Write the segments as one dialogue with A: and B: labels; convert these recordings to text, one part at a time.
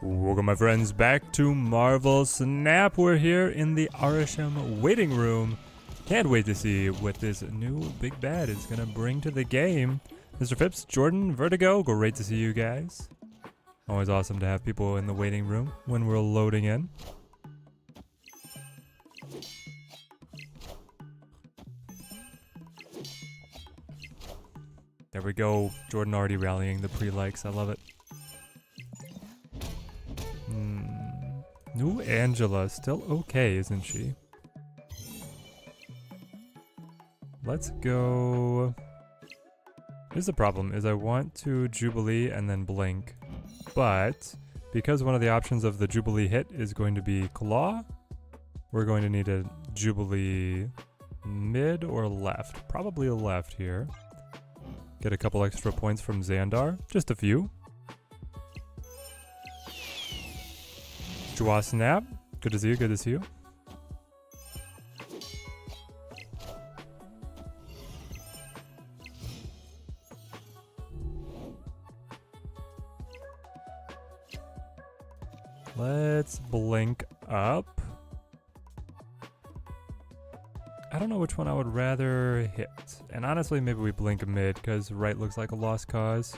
A: Welcome my friends back to Marvel Snap. We're here in the Arishem waiting room. Can't wait to see what this new big bad is gonna bring to the game. Mr. Phipps, Jordan, Vertigo, great to see you guys. Always awesome to have people in the waiting room when we're loading in. There we go. Jordan already rallying the pre-likes. I love it. New Angela. Still okay, isn't she? Let's go. Here's the problem, is I want to Jubilee and then blink. But because one of the options of the Jubilee hit is going to be Claw, we're going to need a Jubilee mid or left. Probably left here. Get a couple extra points from Xandar. Just a few. Jua Snap. Good to see you, good to see you. Let's blink up. I don't know which one I would rather hit. And honestly, maybe we blink mid, because right looks like a lost cause.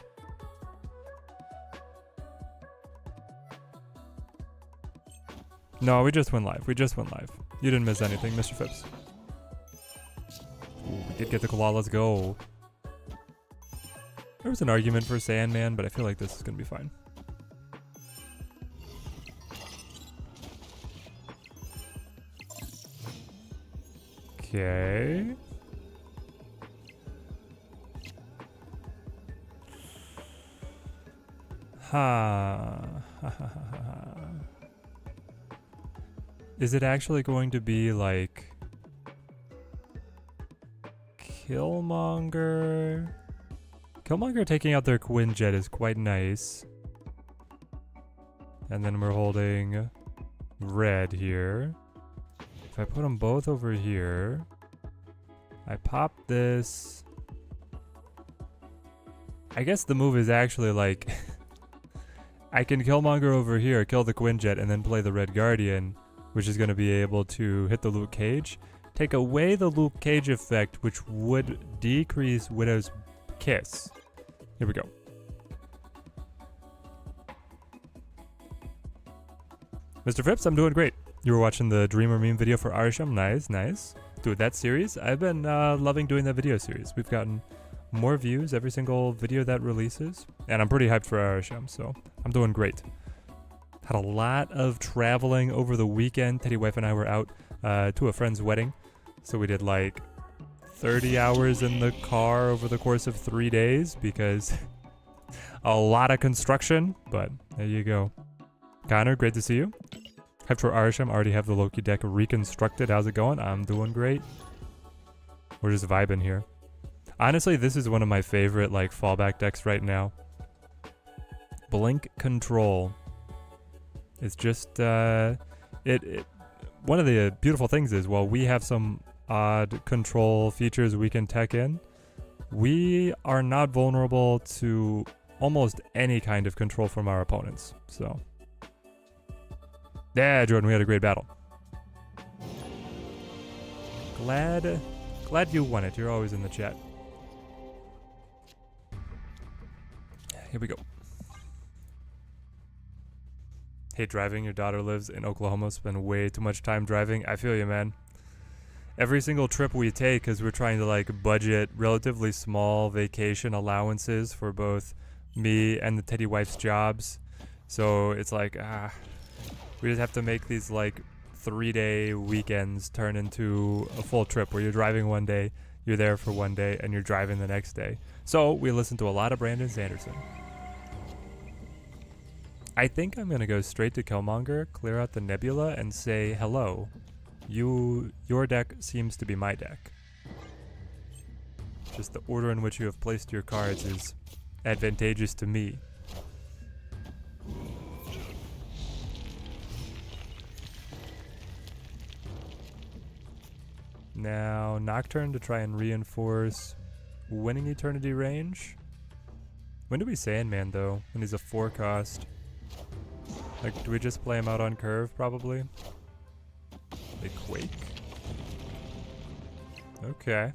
A: No, we just went live. We just went live. You didn't miss anything, Mr. Phipps. Ooh, we did get the claw. Let's go. There was an argument for Sandman, but I feel like this is going to be fine. Okay. Is it actually going to be like Killmonger? Killmonger taking out their Quinjet is quite nice. And then we're holding red here. If I put them both over here, I pop this. I guess the move is actually like I can Killmonger over here, kill the Quinjet, and then play the Red Guardian, which is going to be able to hit the Luke Cage. Take away the Luke Cage effect, which would decrease Widow's Kiss. Here we go. Mr. Phipps, I'm doing great. You were watching the Dreamer meme video for Arishem. Nice, nice. Dude, that series, I've been loving doing that video series. We've gotten more views every single video that releases, and I'm pretty hyped for Arishem, so I'm doing great. Had a lot of traveling over the weekend. Teddy wife and I were out to a friend's wedding, so we did like 30 hours in the car over the course of 3 days because a lot of construction, but there you go. Connor, great to see you. Hyped for Arishem, already have the Loki deck reconstructed. How's it going? I'm doing great. We're just vibing here. Honestly, this is one of my favorite like fallback decks right now. Blink Control. It's just, one of the beautiful things is, while we have some odd control features we can tech in, we are not vulnerable to almost any kind of control from our opponents, so. Yeah, Jordan, we had a great battle. Glad you won it. You're always in the chat. Here we go. Hate driving. Your daughter lives in Oklahoma. Spend way too much time driving. I feel you, man. Every single trip we take, because we're trying to like budget relatively small vacation allowances for both me and the Teddy wife's jobs. So it's like, we just have to make these like 3-day weekends turn into a full trip where you're driving one day, you're there for one day, and you're driving the next day. So we listen to a lot of Brandon Sanderson. I think I'm gonna go straight to Killmonger, clear out the Nebula, and say hello. Your deck seems to be my deck. Just the order in which you have placed your cards is advantageous to me. Now Nocturne to try and reinforce winning Eternity range. When do we Sandman though? When he's a 4 cost. Like, do we just play him out on curve, probably? They Quake. Okay.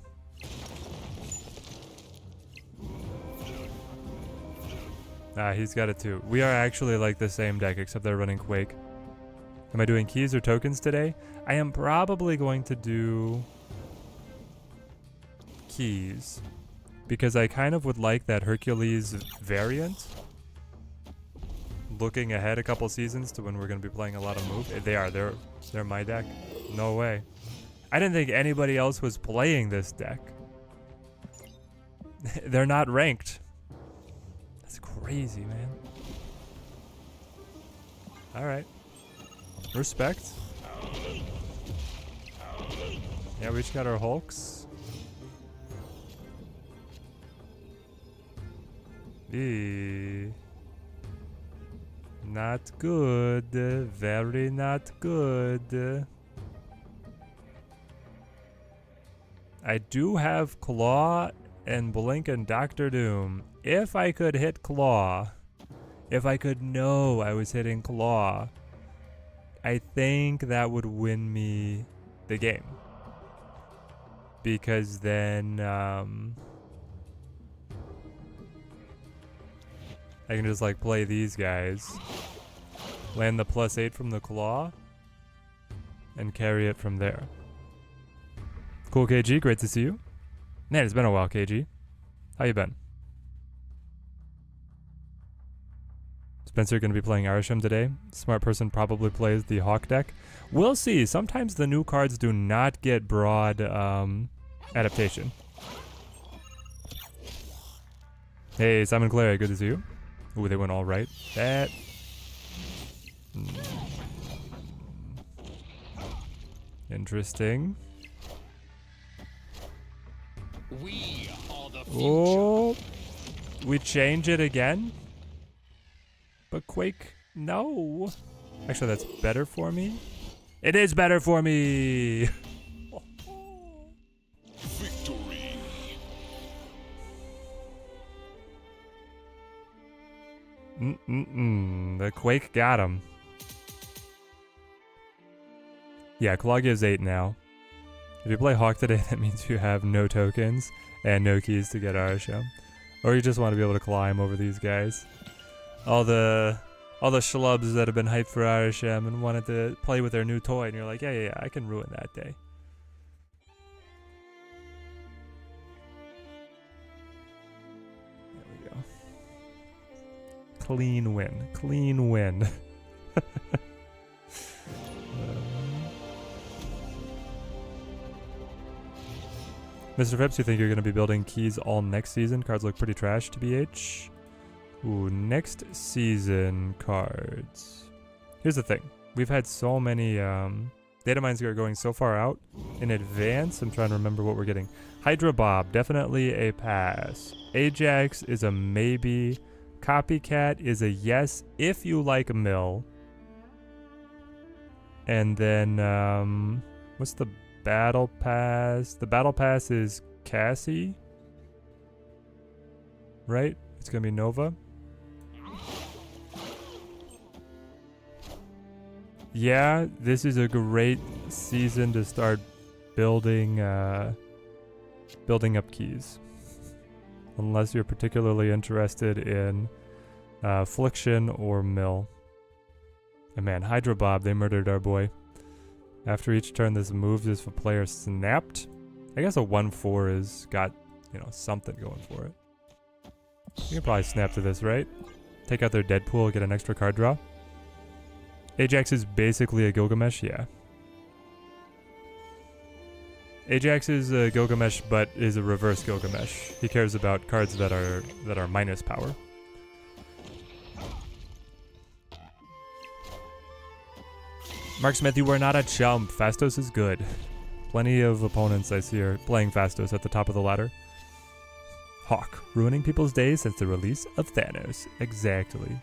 A: Ah, he's got it too. We are actually like the same deck, except they're running Quake. Am I doing keys or tokens today? I am probably going to do keys, because I kind of would like that Hercules variant. Looking ahead a couple seasons to when we're going to be playing a lot of moves. They're my deck. No way. I didn't think anybody else was playing this deck. They're not ranked. That's crazy, man. Alright. Respect. Yeah, we each got our Hulks. Not good. Very not good. I do have Claw and Blink and Doctor Doom. If I could hit Claw, if I could know I was hitting Claw, I think that would win me the game. Because then I can just like play these guys, land the +8 from the Claw, and carry it from there. Cool, KG, great to see you. Man, it's been a while, KG. How you been? Spencer gonna be playing Arishem today. Smart person probably plays the Hawk deck. We'll see. Sometimes the new cards do not get broad adaptation. Hey, Simon Clary, good to see you. Ooh, they went all right. That... Interesting.
B: We are the future.
A: Oh, we change it again? But Quake, no. Actually, that's better for me. It is better for me.
B: Victory.
A: The Quake got him. Yeah, Claw gives 8 now. If you play Hawk today, that means you have no tokens and no keys to get Arishem. Or you just want to be able to climb over these guys. All the schlubs that have been hyped for Arishem and wanted to play with their new toy, and you're like, yeah, I can ruin that day. There we go. Clean win. Clean win. Mr. Phipps, you think you're going to be building keys all next season? Cards look pretty trash, TBH. Ooh, next season cards. Here's the thing. We've had so many data mines that are going so far out in advance. I'm trying to remember what we're getting. Hydra Bob, definitely a pass. Ajax is a maybe. Copycat is a yes if you like Mill. And then, what's the Battle Pass? The Battle Pass is Cassie, right? It's gonna be Nova. Yeah, this is a great season to start building building up keys. Unless you're particularly interested in Affliction or Mill. And man, Hydra Bob, they murdered our boy. After each turn, this moves if a player snapped. I guess a 1/4 is got, you know, something going for it. You can probably snap to this, right? Take out their Deadpool, get an extra card draw. Ajax is basically a Gilgamesh, yeah. Ajax is a Gilgamesh, but is a reverse Gilgamesh. He cares about cards that are minus power. Mark Smith, you are not a chump. Fastos is good. Plenty of opponents I see are playing Fastos at the top of the ladder. Hawk, ruining people's days since the release of Thanos. Exactly.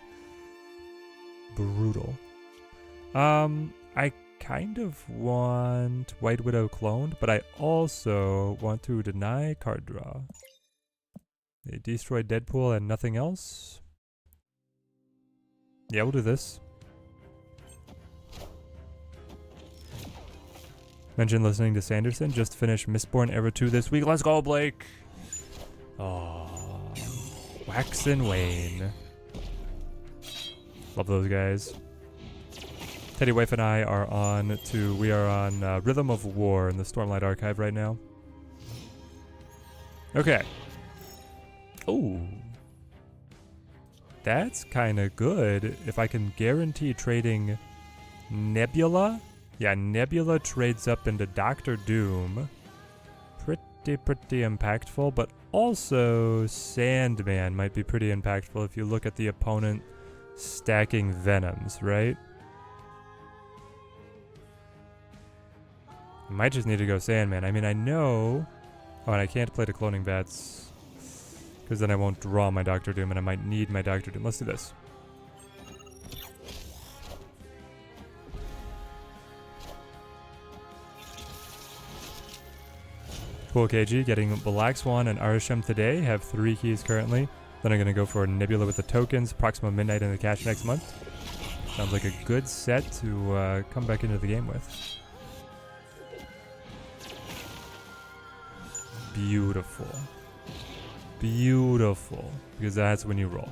A: Brutal. I kind of want White Widow cloned, but I also want to deny card draw. They destroyed Deadpool and nothing else. Yeah, we'll do this. Mentioned listening to Sanderson. Just finished Mistborn Era 2 this week. Let's go, Blake. Oh, Wax and Wayne. Love those guys. Teddy Wife and I are on Rhythm of War in the Stormlight Archive right now. Okay. Oh. That's kind of good. If I can guarantee trading Nebula. Yeah, Nebula trades up into Doctor Doom. Pretty impactful, but also Sandman might be pretty impactful if you look at the opponent stacking Venoms, right? I might just need to go Sandman. I mean, I know... Oh, and I can't play the cloning Vats, because then I won't draw my Doctor Doom, and I might need my Doctor Doom. Let's do this. Cool KG, getting Black Swan and Arishem today. Have 3 keys currently. Then I'm going to go for Nebula with the tokens, Proxima Midnight in the cache next month. Sounds like a good set to come back into the game with. Beautiful. Beautiful. Because that's when you roll.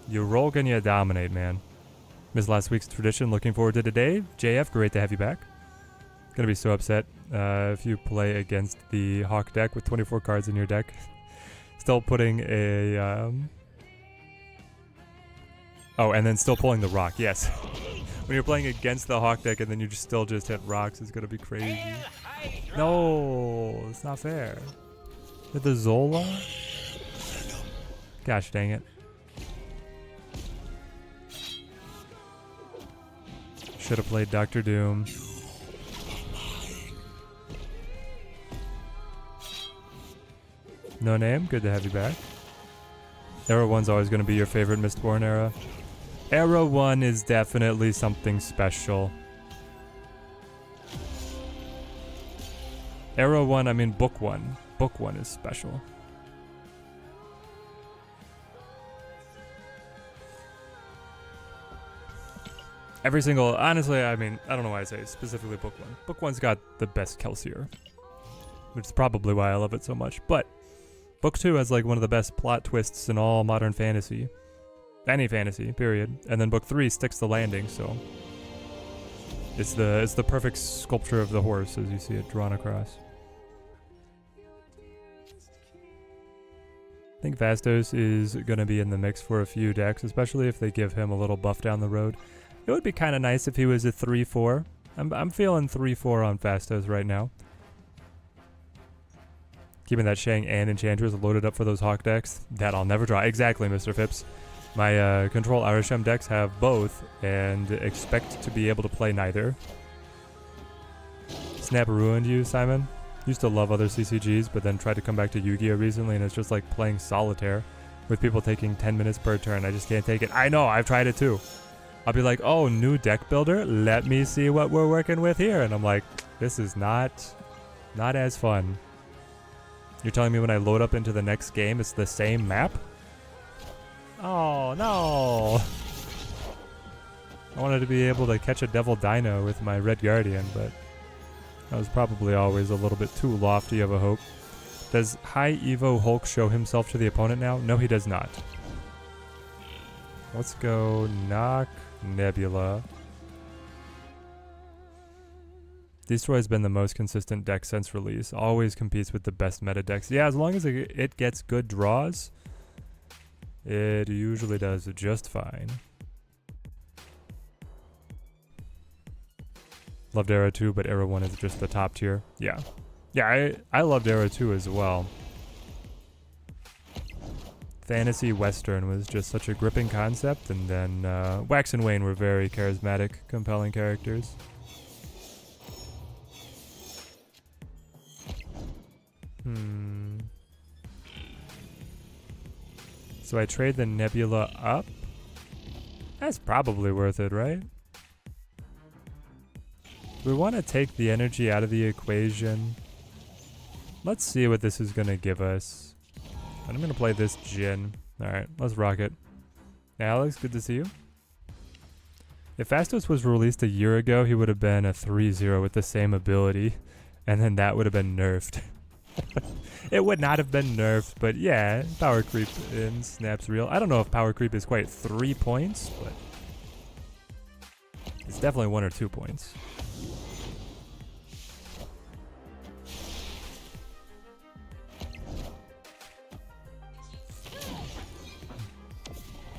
A: You roll and you dominate, man. Missed last week's tradition. Looking forward to today. JF, great to have you back. Gonna be so upset if you play against the Hawk deck with 24 cards in your deck. Still putting a... Oh, and then still pulling the rock. Yes. When you're playing against the Hawk deck and then you still just hit rocks, it's gonna be crazy. No, it's not fair. With the Zola? Gosh dang it. Should have played Doctor Doom. No name, good to have you back. Era 1's always going to be your favorite Mistborn era. Era 1 is definitely something special. Era 1, I mean Book 1. Book 1 is special. Every single, honestly, I mean, I don't know why I say specifically Book 1. Book 1's got the best Kelsier, which is probably why I love it so much. But Book 2 has like one of the best plot twists in all modern fantasy. Any fantasy, period. And then Book 3 sticks the landing, so it's the perfect sculpture of the horse as you see it drawn across. I think Vastos is going to be in the mix for a few decks, especially if they give him a little buff down the road. It would be kind of nice if he was a 3-4. I'm feeling 3-4 on Vastos right now. Keeping that Shang and Enchantress loaded up for those Hawk decks. That I'll never draw. Exactly, Mr. Phipps. My Control Arishem decks have both, and expect to be able to play neither. Snap ruined you, Simon? Used to love other CCGs, but then tried to come back to Yu-Gi-Oh! Recently, and it's just like playing solitaire with people taking 10 minutes per turn. I just can't take it. I know, I've tried it too. I'll be like, oh, new deck builder? Let me see what we're working with here. And I'm like, this is not as fun. You're telling me when I load up into the next game, it's the same map? Oh, no. I wanted to be able to catch a Devil Dino with my Red Guardian, but that was probably always a little bit too lofty of a hope. Does High Evo Hulk show himself to the opponent now? No, he does not. Let's go knock Nebula. Destroy has been the most consistent deck since release. Always competes with the best meta decks. Yeah, as long as it gets good draws, it usually does just fine. Loved Era 2, but Era 1 is just the top tier. Yeah. Yeah, I loved Era 2 as well. Fantasy Western was just such a gripping concept, and then Wax and Wayne were very charismatic, compelling characters. So I trade the Nebula up? That's probably worth it, right? We want to take the energy out of the equation. Let's see what this is going to give us. And I'm going to play this Jin. Alright, let's rock it. Alex, good to see you. If Fastos was released a year ago, he would have been a 3-0 with the same ability, and then that would have been nerfed. It would not have been nerfed, but yeah, power creep in Snap's real. I don't know if power creep is quite 3 points, but it's definitely 1 or 2 points.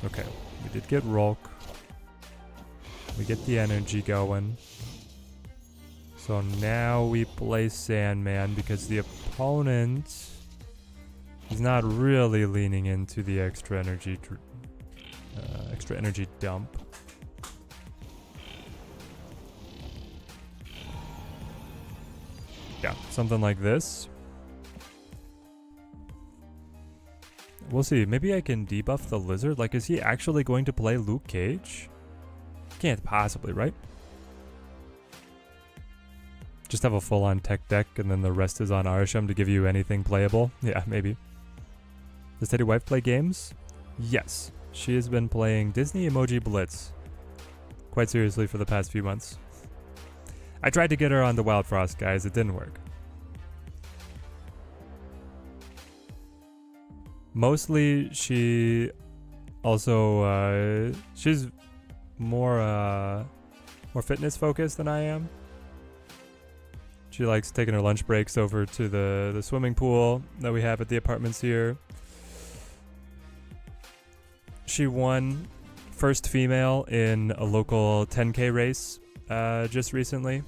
A: Okay, we did get Rolk. We get the energy going. So now we play Sandman because the opponent is not really leaning into the extra energy dump. Yeah, something like this. We'll see. Maybe I can debuff the lizard. Like, is he actually going to play Luke Cage? Can't possibly, right? Just have a full-on tech deck and then the rest is on Arishem to give you anything playable? Yeah, maybe. Does Teddy Wife play games? Yes. She has been playing Disney Emoji Blitz quite seriously for the past few months. I tried to get her on the Wild Frost, guys. It didn't work. Mostly, she also, she's more fitness focused than I am. She likes taking her lunch breaks over to the swimming pool that we have at the apartments here. She won first female in a local 10K race just recently.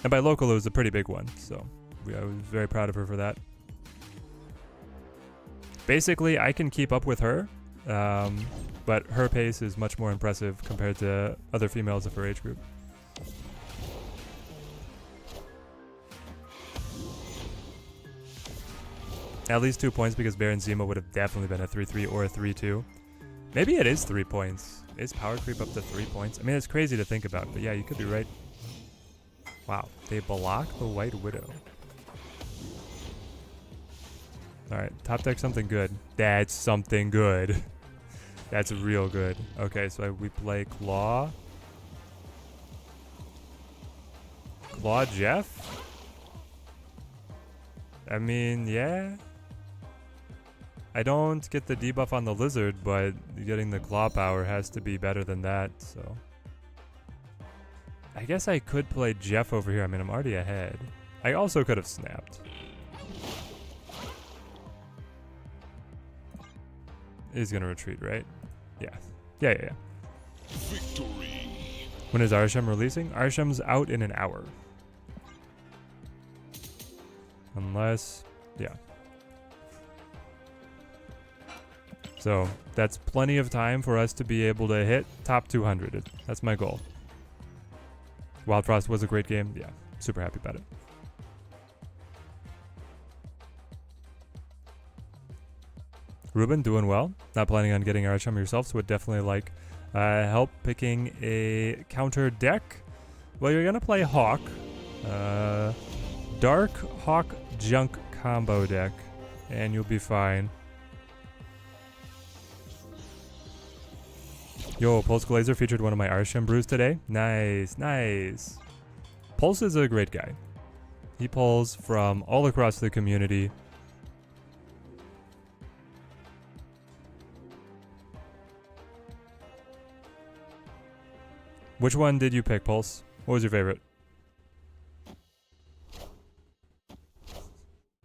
A: And by local, it was a pretty big one. So I was very proud of her for that. Basically, I can keep up with her, but her pace is much more impressive compared to other females of her age group. At least 2 points because Baron Zemo would have definitely been a 3-3 or a 3-2. Maybe it is 3 points. Is power creep up to 3 points? I mean, it's crazy to think about, but yeah, you could be right. Wow, they block the White Widow. Alright, top deck something good. That's something good. That's real good. Okay, so we play Claw. Claw Jeff? I mean, yeah. I don't get the debuff on the lizard, but getting the claw power has to be better than that, so. I guess I could play Jeff over here. I mean, I'm already ahead. I also could have snapped. He's gonna retreat, right? Yeah. Yeah.
B: Victory.
A: When is Arishem releasing? Arishem's out in an hour. Unless, yeah. So that's plenty of time for us to be able to hit top 200. That's my goal. Wild Frost was a great game. Yeah, super happy about it. Ruben, doing well. Not planning on getting Arishem yourself, so would definitely like help picking a counter deck. Well, you're going to play Hawk. Dark Hawk Junk combo deck, and you'll be fine. Yo, Pulse Glazer featured one of my Arishem brews today. Nice, nice. Pulse is a great guy. He pulls from all across the community. Which one did you pick, Pulse? What was your favorite?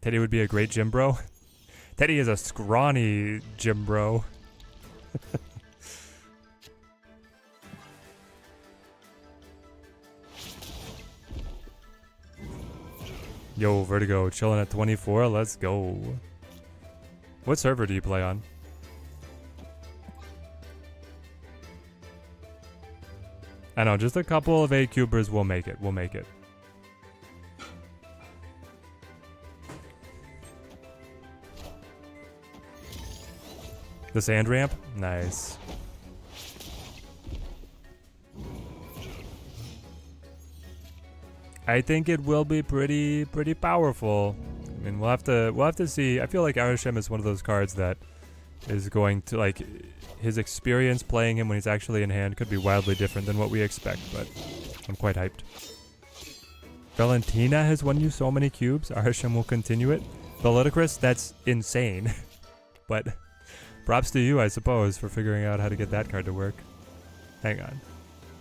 A: Teddy would be a great gym bro. Teddy is a scrawny gym bro. Yo, Vertigo, chilling at 24. Let's go. What server do you play on? I know, just a couple of 8-cubers will make it. We'll make it. The sand ramp? Nice. I think it will be pretty powerful. I mean, we'll have to see. I feel like Arishem is one of those cards that is going to, like, his experience playing him when he's actually in hand could be wildly different than what we expect, but I'm quite hyped. Valentina has won you so many cubes. Arishem will continue it. Ludicrous, that's insane. But props to you, I suppose, for figuring out how to get that card to work. Hang on.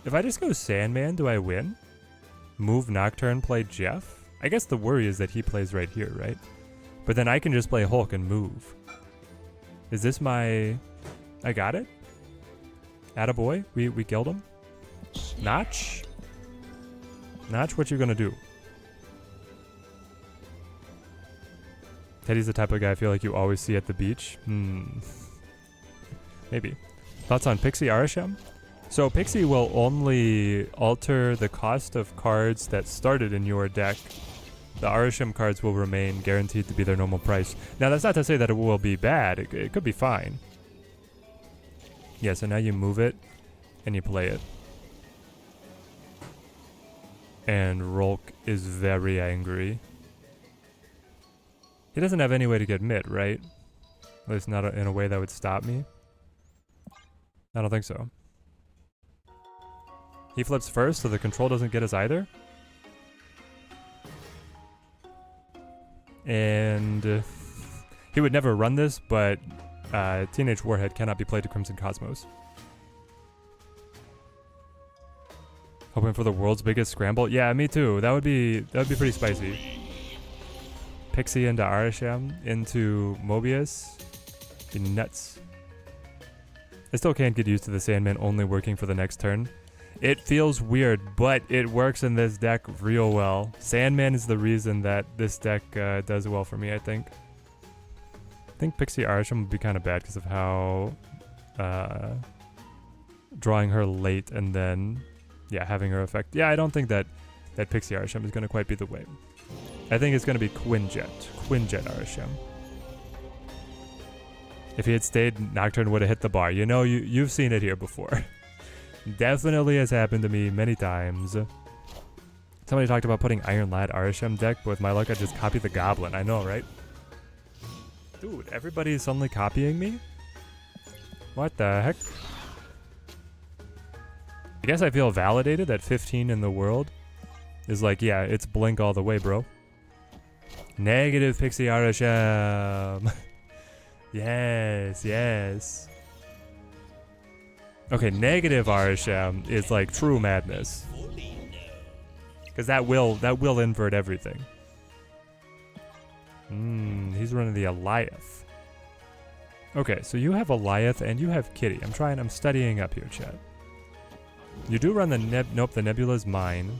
A: If I just go Sandman, do I win? Move Nocturne, play Jeff? I guess the worry is that he plays right here, right? But then I can just play Hulk and move. Is this my... I got it? Attaboy? We killed him? Notch? Notch, what you gonna do? Teddy's the type of guy I feel like you always see at the beach. Maybe. Thoughts on Pixie Arishem? So Pixie will only alter the cost of cards that started in your deck. The Arishem cards will remain guaranteed to be their normal price. Now that's not to say that it will be bad. It could be fine. Yeah, so now you move it and you play it. And Rolk is very angry. He doesn't have any way to get mid, right? At least not in a way that would stop me. I don't think so. He flips first, so the control doesn't get us either. And he would never run this, but Teenage Warhead cannot be played to Crimson Cosmos. Hoping for the world's biggest scramble. Yeah, me too. That would be pretty spicy. Pixie into Arishem into Mobius. Be nuts. I still can't get used to the Sandman only working for the next turn. It feels weird, but it works in this deck real well. Sandman is the reason that this deck does well for me, I think. I think Pixie Arishem would be kind of bad because of how drawing her late and then, yeah, having her effect. Yeah, I don't think that Pixie Arishem is going to quite be the way. I think it's going to be Quinjet Arishem. If he had stayed, Nocturne would have hit the bar. You know, you've seen it here before. Definitely has happened to me many times. Somebody talked about putting Iron Lad Arishem deck, but with my luck I just copied the Goblin. I know, right? Dude, everybody is suddenly copying me? What the heck? I guess I feel validated that 15 in the world is like, yeah, it's Blink all the way, bro. Negative Pixie Arishem. Yes, yes. Okay, negative Arishem is like true madness. Because that will invert everything. He's running the Eliath. Okay, so you have Eliath and you have Kitty. I'm studying up here, chat. You do run the nope, the Nebula's mine.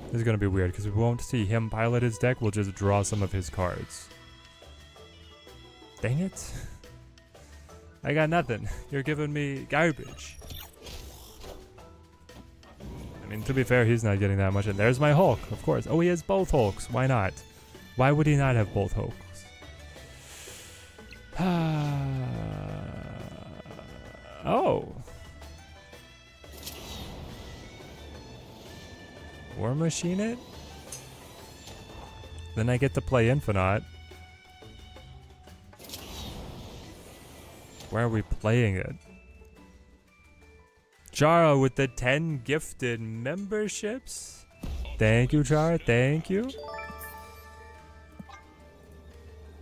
A: This is gonna be weird because we won't see him pilot his deck, we'll just draw some of his cards. Dang it. I got nothing. You're giving me garbage. I mean, to be fair, he's not getting that much. And there's my Hulk, of course. Oh, he has both Hulks. Why not? Why would he not have both Hulks? Oh. War Machine it? Then I get to play Infinite. Where are we playing it? Chara with the 10 gifted memberships. Thank you, Chara. Thank you.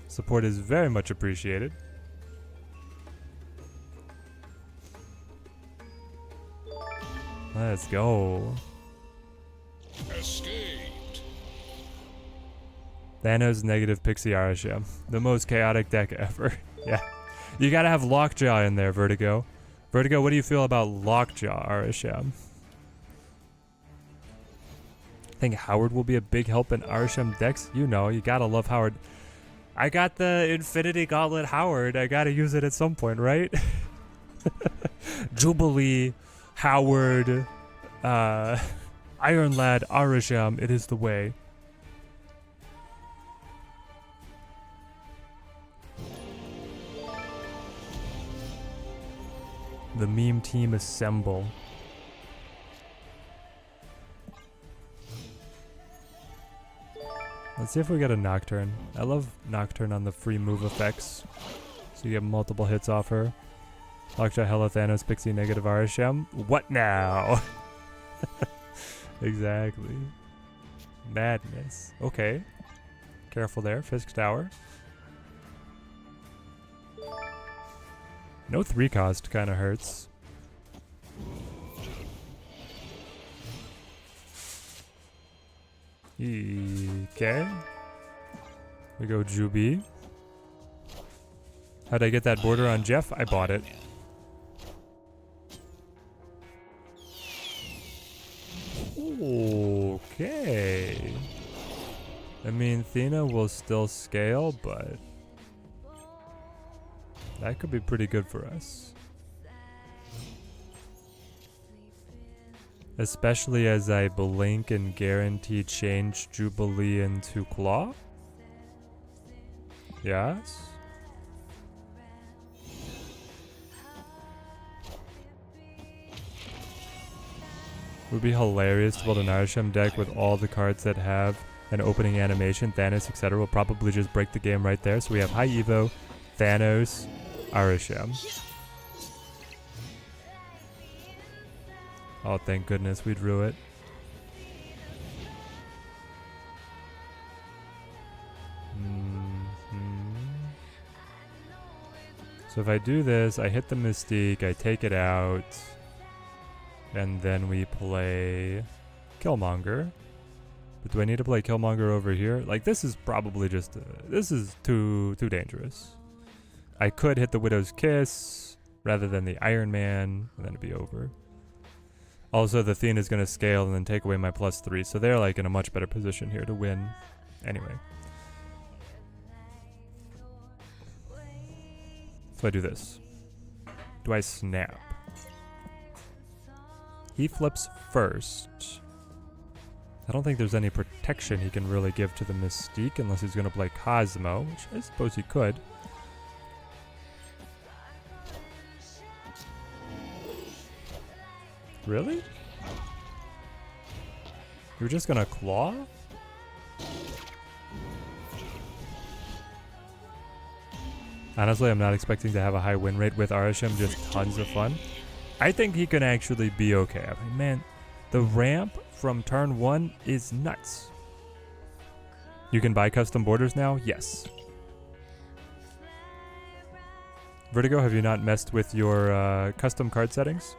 A: Support is very much appreciated. Let's go.
B: Escaped.
A: Thanos negative Pixie Arishem. The most chaotic deck ever. Yeah. You gotta have Lockjaw in there, Vertigo. Vertigo, what do you feel about Lockjaw Arishem? I think Howard will be a big help in Arishem decks. You know, you gotta love Howard. I got the Infinity Gauntlet Howard. I gotta use it at some point, right? Jubilee, Howard, Iron Lad, Arishem. It is the way. The meme team assemble. Let's see if we get a Nocturne. I love Nocturne on the free move effects. So you get multiple hits off her. Lockjaw, Hello, Thanos, Pixie, negative Arishem. What now? Exactly. Madness. Okay. Careful there. Fisk Tower. No 3 cost kind of hurts. Okay. We go Juby. How'd I get that border on Jeff? I bought it. Okay. I mean, Thena will still scale, but that could be pretty good for us. Especially as I blink and guarantee change Jubilee into Claw. Yes. It would be hilarious to build an Arishem deck with all the cards that have an opening animation, Thanos, etc. Will probably just break the game right there. So we have High Evo, Thanos, Arishem. Oh, thank goodness we drew it. So if I do this, I hit the Mystique, I take it out, and then we play Killmonger. But do I need to play Killmonger over here? Like, this is probably just... this is too dangerous. I could hit the Widow's Kiss rather than the Iron Man, and then it'd be over. Also, the Thene is going to scale and then take away my +3, so they're like in a much better position here to win. Anyway. So I do this. Do I snap? He flips first. I don't think there's any protection he can really give to the Mystique unless he's going to play Cosmo, which I suppose he could. Really? You're just going to claw? Honestly, I'm not expecting to have a high win rate with Arishem, just tons of fun. I think he can actually be okay. I mean, man, the ramp from turn 1 is nuts. You can buy custom borders now? Yes. Vertigo, have you not messed with your custom card settings?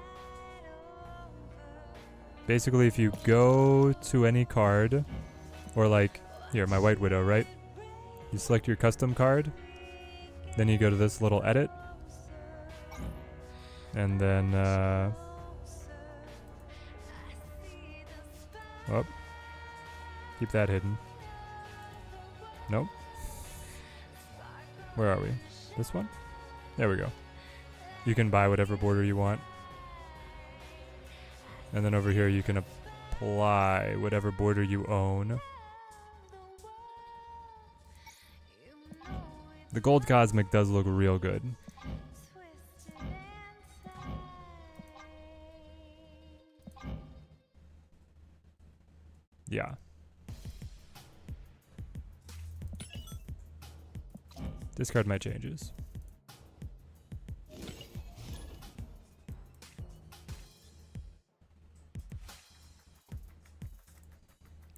A: Basically, if you go to any card, or like, here, my White Widow, right? You select your custom card, then you go to this little edit, and then, oh, keep that hidden. Nope. Where are we? This one? There we go. You can buy whatever border you want. And then over here you can apply whatever border you own. The gold cosmic does look real good. Yeah. Discard my changes.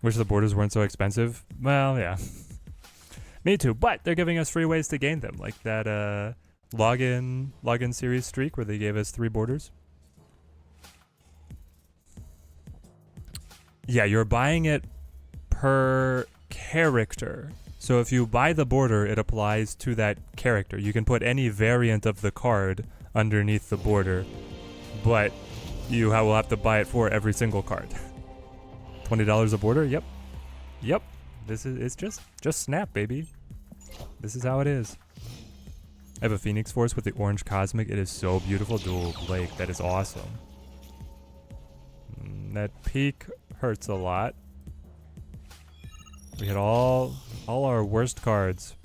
A: Wish the borders weren't so expensive. Well, yeah. Me too, but they're giving us free ways to gain them, like that login series streak where they gave us 3 borders. Yeah, you're buying it per character. So if you buy the border, it applies to that character. You can put any variant of the card underneath the border, but you will have to buy it for every single card. $20 a border? Yep. Yep. It's just snap, baby. This is how it is. I have a Phoenix Force with the orange cosmic. It is so beautiful. Dual Blake. That is awesome. That peak hurts a lot. We hit all our worst cards.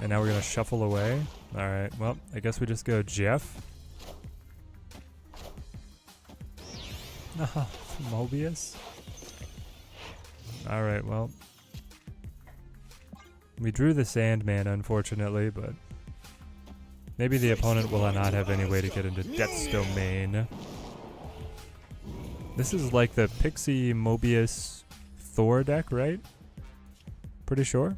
A: And now we're gonna shuffle away. Alright, well, I guess we just go Jeff. Oh, Mobius. Alright, well. We drew the Sandman, unfortunately, but maybe the opponent will not have any way to get into Death's Domain. This is like the Pixie Mobius Thor deck, right? Pretty sure.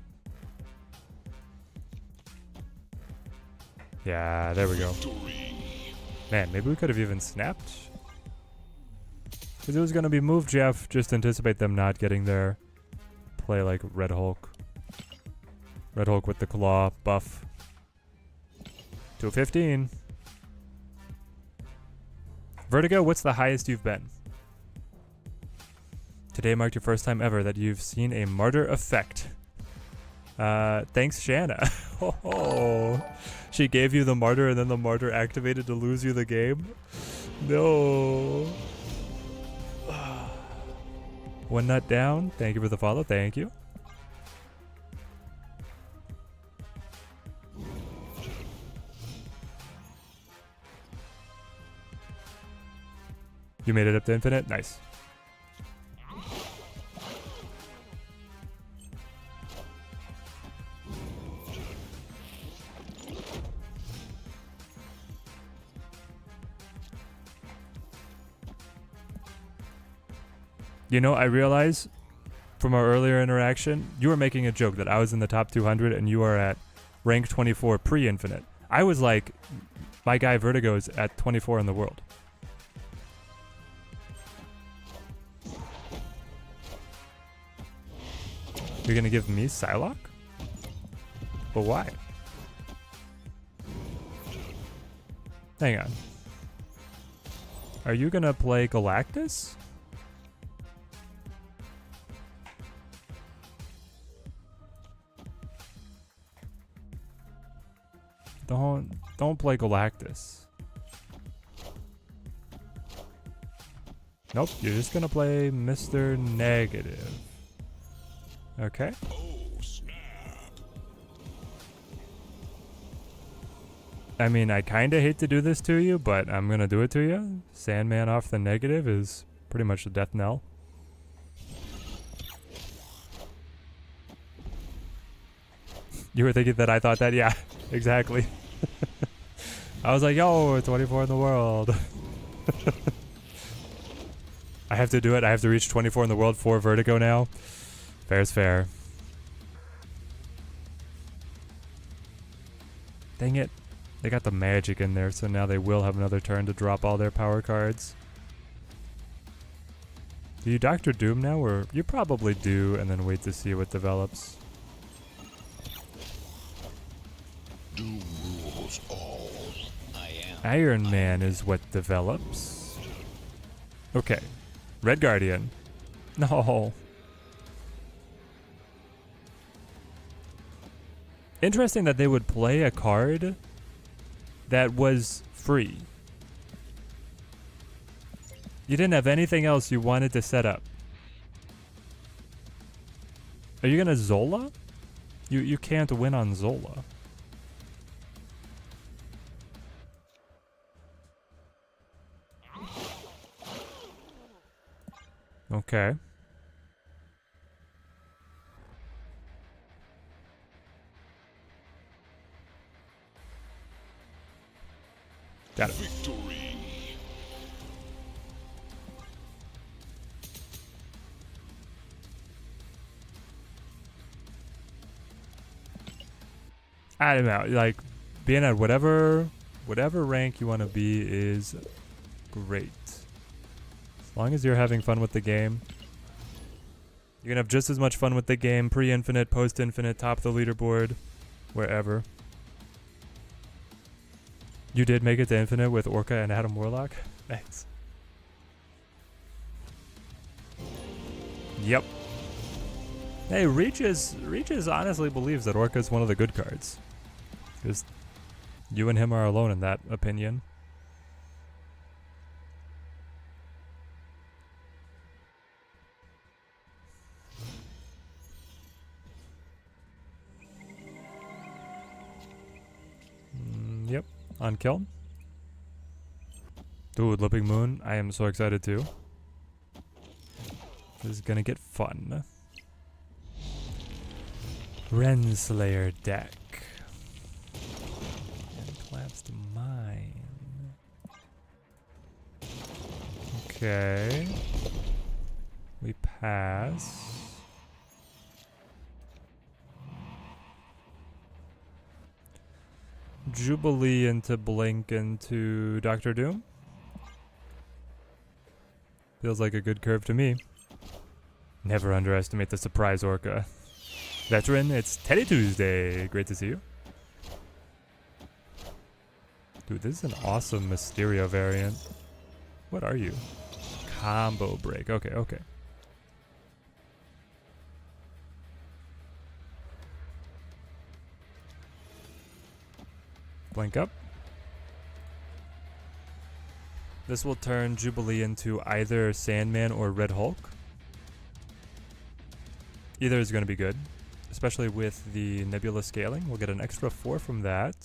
A: Yeah, there we go. Man, maybe we could have even snapped. Because it was going to be move Jeff, just anticipate them not getting there. Play like Red Hulk. Red Hulk with the claw buff. 215. Vertigo, what's the highest you've been? Today marked your first time ever that you've seen a martyr effect. Thanks, Shanna. Oh, she gave you the martyr and then the martyr activated to lose you the game? No. One nut down. Thank you for the follow. Thank you. You made it up to infinite? Nice. You know, I realize from our earlier interaction, you were making a joke that I was in the top 200 and you are at rank 24 pre-infinite. I was like, my guy Vertigo is at 24 in the world. You're gonna give me Psylocke? But why? Hang on. Are you gonna play Galactus? Don't play Galactus. Nope, you're just gonna play Mr. Negative. Okay.
B: Oh, snap.
A: I mean, I kinda hate to do this to you, but I'm gonna do it to you. Sandman off the negative is pretty much the death knell. You were thinking that I thought that? Yeah, exactly. I was like, yo, 24 in the world. I have to do it. I have to reach 24 in the world for Vertigo now. Fair's fair. Dang it. They got the magic in there, so now they will have another turn to drop all their power cards. Do you Doctor Doom now, or you probably do, and then wait to see what develops?
B: Doom rules all.
A: Iron Man is what develops. Okay. Red Guardian. No. Interesting that they would play a card that was free. You didn't have anything else you wanted to set up. Are you gonna Zola? You can't win on Zola. Okay. Got it.
B: Victory.
A: I don't know. Like, being at whatever rank you want to be is great. As long as you're having fun with the game. You can have just as much fun with the game, pre-infinite, post-infinite, top of the leaderboard, wherever. You did make it to infinite with Orca and Adam Warlock? Thanks. Yep. Hey, Reaches honestly believes that Orca is one of the good cards. Because you and him are alone in that opinion. Yep, on kill. Dude, Lipping Moon, I am so excited too. This is gonna get fun. Renslayer deck. And collapsed mine. Okay. We pass. Jubilee into Blink into Doctor Doom. Feels like a good curve to me. Never underestimate the surprise orca. Veteran, it's Teddy Tuesday. Great to see you. Dude, this is an awesome Mysterio variant. What are you? Combo break. Okay, okay. Blink up. This will turn Jubilee into either Sandman or Red Hulk. Either is going to be good, especially with the Nebula scaling. We'll get an extra 4 from that,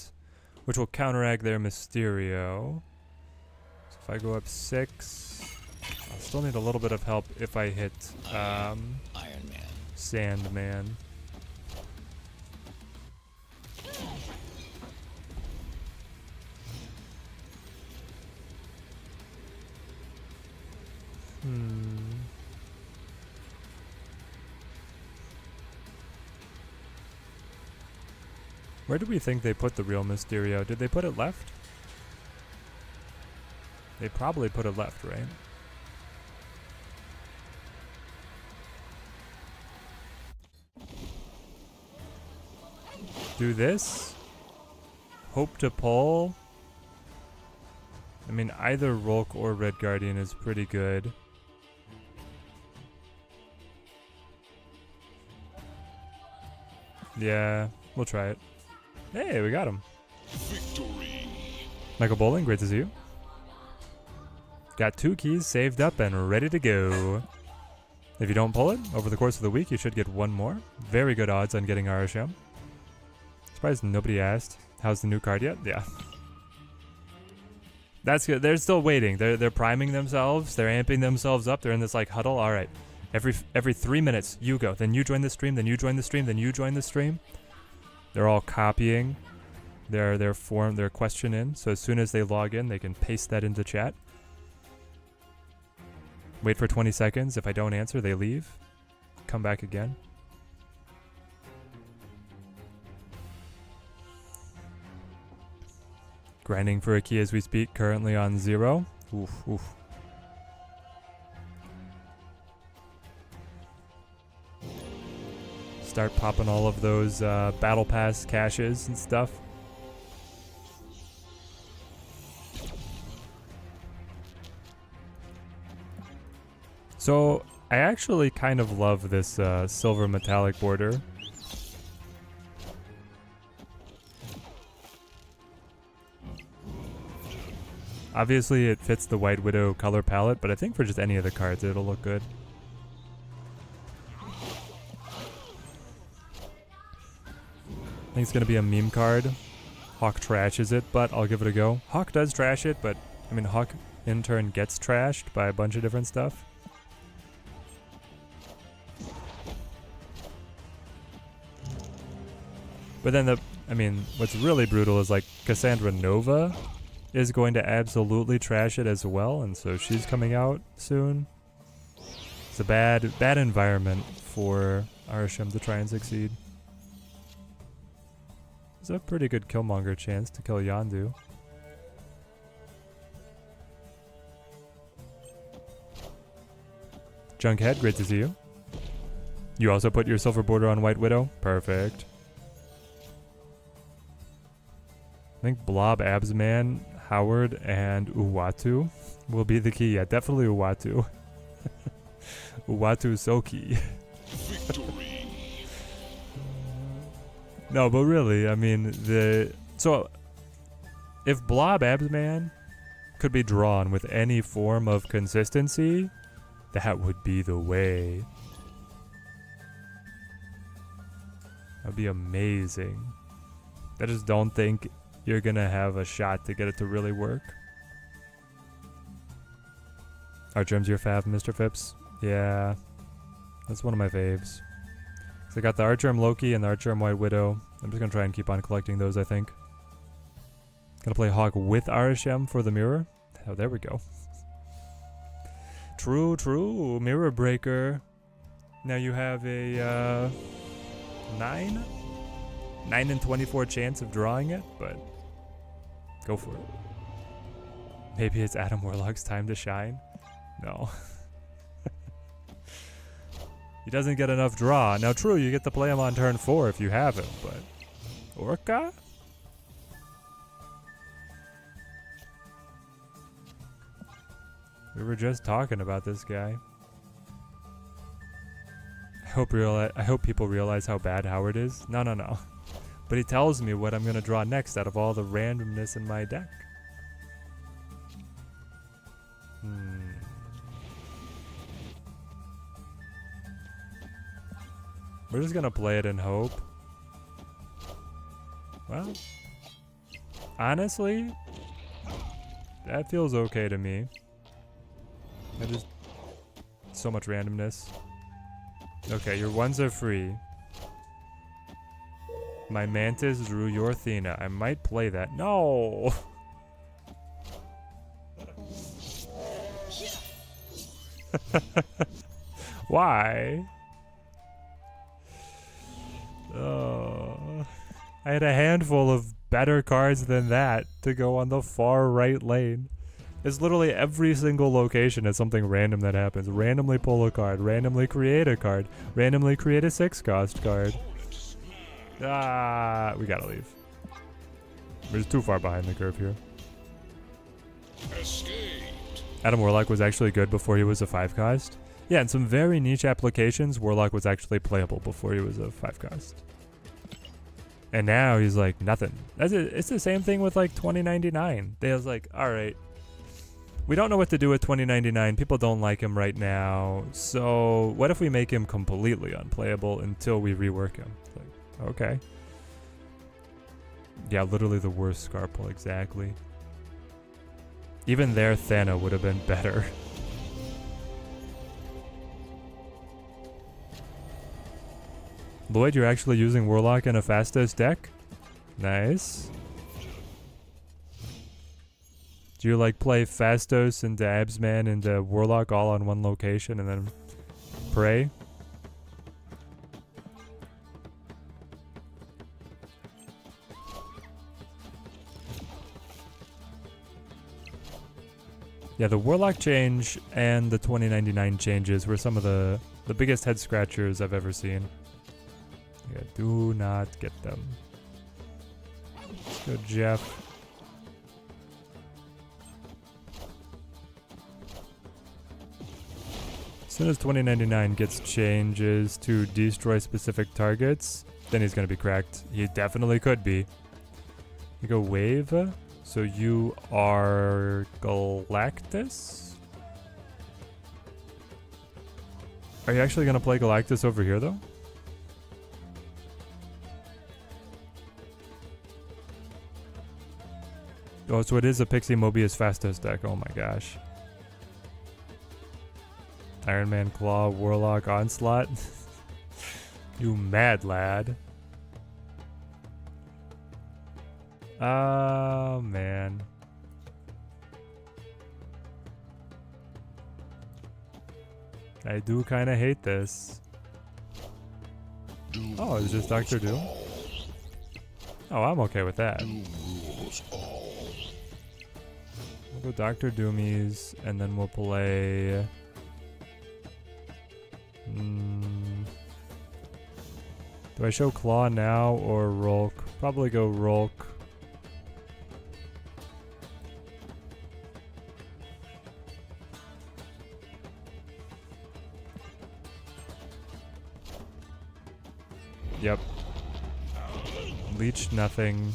A: which will counteract their Mysterio. So if I go up 6, I'll still need a little bit of help if I hit
B: Iron Man.
A: Sandman. Where do we think they put the real Mysterio? Did they put it left? They probably put it left, right? Do this. Hope to pull. I mean, either Rolk or Red Guardian is pretty good. Yeah, we'll try it. Hey, we got him.
B: Victory.
A: Michael Bowling, great to see you. Got 2 keys saved up and ready to go. If you don't pull it, over the course of the week, you should get 1 more. Very good odds on getting Arishem. Surprised nobody asked, how's the new card yet? Yeah. That's good. They're still waiting. They're priming themselves. They're amping themselves up.Ey're in this like huddle. All right. Every 3 minutes, you go. Then you join the stream. Then you join the stream. Then you join the stream. They're all copying their question in. So as soon as they log in, they can paste that into chat. Wait for 20 seconds. If I don't answer, they leave. Come back again. Grinding for a key as we speak, currently on 0. Oof, oof. Start popping all of those battle pass caches and stuff. So I actually kind of love this silver metallic border. Obviously it fits the White Widow color palette, but I think for just any of the cards it'll look good. I think it's going to be a meme card. Hawk trashes it, but I'll give it a go. Hawk does trash it, but I mean Hawk in turn gets trashed by a bunch of different stuff. But then what's really brutal is like Cassandra Nova is going to absolutely trash it as well, and so she's coming out soon. It's a bad environment for Arishem to try and succeed. There's a pretty good Killmonger chance to kill Yondu. Junkhead, great to see you. You also put your silver border on White Widow? Perfect. I think Blob, Absman, Howard, and Uwatu will be the key. Yeah, definitely Uwatu. Uwatu is so key.
B: Victory.
A: No, but really, I mean, so if Blob Absman could be drawn with any form of consistency, that would be the way. That would be amazing. I just don't think you're gonna have a shot to get it to really work. Artgerm's your fav, Mr. Phipps? Yeah, that's one of my faves. So I got the Archer Loki and the Archer White Widow. I'm just gonna try and keep on collecting those, I think. Gonna play Hawk with Arishem for the mirror. Oh, there we go. True, true. Mirror Breaker. Now you have a 9 in 24 chance of drawing it, but go for it. Maybe it's Adam Warlock's time to shine. No. He doesn't get enough draw. Now, true, you get to play him on turn 4 if you have him, but Orca? We were just talking about this guy. I hope people realize how bad Howard is. No. But he tells me what I'm going to draw next out of all the randomness in my deck. We're just going to play it and hope. Well, honestly, that feels okay to me. So much randomness. Okay, your ones are free. My Mantis drew your Athena. I might play that. No! Why? Oh, I had a handful of better cards than that to go on the far right lane. It's literally every single location is something random that happens. Randomly pull a card, randomly create a card, randomly create a 6-cost card. Ah, we gotta leave. We're just too far behind the curve here.
B: Escaped.
A: Adam Warlock was actually good before he was a 5-cost. Yeah, in some very niche applications, Warlock was actually playable before he was a 5-cost. And now he's like nothing. It's the same thing with like 2099. They was like, alright, we don't know what to do with 2099. People don't like him right now. So what if we make him completely unplayable until we rework him? Like, okay. Yeah, literally the worst Scar pull, exactly. Even there, Thana would have been better. Lloyd, you're actually using Warlock in a Fastos deck? Nice. Do you like play Fastos into Absman into Warlock all on one location and then pray? Yeah, the Warlock change and the 2099 changes were some of the biggest head scratchers I've ever seen. Yeah, do not get them. Let's go, Jeff. As soon as 2099 gets changes to destroy specific targets, then he's going to be cracked. He definitely could be. You go wave. So you are Galactus? Are you actually going to play Galactus over here, though? Oh, so it is a Pixie Mobius Fastos deck. Oh my gosh. Iron Man Claw, Warlock, Onslaught. You mad lad. Oh, man. I do kind of hate this. Oh, it's just Dr. Doom? Oh, I'm okay with that. We'll go Dr. Doomies, and then we'll play... Do I show Claw now or Rolk? Probably go Rolk. Yep. Leech nothing.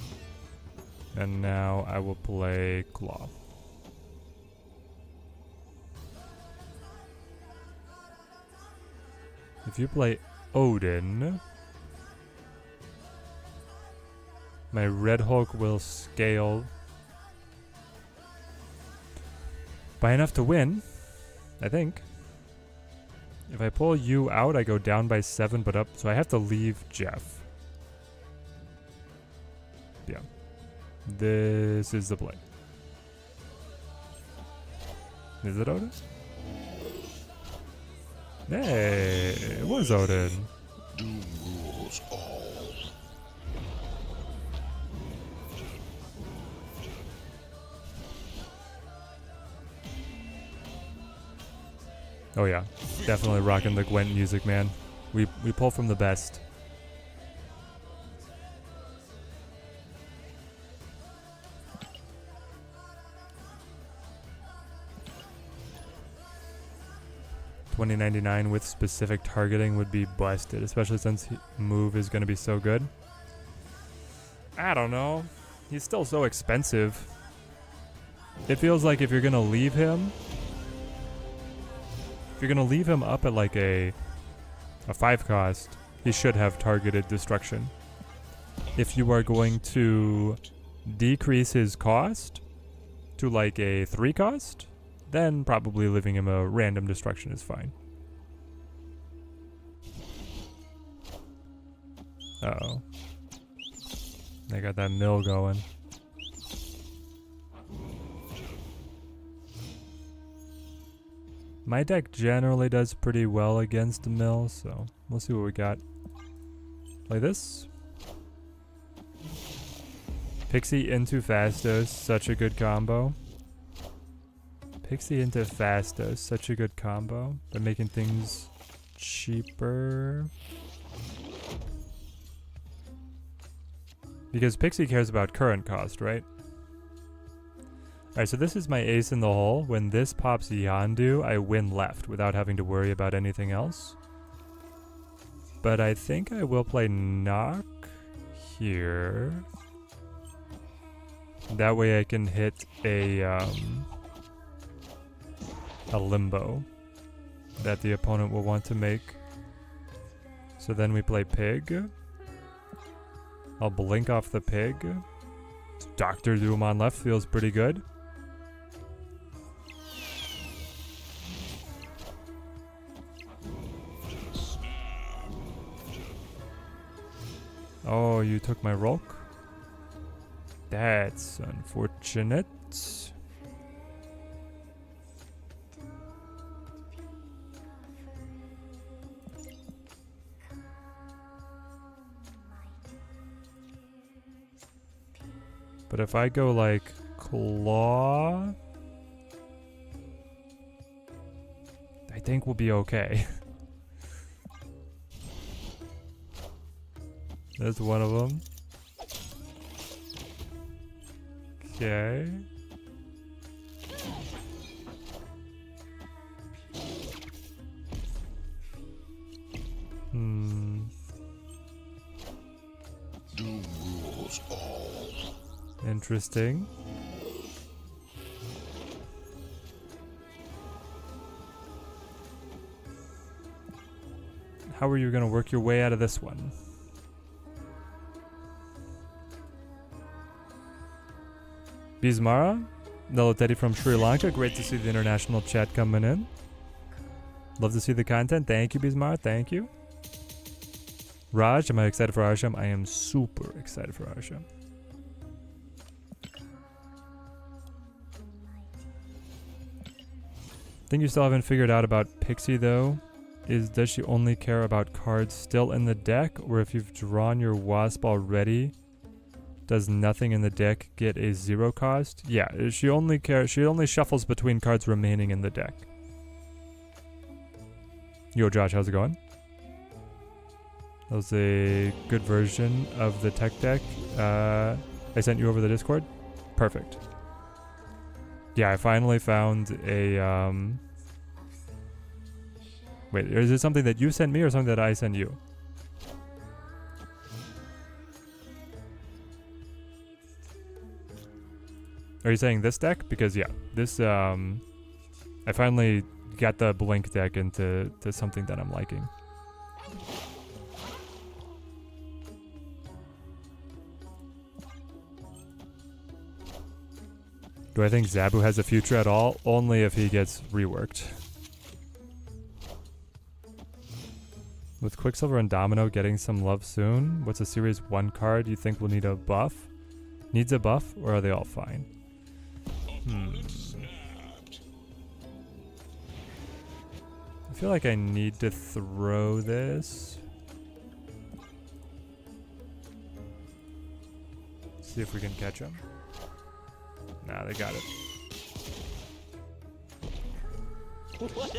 A: And now I will play Claw. If you play Odin, my Red Hulk will scale by enough to win, I think. If I pull you out, I go down by 7, but up. So I have to leave Jeff. Yeah. This is the play. Is it Odin? Hey, it was Odin.
B: Doom rules all.
A: Oh yeah, definitely rocking the Gwent music, man. We pull from the best. $20.99 with specific targeting would be busted, especially since move is going to be so good. I don't know. He's still so expensive. It feels like if you're going to leave him, up at like a 5 cost, he should have targeted destruction. If you are going to decrease his cost to like a 3 cost, then probably leaving him a random destruction is fine. Uh-oh. They got that mill going. My deck generally does pretty well against the mill, so we'll see what we got. Play this. Pixie into Fastos, such a good combo. Pixie into Fastos, such a good combo. They're making things cheaper. Because Pixie cares about current cost, right? Alright, so this is my ace in the hole. When this pops Yondu, I win left without having to worry about anything else. But I think I will play Knock here. That way I can hit a limbo that the opponent will want to make. So then we play Pig. I'll blink off the Pig. Dr. Doom on left feels pretty good. Oh, you took my Rolk? That's unfortunate. But if I go like Claw, I think we'll be okay. There's one of them. Okay.
B: Doom rules all.
A: Interesting. How are you going to work your way out of this one? Bismara, Teddy from Sri Lanka. Great to see the international chat coming in. Love to see the content. Thank you, Bismara. Thank you. Raj, am I excited for Arishem? I am super excited for Arishem. Thing you still haven't figured out about Pixie though is, does she only care about cards still in the deck, or if you've drawn your Wasp already, does nothing in the deck get a 0 cost? Yeah, she only shuffles between cards remaining in the deck. Yo Josh, how's it going? That was a good version of the tech deck. I sent you over the Discord. Perfect. Yeah, I finally found a wait, is it something that you sent me or something that I sent you? Are you saying this deck? Because yeah, this I finally got the Blink deck into something that I'm liking. Do I think Zabu has a future at all? Only if he gets reworked. With Quicksilver and Domino getting some love soon, what's a Series 1 card you think will need a buff? Needs a buff, or are they all fine? I feel like I need to throw this. See if we can catch him. Nah, they got it.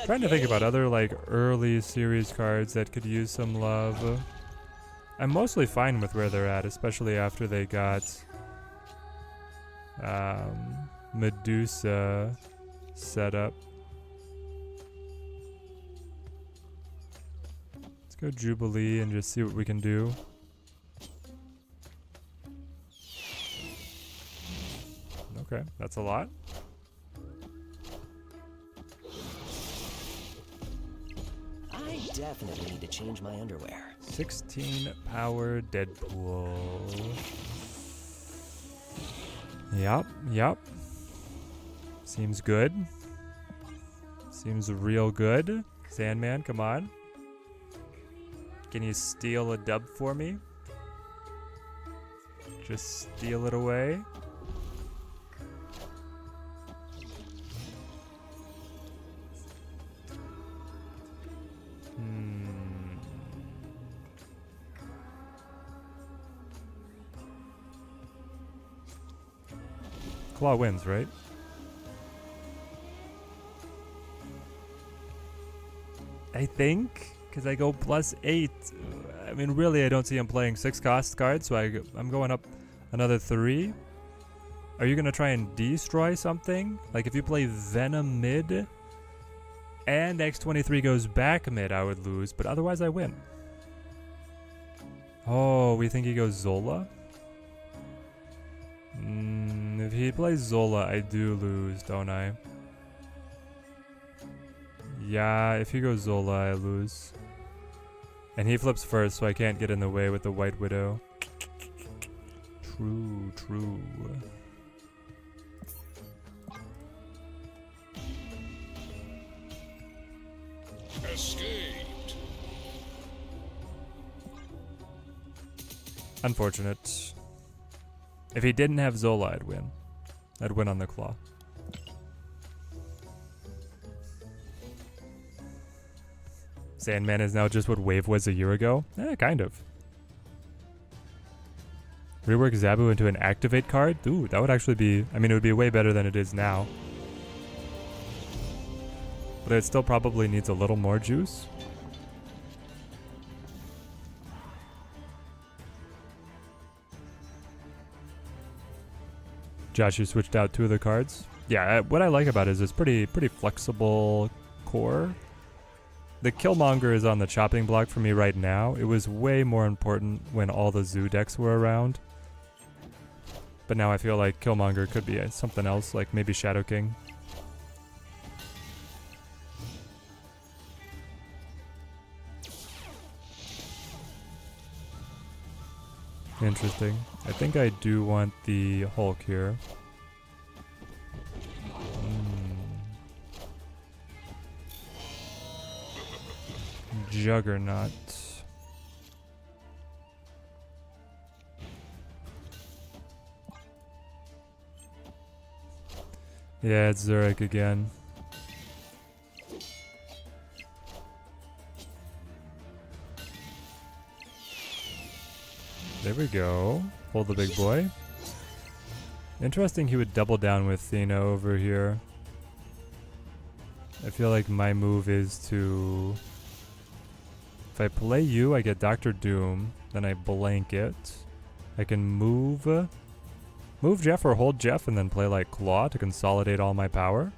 A: Trying to think about other like early series cards that could use some love. I'm mostly fine with where they're at, especially after they got Medusa set up. Let's go Jubilee and just see what we can do. Okay, that's a lot.
C: I definitely need to change my underwear.
A: 16 power Deadpool. Yup. Seems good. Seems real good. Sandman, come on. Can you steal a dub for me? Just steal it away. Claw wins, right? I think, because I go +8. I mean, really, I don't see him playing 6 cost cards, so I'm going up another 3. Are you going to try and destroy something? Like, if you play Venom mid and X23 goes back mid, I would lose, but otherwise I win. Oh, we think he goes Zola? If he plays Zola, I do lose, don't I? Yeah, if he goes Zola, I lose. And he flips first, so I can't get in the way with the White Widow. True.
B: Escaped.
A: Unfortunate. If he didn't have Zola, I'd win. I'd win on the claw. Sandman is now just what Wave was a year ago? Kind of. Rework Zabu into an activate card? Ooh, that would actually be... I mean, it would be way better than it is now. But it still probably needs a little more juice. Josh, you switched out 2 of the cards. Yeah, what I like about it is it's pretty flexible core. The Killmonger is on the chopping block for me right now. It was way more important when all the Zoo decks were around. But now I feel like Killmonger could be something else, like maybe Shadow King. Interesting. I think I do want the Hulk here. Juggernaut. Yeah, it's Zurich again. There we go. Pull the big boy. Interesting he would double down with Thena over here. I feel like my move is to... If I play you, I get Dr. Doom. Then I blanket. I can move Jeff or hold Jeff and then play like Claw to consolidate all my power.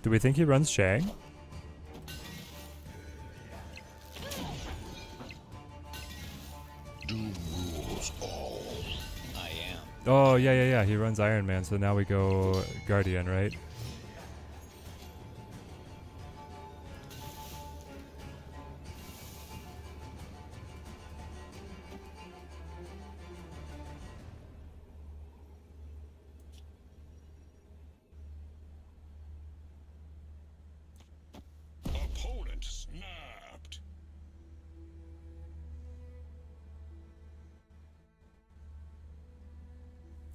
A: Do we think he runs Shang?
B: Doom rules all.
C: I am.
A: Oh, yeah. He runs Iron Man, so now we go Guardian, right?
B: Opponent snapped.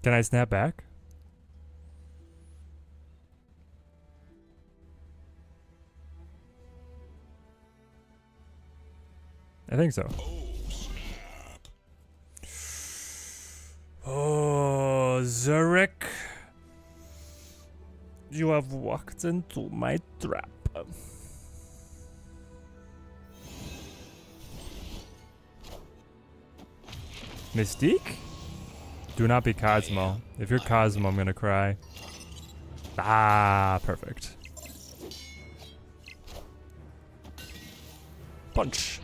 A: Can I snap back? I think so. Oh, Zurich. You have walked into my trap. Mystique? Do not be Cosmo. If you're Cosmo, I'm gonna cry. Ah, perfect. Punch.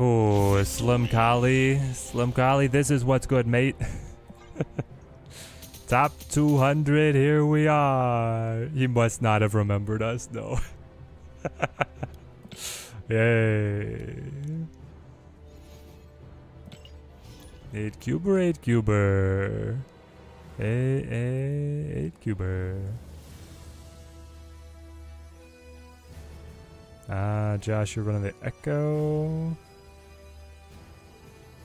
A: Oh, Slim Kali. Slim Kali, this is what's good, mate. Top 200, here we are. He must not have remembered us, no. Yay. 8 cuber, 8 cuber. 8 cuber. Ah, Josh, you're running the Echo.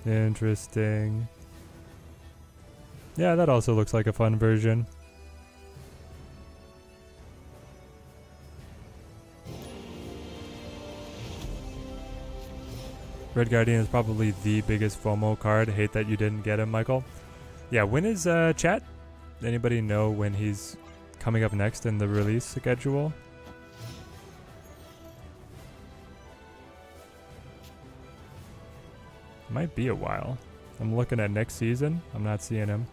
A: Interesting. Yeah, that also looks like a fun version. Red Guardian is probably the biggest FOMO card. Hate that you didn't get him, Michael. Yeah, when is chat? Anybody know when he's coming up next in the release schedule? Might be a while. I'm looking at next season. I'm not seeing him.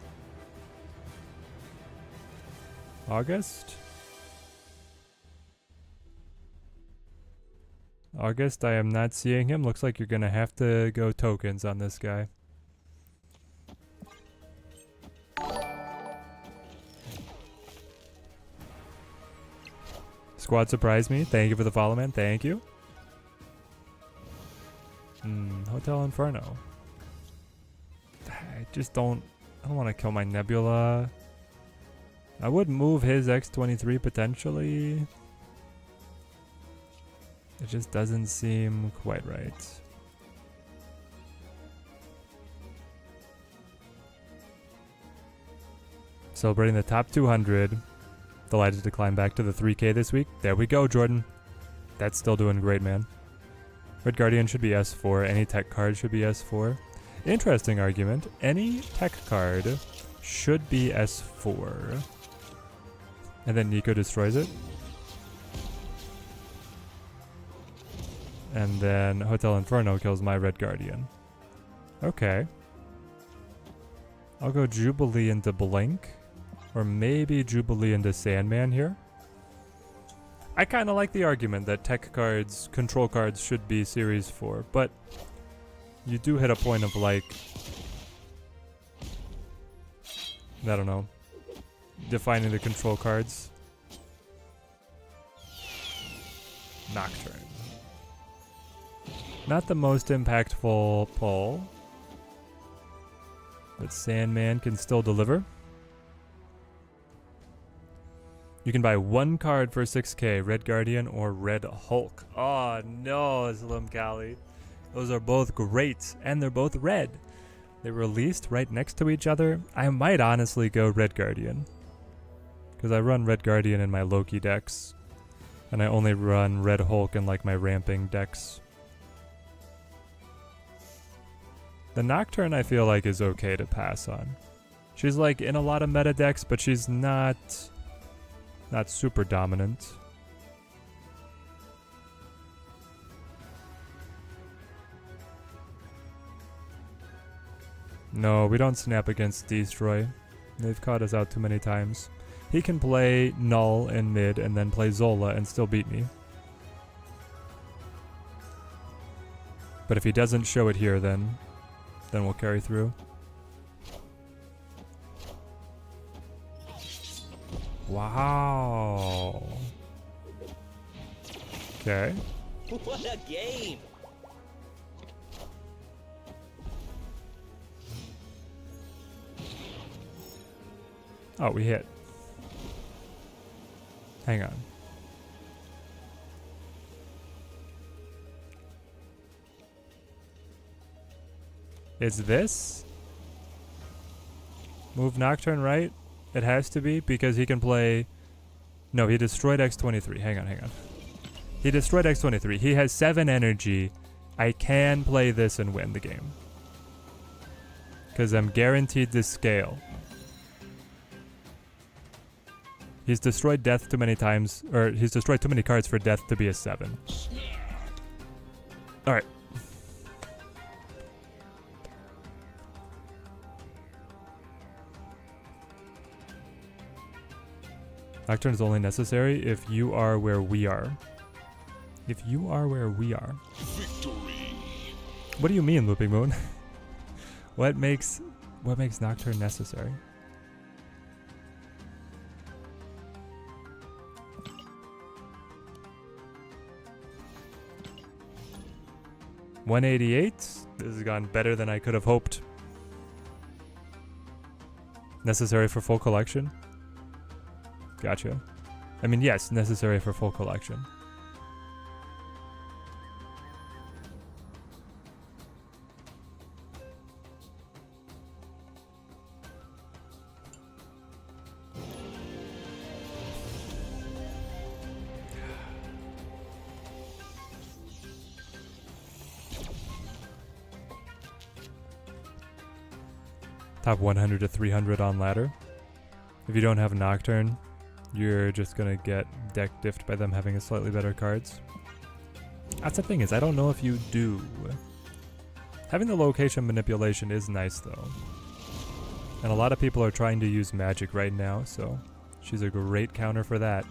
A: August? August, I am not seeing him. Looks like you're gonna have to go tokens on this guy. Squad surprised me. Thank you for the follow, man. Thank you. Hotel Inferno. I don't want to kill my Nebula. I would move his X-23 potentially. It just doesn't seem quite right. Celebrating the top 200. Delighted to climb back to the 3K this week. There we go, Jordan. That's still doing great, man. Red Guardian should be S4. Any tech card should be S4. Interesting argument. Any tech card should be S4. And then Nico destroys it. And then Hotel Inferno kills my Red Guardian. Okay. I'll go Jubilee into Blink. Or maybe Jubilee into Sandman here. I kind of like the argument that tech cards, control cards should be Series 4. But you do hit a point of like, I don't know, defining the control cards. Nocturne. Not the most impactful pull, but Sandman can still deliver. You can buy one card for 6K, Red Guardian or Red Hulk. Oh no, Slim Kali. Those are both great, and they're both red. They released right next to each other. I might honestly go Red Guardian, because I run Red Guardian in my Loki decks, and I only run Red Hulk in like my ramping decks. The Nocturne I feel like is okay to pass on. She's like in a lot of meta decks, but she's not super dominant. No, we don't snap against Destroy. They've caught us out too many times. He can play Null in mid and then play Zola and still beat me. But if he doesn't show it here, then we'll carry through. Wow. Okay.
C: What a game!
A: Oh, we hit. Hang on. Is this? Move Nocturne, right? It has to be, because he can play... No, he destroyed X23. Hang on. He destroyed X23. He has 7 energy. I can play this and win the game. Because I'm guaranteed to scale. He's destroyed death too many times, or he's destroyed too many cards for death to be a 7. Alright. Nocturne is only necessary if you are where we are. If you are where we are.
B: Victory.
A: What do you mean, Looping Moon? What makes Nocturne necessary? $188. This has gone better than I could have hoped. Necessary for full collection? Gotcha. I mean, yes, necessary for full collection. Top 100 to 300 on ladder. If you don't have Nocturne, you're just gonna get deck diffed by them having a slightly better cards. That's the thing, is I don't know if you do. Having the location manipulation is nice though. And a lot of people are trying to use magic right now, so she's a great counter for that.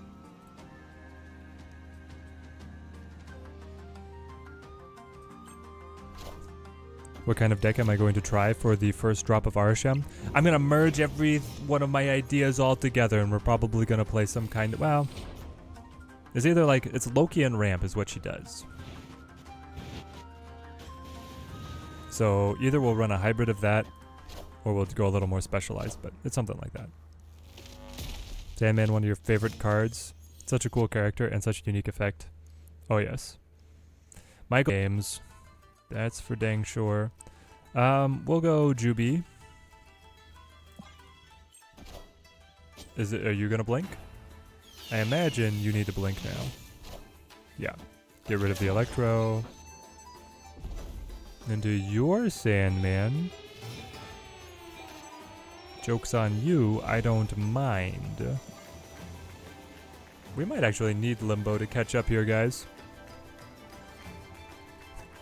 A: What kind of deck am I going to try for the first drop of Arishem? I'm going to merge every one of my ideas all together, and we're probably going to play some kind of... Well, it's either like... It's Loki and Ramp is what she does. So either we'll run a hybrid of that, or we'll go a little more specialized, but it's something like that. Sandman, one of your favorite cards. Such a cool character and such a unique effect. Oh yes. Michael Games. That's for dang sure. We'll go Juby. Are you gonna blink? I imagine you need to blink now. Yeah. Get rid of the Electro. Into your Sandman. Joke's on you, I don't mind. We might actually need Limbo to catch up here, guys.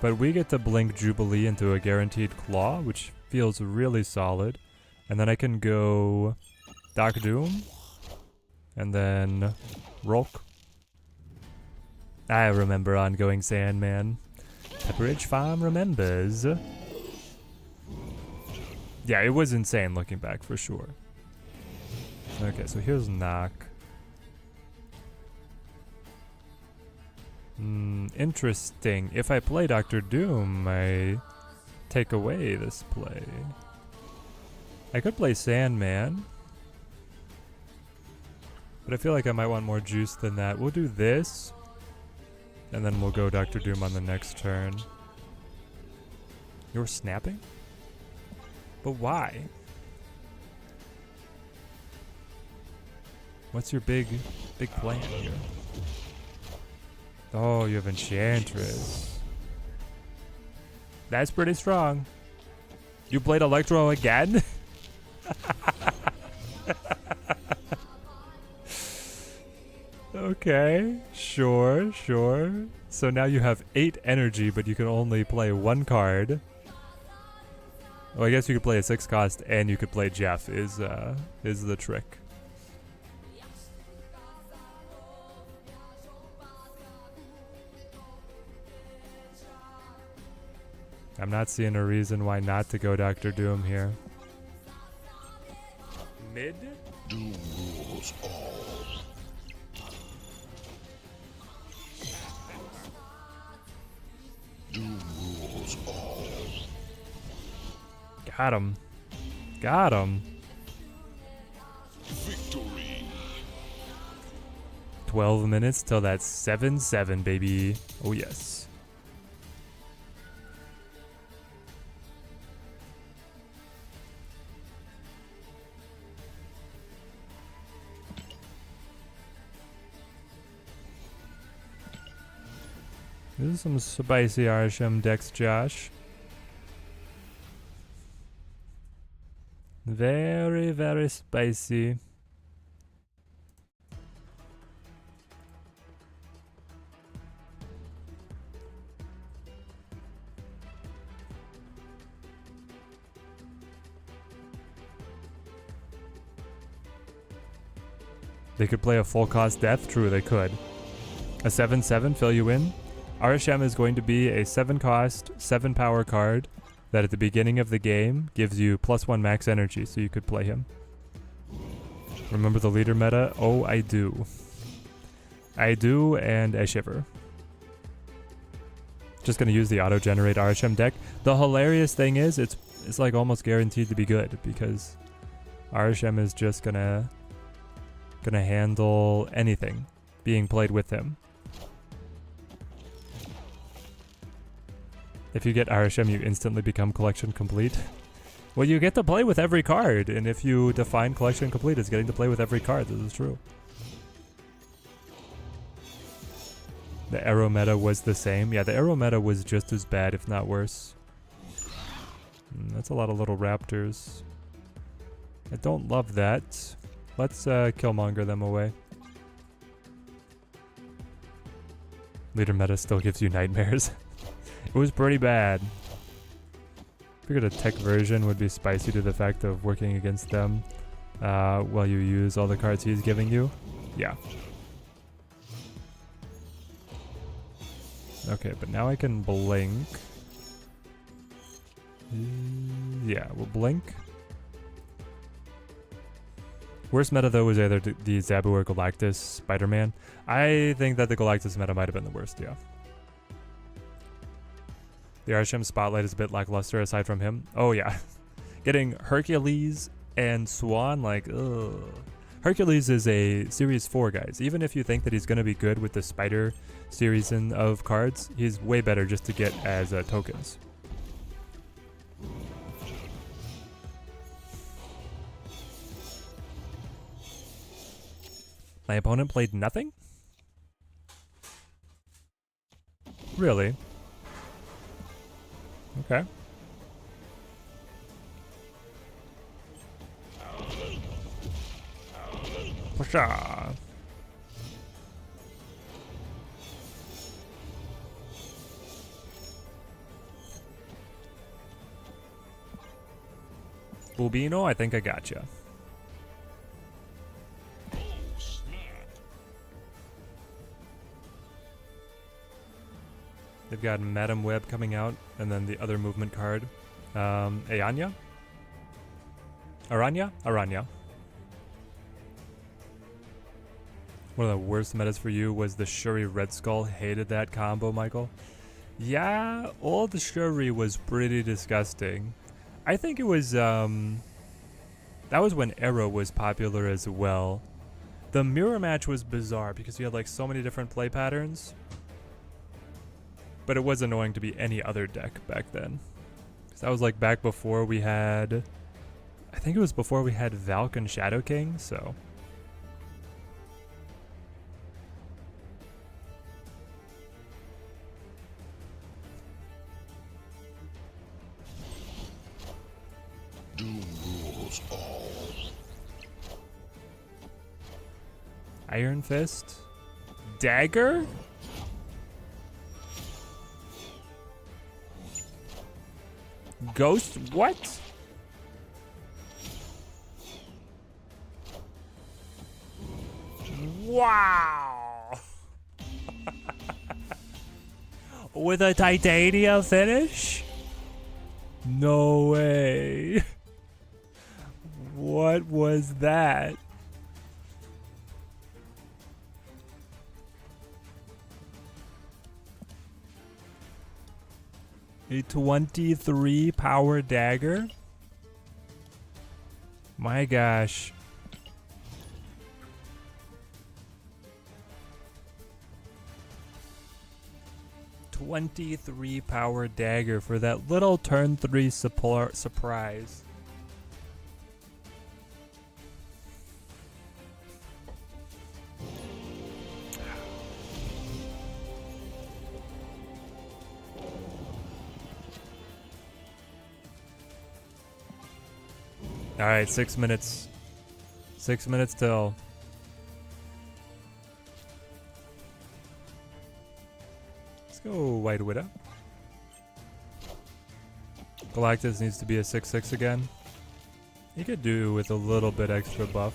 A: But we get to blink Jubilee into a guaranteed Claw, which feels really solid. And then I can go Doc Doom. And then Rolk. I remember Ongoing Sandman. Pepperidge Farm remembers. Yeah, it was insane looking back for sure. Okay, so here's Knock. Interesting. If I play Dr. Doom, I take away this play. I could play Sandman. But I feel like I might want more juice than that. We'll do this. And then we'll go Dr. Doom on the next turn. You're snapping? But why? What's your big plan here? Oh, you have Enchantress. That's pretty strong. You played Electro again? Okay, sure. So now you have 8 energy, but you can only play 1 card. Well, I guess you could play a 6 cost and you could play Jeff is the trick. I'm not seeing a reason why not to go Dr. Doom here. Mid?
B: Doom rules all. Doom rules all.
A: Got him. Got him.
B: Victory.
A: 12 minutes till that's 7-7, baby. Oh, yes. This is some spicy Arishem decks, Josh. Very, very spicy. They could play a full cost death. True, they could. A 7/7 fill you in. Arishem is going to be a 7 cost, 7 power card that at the beginning of the game gives you +1 max energy, so you could play him. Remember the leader meta? Oh, I do. I do, and I shiver. Just gonna use the auto-generate Arishem deck. The hilarious thing is, it's like almost guaranteed to be good, because Arishem is just gonna handle anything being played with him. If you get Arishem, you instantly become collection complete. Well, you get to play with every card, and if you define collection complete as getting to play with every card, this is true. The arrow meta was the same. Yeah, the arrow meta was just as bad, if not worse. That's a lot of little raptors. I don't love that. Let's Killmonger them away. Leader meta still gives you nightmares. It was pretty bad. Figured a tech version would be spicy to the fact of working against them while you use all the cards he's giving you. Yeah. Okay, but now I can blink. Yeah, we'll blink. Worst meta though was either the Zabu or Galactus Spider-Man. I think that the Galactus meta might have been the worst, yeah. The Arishem Spotlight is a bit lackluster aside from him. Oh yeah. Getting Hercules and Swan, like, ugh. Hercules is a Series 4, guys. Even if you think that he's going to be good with the Spider series of cards, he's way better just to get as tokens. My opponent played nothing? Really? Okay. Pusha. Bubino, I think I gotcha. They've got Madam Web coming out, and then the other movement card. Ayanya? Aranya? Aranya. One of the worst metas for you was the Shuri Red Skull. Hated that combo, Michael. Yeah, all the Shuri was pretty disgusting. I think it was, that was when Arrow was popular as well. The mirror match was bizarre because you had like so many different play patterns. But it was annoying to be any other deck back then. Because that was like back before we had, I think it was before we had Valk and Shadow King, so.
B: Doom rules all.
A: Iron Fist? Dagger? Ghost? What? Wow! With a Titania finish? No way. What was that? A 23 power dagger? My gosh. 23 power dagger for that little turn 3 surprise. All right, 6 minutes. 6 minutes till. Let's go White Widow. Galactus needs to be a 6/6 again. He could do with a little bit extra buff.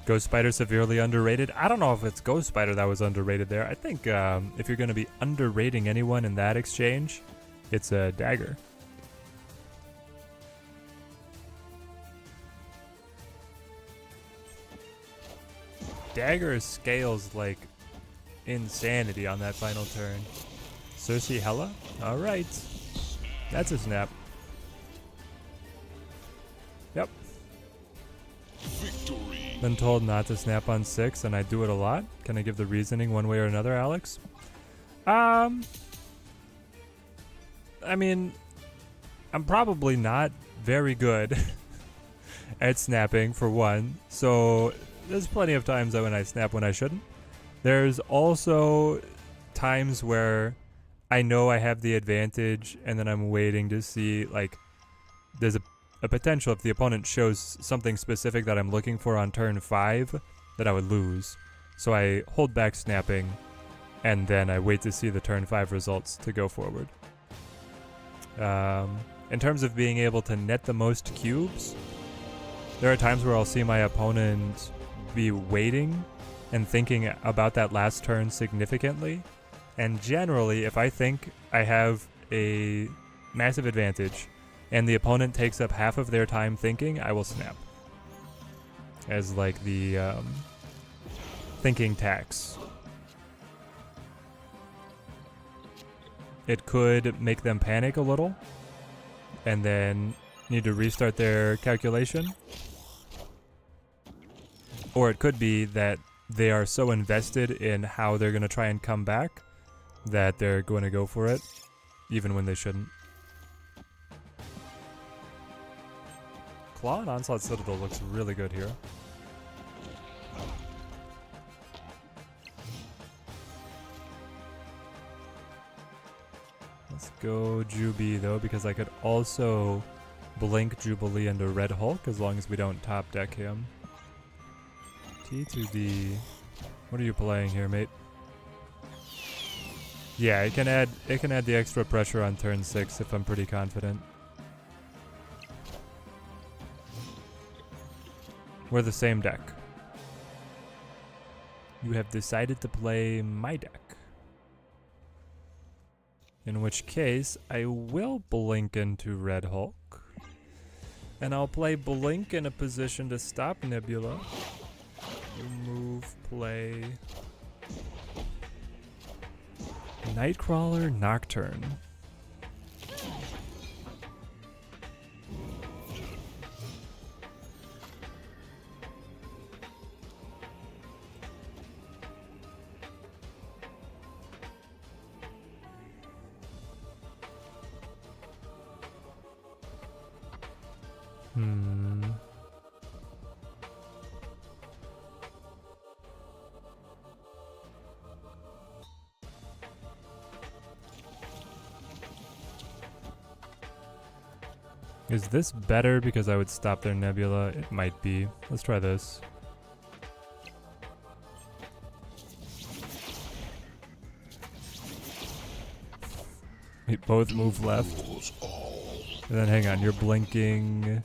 A: Ghost Spider severely underrated. I don't know if it's Ghost Spider that was underrated there. I think if you're going to be underrating anyone in that exchange, it's a Dagger. Dagger scales like insanity on that final turn. Cersei Hella? Alright. That's a snap. Yep.
B: Victory.
A: Been told not to snap on 6 and I do it a lot. Can I give the reasoning one way or another, Alex? I mean, I'm probably not very good at snapping for one. So there's plenty of times that when I snap when I shouldn't. There's also times where I know I have the advantage and then I'm waiting to see, like, there's a potential if the opponent shows something specific that I'm looking for on turn 5 that I would lose. So I hold back snapping and then I wait to see the turn 5 results to go forward. In terms of being able to net the most cubes, there are times where I'll see my opponent be waiting and thinking about that last turn significantly, and generally if I think I have a massive advantage and the opponent takes up half of their time thinking, I will snap as like the thinking tax. It could make them panic a little and then need to restart their calculation. Or it could be that they are so invested in how they're going to try and come back that they're going to go for it, even when they shouldn't. Claw and Onslaught Citadel looks really good here. Let's go Jubi though, because I could also blink Jubilee into Red Hulk as long as we don't top deck him. T2D. What are you playing here, mate? Yeah, it can add the extra pressure on turn 6 if I'm pretty confident. We're the same deck. You have decided to play my deck. In which case, I will blink into Red Hulk. And I'll play Blink in a position to stop Nebula. Move, play Nightcrawler, Nocturne. Is this better because I would stop their Nebula? It might be. Let's try this. We both move left. And then hang on, you're blinking.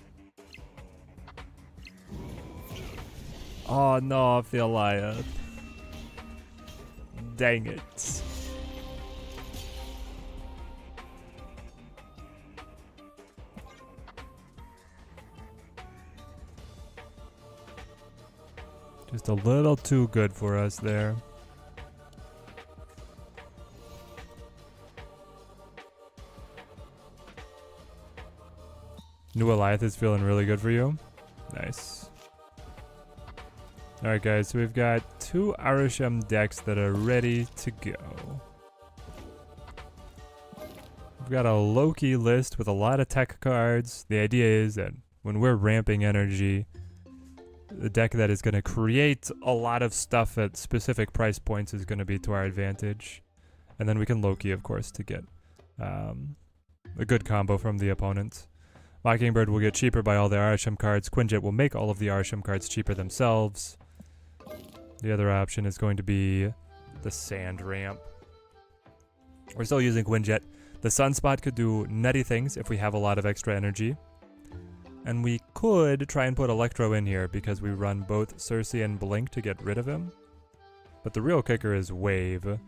A: Oh no, Philia. Dang it. Just a little too good for us there. New Alliance is feeling really good for you. Nice. Alright guys, so we've got 2 Arishem decks that are ready to go. We've got a Loki list with a lot of tech cards. The idea is that when we're ramping energy, the deck that is going to create a lot of stuff at specific price points is going to be to our advantage. And then we can Loki, of course, to get a good combo from the opponent. Mockingbird will get cheaper by all the Arishem cards. Quinjet will make all of the Arishem cards cheaper themselves. The other option is going to be the Sand Ramp. We're still using Quinjet. The Sunspot could do nutty things if we have a lot of extra energy. And we could try and put Electro in here because we run both Cersei and Blink to get rid of him. But the real kicker is Wave,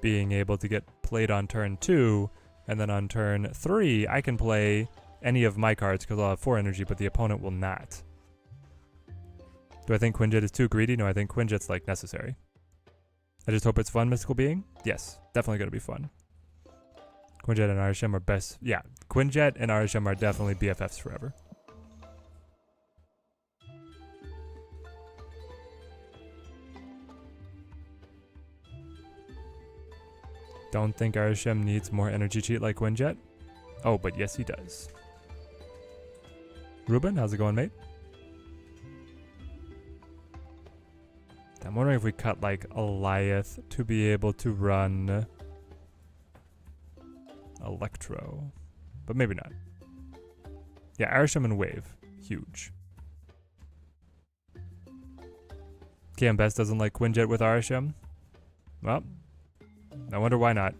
A: being able to get played on turn 2, and then on turn 3 I can play any of my cards because I'll have 4 energy, but the opponent will not. Do I think Quinjet is too greedy? No, I think Quinjet's like necessary. I just hope it's fun, Mystical Being. Yes, definitely going to be fun. Quinjet and Arishem are best. Yeah, Quinjet and Arishem are definitely BFFs forever. Don't think Arishem needs more energy cheat like Quinjet. Oh, but yes he does. Ruben, how's it going, mate? I'm wondering if we cut like Eliath to be able to run Electro. But maybe not. Yeah, Arishem and Wave. Huge. Cam Best doesn't like Quinjet with Arishem. Well, I wonder why not.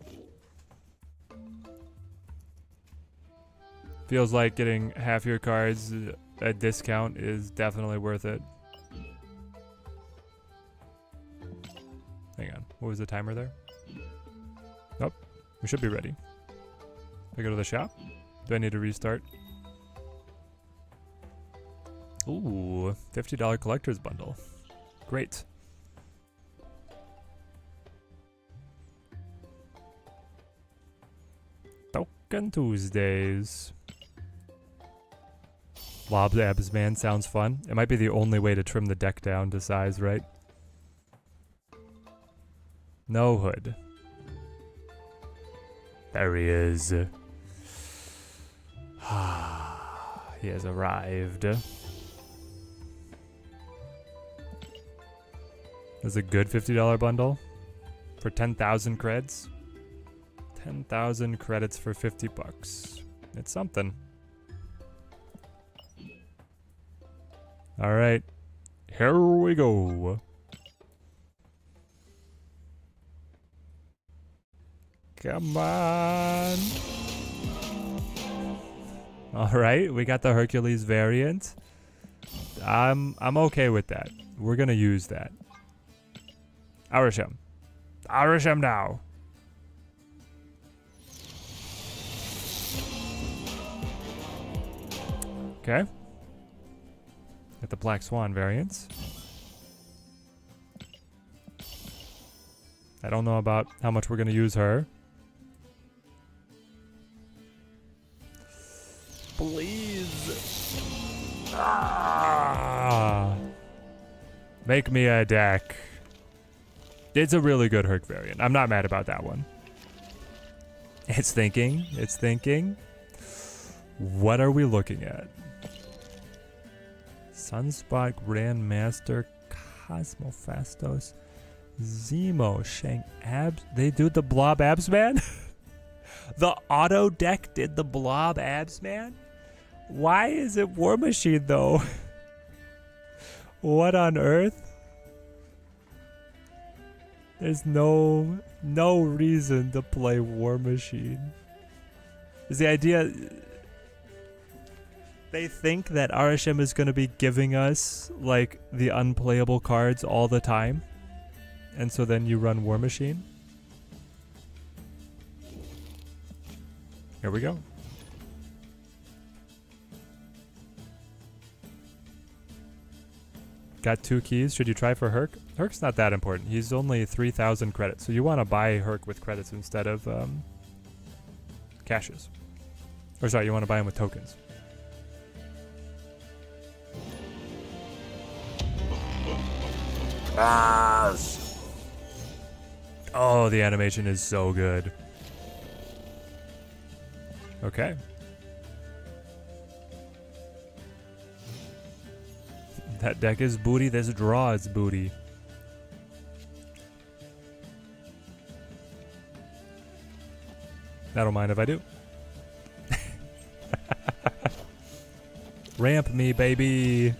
A: Feels like getting half your cards at discount is definitely worth it. Hang on. What was the timer there? Nope. We should be ready. I go to the shop? Do I need to restart? Ooh, $50 collector's bundle. Great. Token Tuesdays. Lob Abs Man sounds fun. It might be the only way to trim the deck down to size, right? No hood. There he is. He has arrived. That's a good $50 bundle for 10,000 creds. 10,000 credits for 50 bucks. It's something. All right, here we go. Come on. All right, we got the Hercules variant. I'm okay with that. We're gonna use that. Arishem. Arishem now. Okay. Got the Black Swan variants. I don't know about how much we're gonna use her. Please. Make me a deck. It's a really good Herc variant. I'm not mad about that one. It's thinking. It's thinking. What are we looking at? Sunspot, Grandmaster, Cosmofastos, Zemo, Shang Abs. They do the Blob Abs Man? The auto deck did the Blob Abs Man? Why is it War Machine though? What on earth? There's no reason to play War Machine. Is the idea they think that Arishem is going to be giving us like the unplayable cards all the time, and so then you run War Machine? Here we go. Got 2 keys. Should you try for Herc? Herc's not that important. He's only 3,000 credits, so you want to buy Herc with credits instead of cashes. Or sorry, you want to buy him with tokens.
C: Yes.
A: Oh, the animation is so good. Okay. That deck is booty, this draw is booty. I don't mind if I do. Ramp me, baby.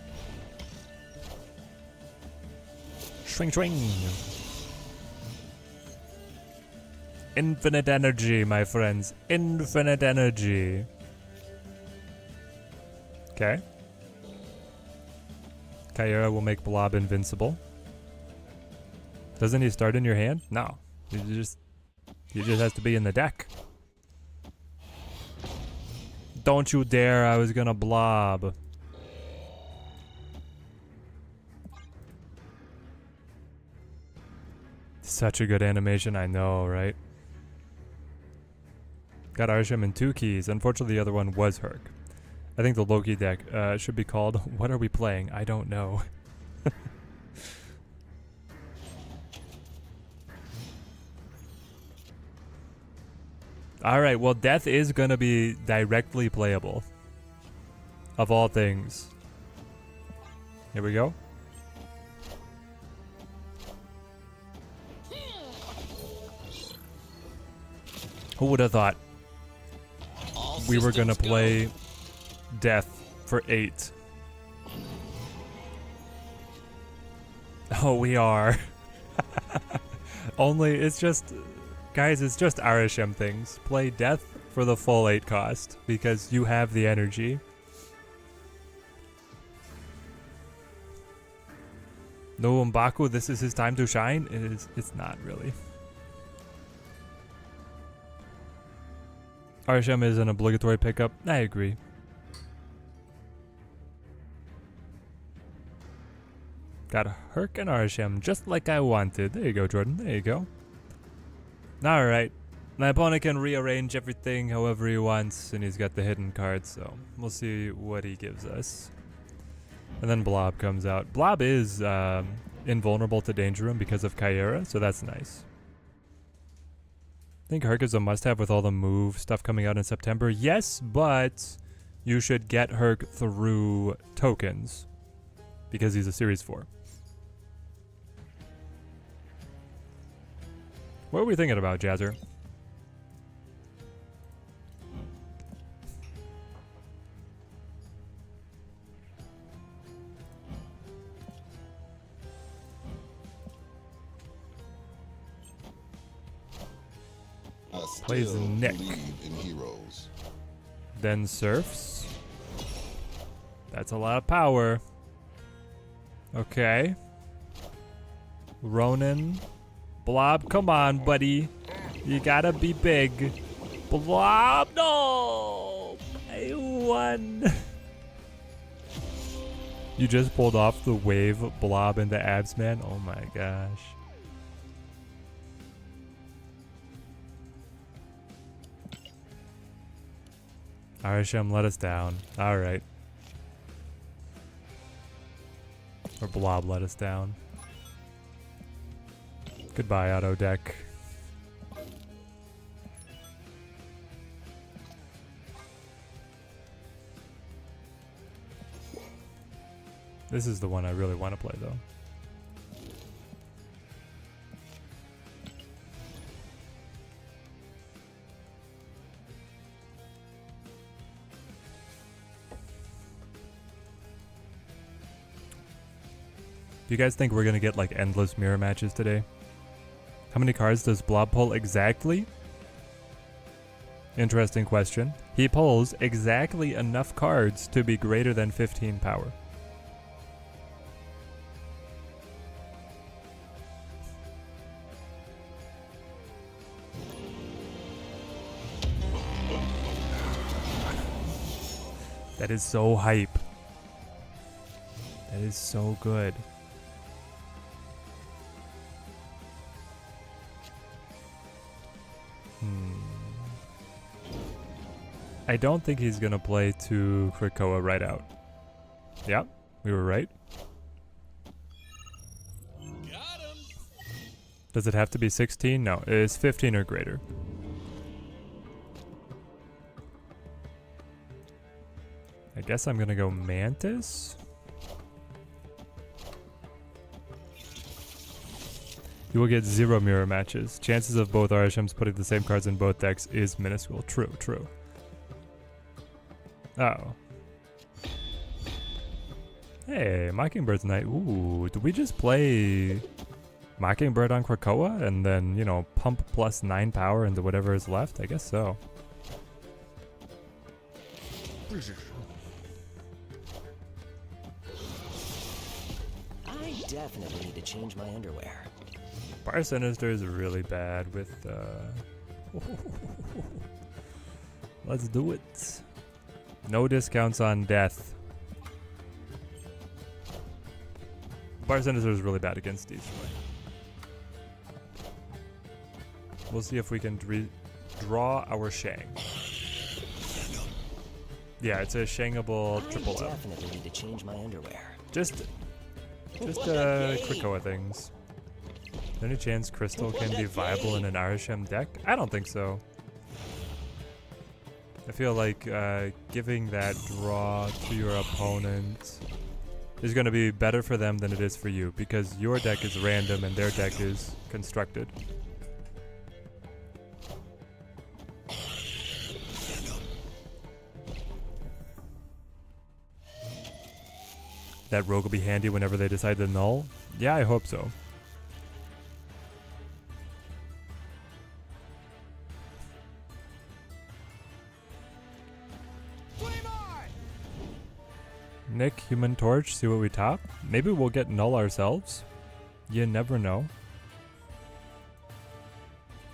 A: Swing, swing. Infinite energy, my friends. Infinite energy. Okay. Kyra will make Blob invincible. Doesn't he start in your hand? No. He just has to be in the deck. Don't you dare, I was gonna Blob. Such a good animation, I know, right? Got Arishem in 2 keys. Unfortunately, the other one was Herc. I think the Loki deck should be called What Are We Playing? I don't know. Alright, well, Death is going to be directly playable. Of all things. Here we go. Who would have thought we were going to play Death for 8? Oh, we are. Only, it's just... Guys, it's just Arishem things. Play Death for the full 8 cost, because you have the energy. No M'Baku, this is his time to shine? It's not really. Arishem is an obligatory pickup. I agree. Got Herc and Arishem, just like I wanted. There you go, Jordan. There you go. Alright. My opponent can rearrange everything however he wants, and he's got the hidden card, so we'll see what he gives us. And then Blob comes out. Blob is invulnerable to Danger Room because of Kyra, so that's nice. I think Herc is a must-have with all the move stuff coming out in September. Yes, but you should get Herc through tokens because he's a Series 4. What are we thinking about, Jazzer? Plays Nick.
B: In heroes.
A: Then surfs. That's a lot of power. Okay. Ronan. Blob, come on, buddy. You gotta be big. Blob, no! I won. You just pulled off the wave Blob into Abs, man. Oh my gosh. Arishem let us down. Alright. Or Blob let us down. Goodbye, auto deck. This is the one I really want to play, though. Do you guys think we're gonna get like endless mirror matches today? How many cards does Blob pull exactly? Interesting question. He pulls exactly enough cards to be greater than 15 power. That is so hype. That is so good. I don't think he's gonna play to Krakoa right out. Yeah, we were right. Does it have to be 16? No, it is 15 or greater. I guess I'm gonna go Mantis. You will get 0 mirror matches. Chances of both Arishems putting the same cards in both decks is minuscule. True, true. Oh. Hey, Mockingbird's Night. Ooh, did we just play Mockingbird on Krakoa and then, you know, pump plus 9 power into whatever is left? I guess so.
C: I definitely need to change my underwear.
A: Bar Sinister is really bad with, let's do it. No discounts on death. Bar Sinister is really bad against Destroy. We'll see if we can draw our Shang. Yeah, it's a Shangable triple
C: I
A: L.
C: definitely need to change my underwear.
A: Just Krakoa things. Is there any chance Crystal can be viable in an Arishem deck? I don't think so. I feel like giving that draw to your opponent is going to be better for them than it is for you, because your deck is random and their deck is constructed. That rogue will be handy whenever they decide to null? Yeah, I hope so. Nick, Human Torch, see what we top. Maybe we'll get null ourselves. You never know.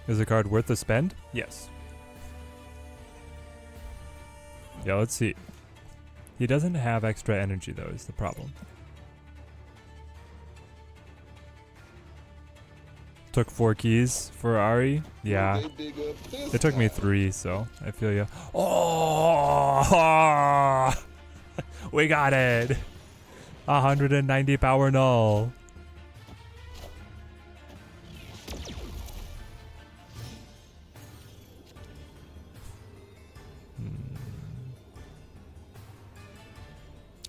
A: Is the card worth the spend? Yes. Yeah, let's see. He doesn't have extra energy though, is the problem. Took 4 keys for Ari. Yeah. It took me 3, so I feel you. Oh! We got it! 190 power null.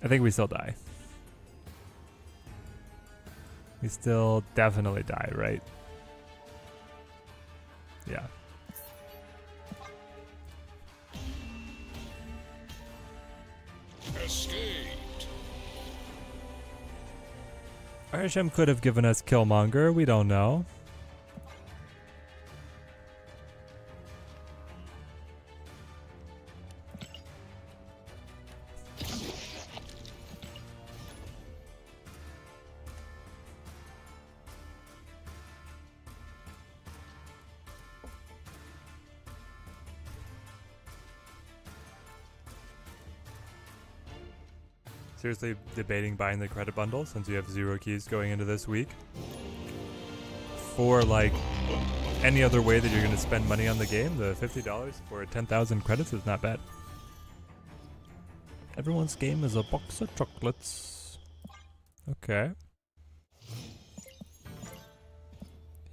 A: I think we still die. We still definitely die, right? Yeah.
B: Escaped.
A: Arishem could have given us Killmonger, we don't know. Seriously debating buying the credit bundle since you have 0 keys going into this week. For like any other way that you're going to spend money on the game, the $50 for 10,000 credits is not bad. Everyone's game is a box of chocolates. Okay.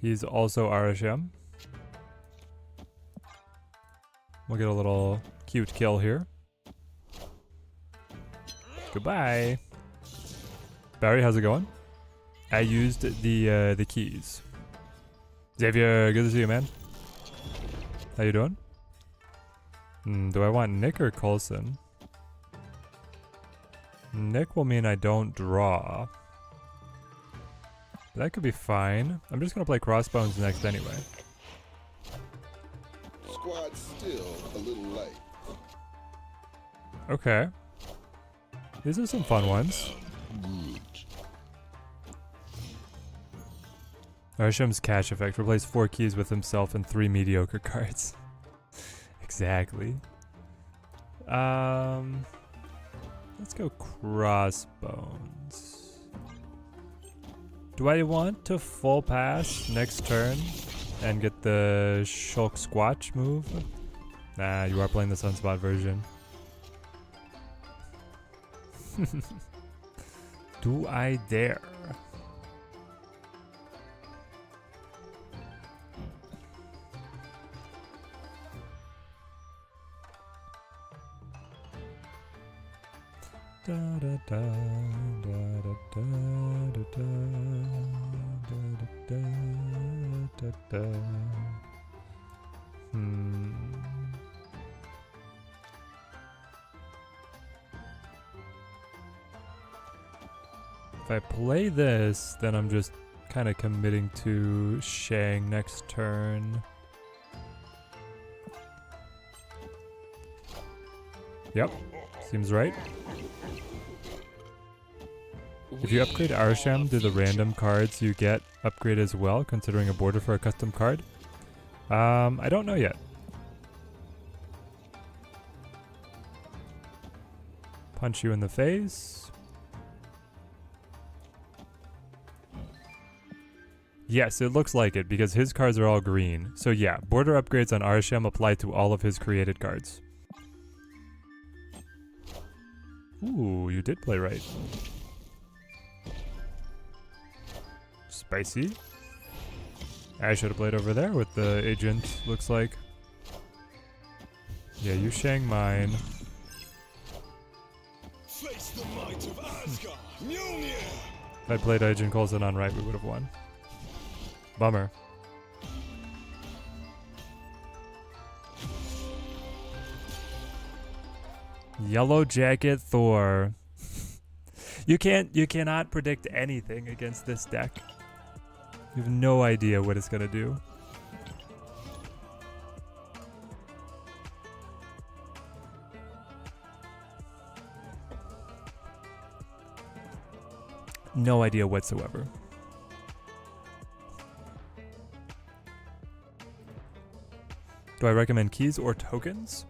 A: He's also Arishem. We'll get a little cute kill here. Goodbye. Barry, how's it going? I used the keys. Xavier, good to see you, man. How you doing? Do I want Nick or Coulson? Nick will mean I don't draw. But that could be fine. I'm just gonna play Crossbones next anyway.
B: Squad's still a little light.
A: Okay. These are some fun ones.
B: Good.
A: Arishem's Cash Effect. Replace 4 keys with himself and 3 mediocre cards. Exactly. Let's go Crossbones. Do I want to full pass next turn and get the Shulk Squatch move? Nah, you are playing the Sunspot version. Do I dare? If I play this, then I'm just kind of committing to Shang next turn. Yep, seems right. If you upgrade Arishem, do the random cards you get upgrade as well, considering a border for a custom card? I don't know yet. Punch you in the face. Yes, it looks like it, because his cards are all green. So yeah, border upgrades on Arishem apply to all of his created cards. Ooh, you did play right. Spicy. I should have played over there with the agent, looks like. Yeah, you Shang mine.
B: Face the might of Asgard. Mjolnir.
A: If I'd played Agent Coulson on right, we would have won. Bummer. Yellow Jacket Thor. You cannot predict anything against this deck. You have no idea what it's gonna do. No idea whatsoever. Do I recommend keys or tokens?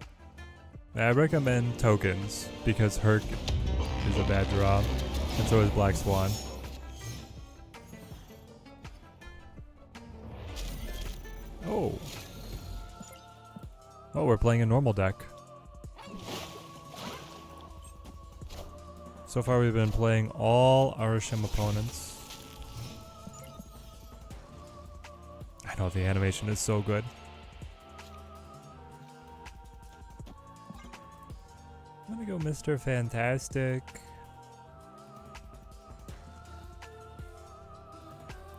A: I recommend tokens because Herc is a bad draw, and so is Black Swan. Oh. Oh, we're playing a normal deck. So far we've been playing all Arishem opponents. I know, the animation is so good. I'm gonna go Mr. Fantastic.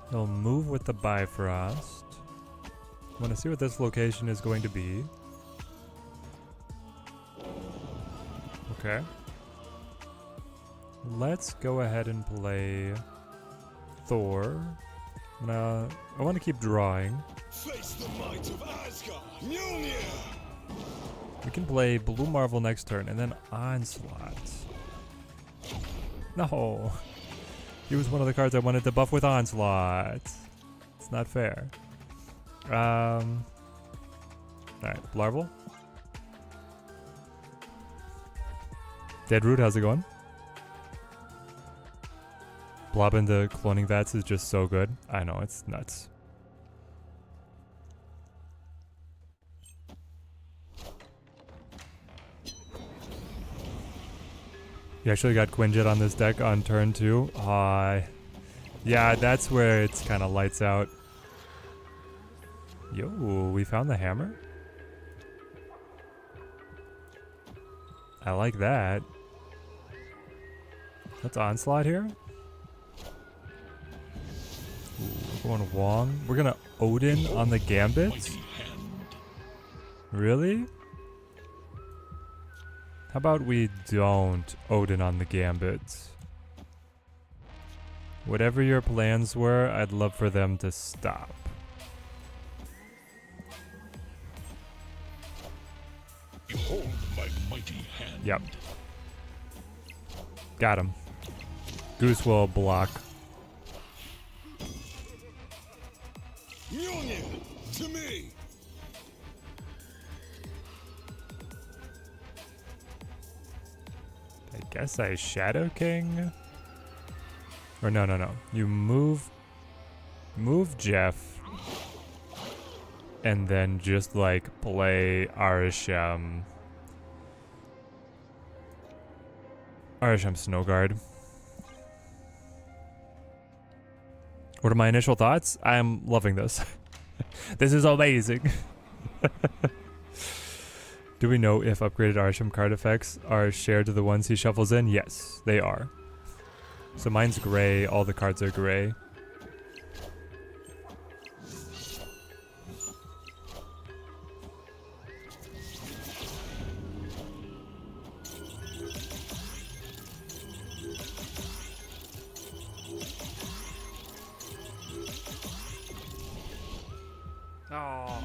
A: He'll move with the Bifrost. I want to see what this location is going to be. Okay. Let's go ahead and play Thor. I want to keep drawing.
B: Face the might of Asgard. Mjolnir.
A: We can play Blue Marvel next turn and then Onslaught. No. He was one of the cards I wanted to buff with Onslaught. It's not fair. Alright, Larval. Deadroot, how's it going? Blob into cloning Vats is just so good. I know, it's nuts. You actually got Quinjet on this deck on turn 2. Yeah, that's where it's kind of lights out. Yo, we found the hammer? I like that. Let's Onslaught here. Ooh, we're going Wong. We're gonna Odin on the Gambit? Really? How about we don't Odin on the Gambit? Whatever your plans were, I'd love for them to stop.
B: Behold my mighty hand.
A: Yep. Got him. Goose will block.
B: Mjolnir to me.
A: I guess I Shadow King? Or no. You move Jeff. And then just like play Arishem. Arishem Snowguard. What are my initial thoughts? I'm loving this. This is amazing. Do we know if upgraded Arishem card effects are shared to the ones he shuffles in? Yes, they are. So mine's gray, all the cards are gray. Oh.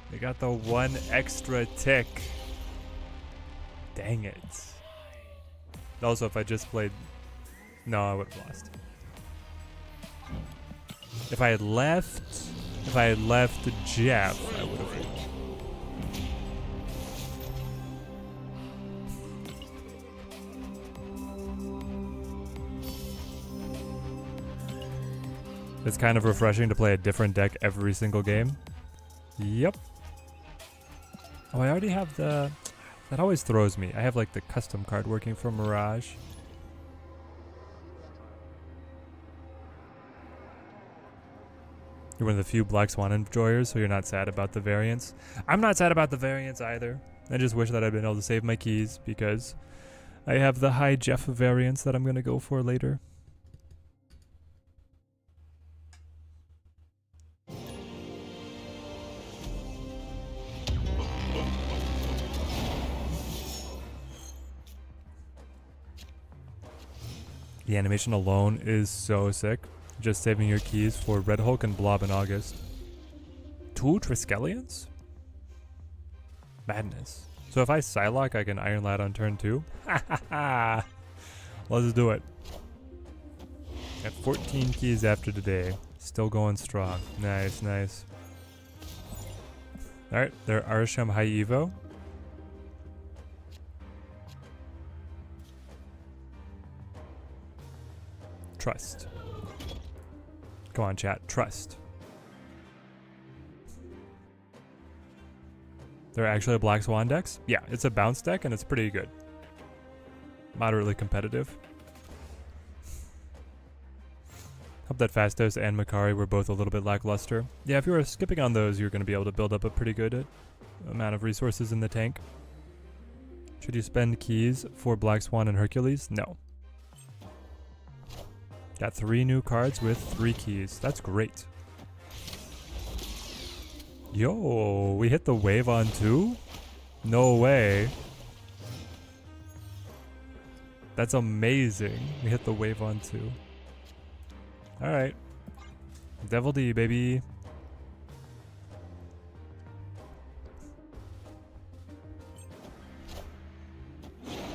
A: They got the one extra tick. Dang it. Also, if I just played... No, I would have lost. If I had left Jeff, I would have won. It's kind of refreshing to play a different deck every single game. Yep. Oh, I already have the... That always throws me. I have like the custom card working for Mirage. You're one of the few Black Swan enjoyers, so you're not sad about the variants. I'm not sad about the variants either. I just wish that I'd been able to save my keys because I have the high Jeff variants that I'm going to go for later. The animation alone is so sick. Just saving your keys for Red Hulk and Blob in August. 2 Triskelions? Madness. So if I Psylocke, I can Iron Lad on turn 2? Ha ha ha! Let's do it. Got 14 keys after today. Still going strong. Nice, nice. Alright, they're Arishem High Evo. Trust. Come on, chat. Trust. They're actually a Black Swan decks? Yeah, it's a bounce deck and it's pretty good. Moderately competitive. Hope that Fastos and Makari were both a little bit lackluster. Yeah, if you were skipping on those, you're going to be able to build up a pretty good amount of resources in the tank. Should you spend keys for Black Swan and Hercules? No. Got 3 new cards with 3 keys. That's great. Yo, we hit the wave on 2? No way. That's amazing. We hit the wave on 2. Alright. Devil D, baby.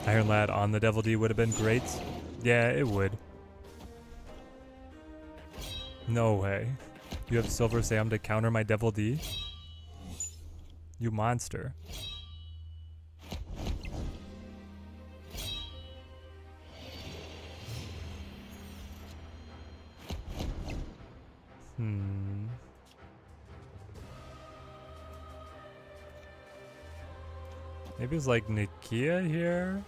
A: Iron Lad on the Devil D would have been great. Yeah, it would. No way. You have Silver Sam to counter my Devil D? You monster. Maybe it's like Nikia here?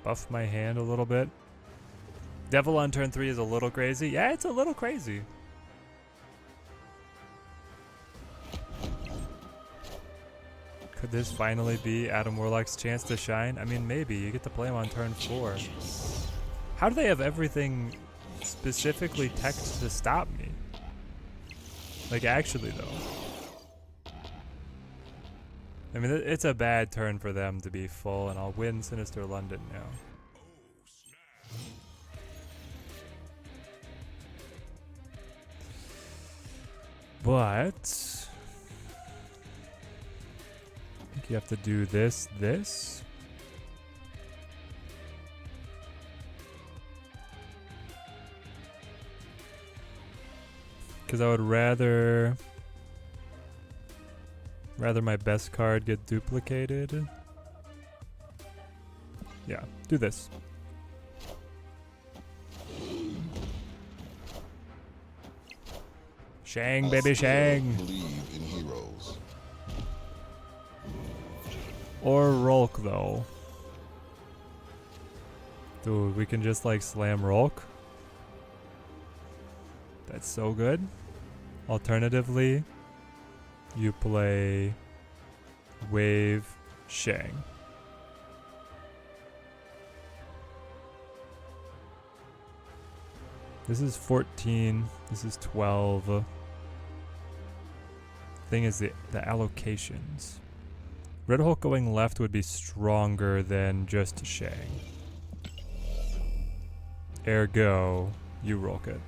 A: Buff my hand a little bit. Devil on turn 3 is a little crazy. Yeah, it's a little crazy. Could this finally be Adam Warlock's chance to shine? I mean, maybe. You get to play him on turn 4. How do they have everything specifically teched to stop me? Like, actually, though. I mean, it's a bad turn for them to be full, and I'll win Sinister London now. But I think you have to do this. Because I would rather my best card get duplicated. Yeah, do this. Shang, baby, Shang.
B: Believe in heroes.
A: Or Rolk, though. Dude, we can just like slam Rolk. That's so good. Alternatively, you play Wave Shang. This is 14. This is 12. Thing is the allocations. Red Hulk going left would be stronger than just Shang. Ergo, you roll it.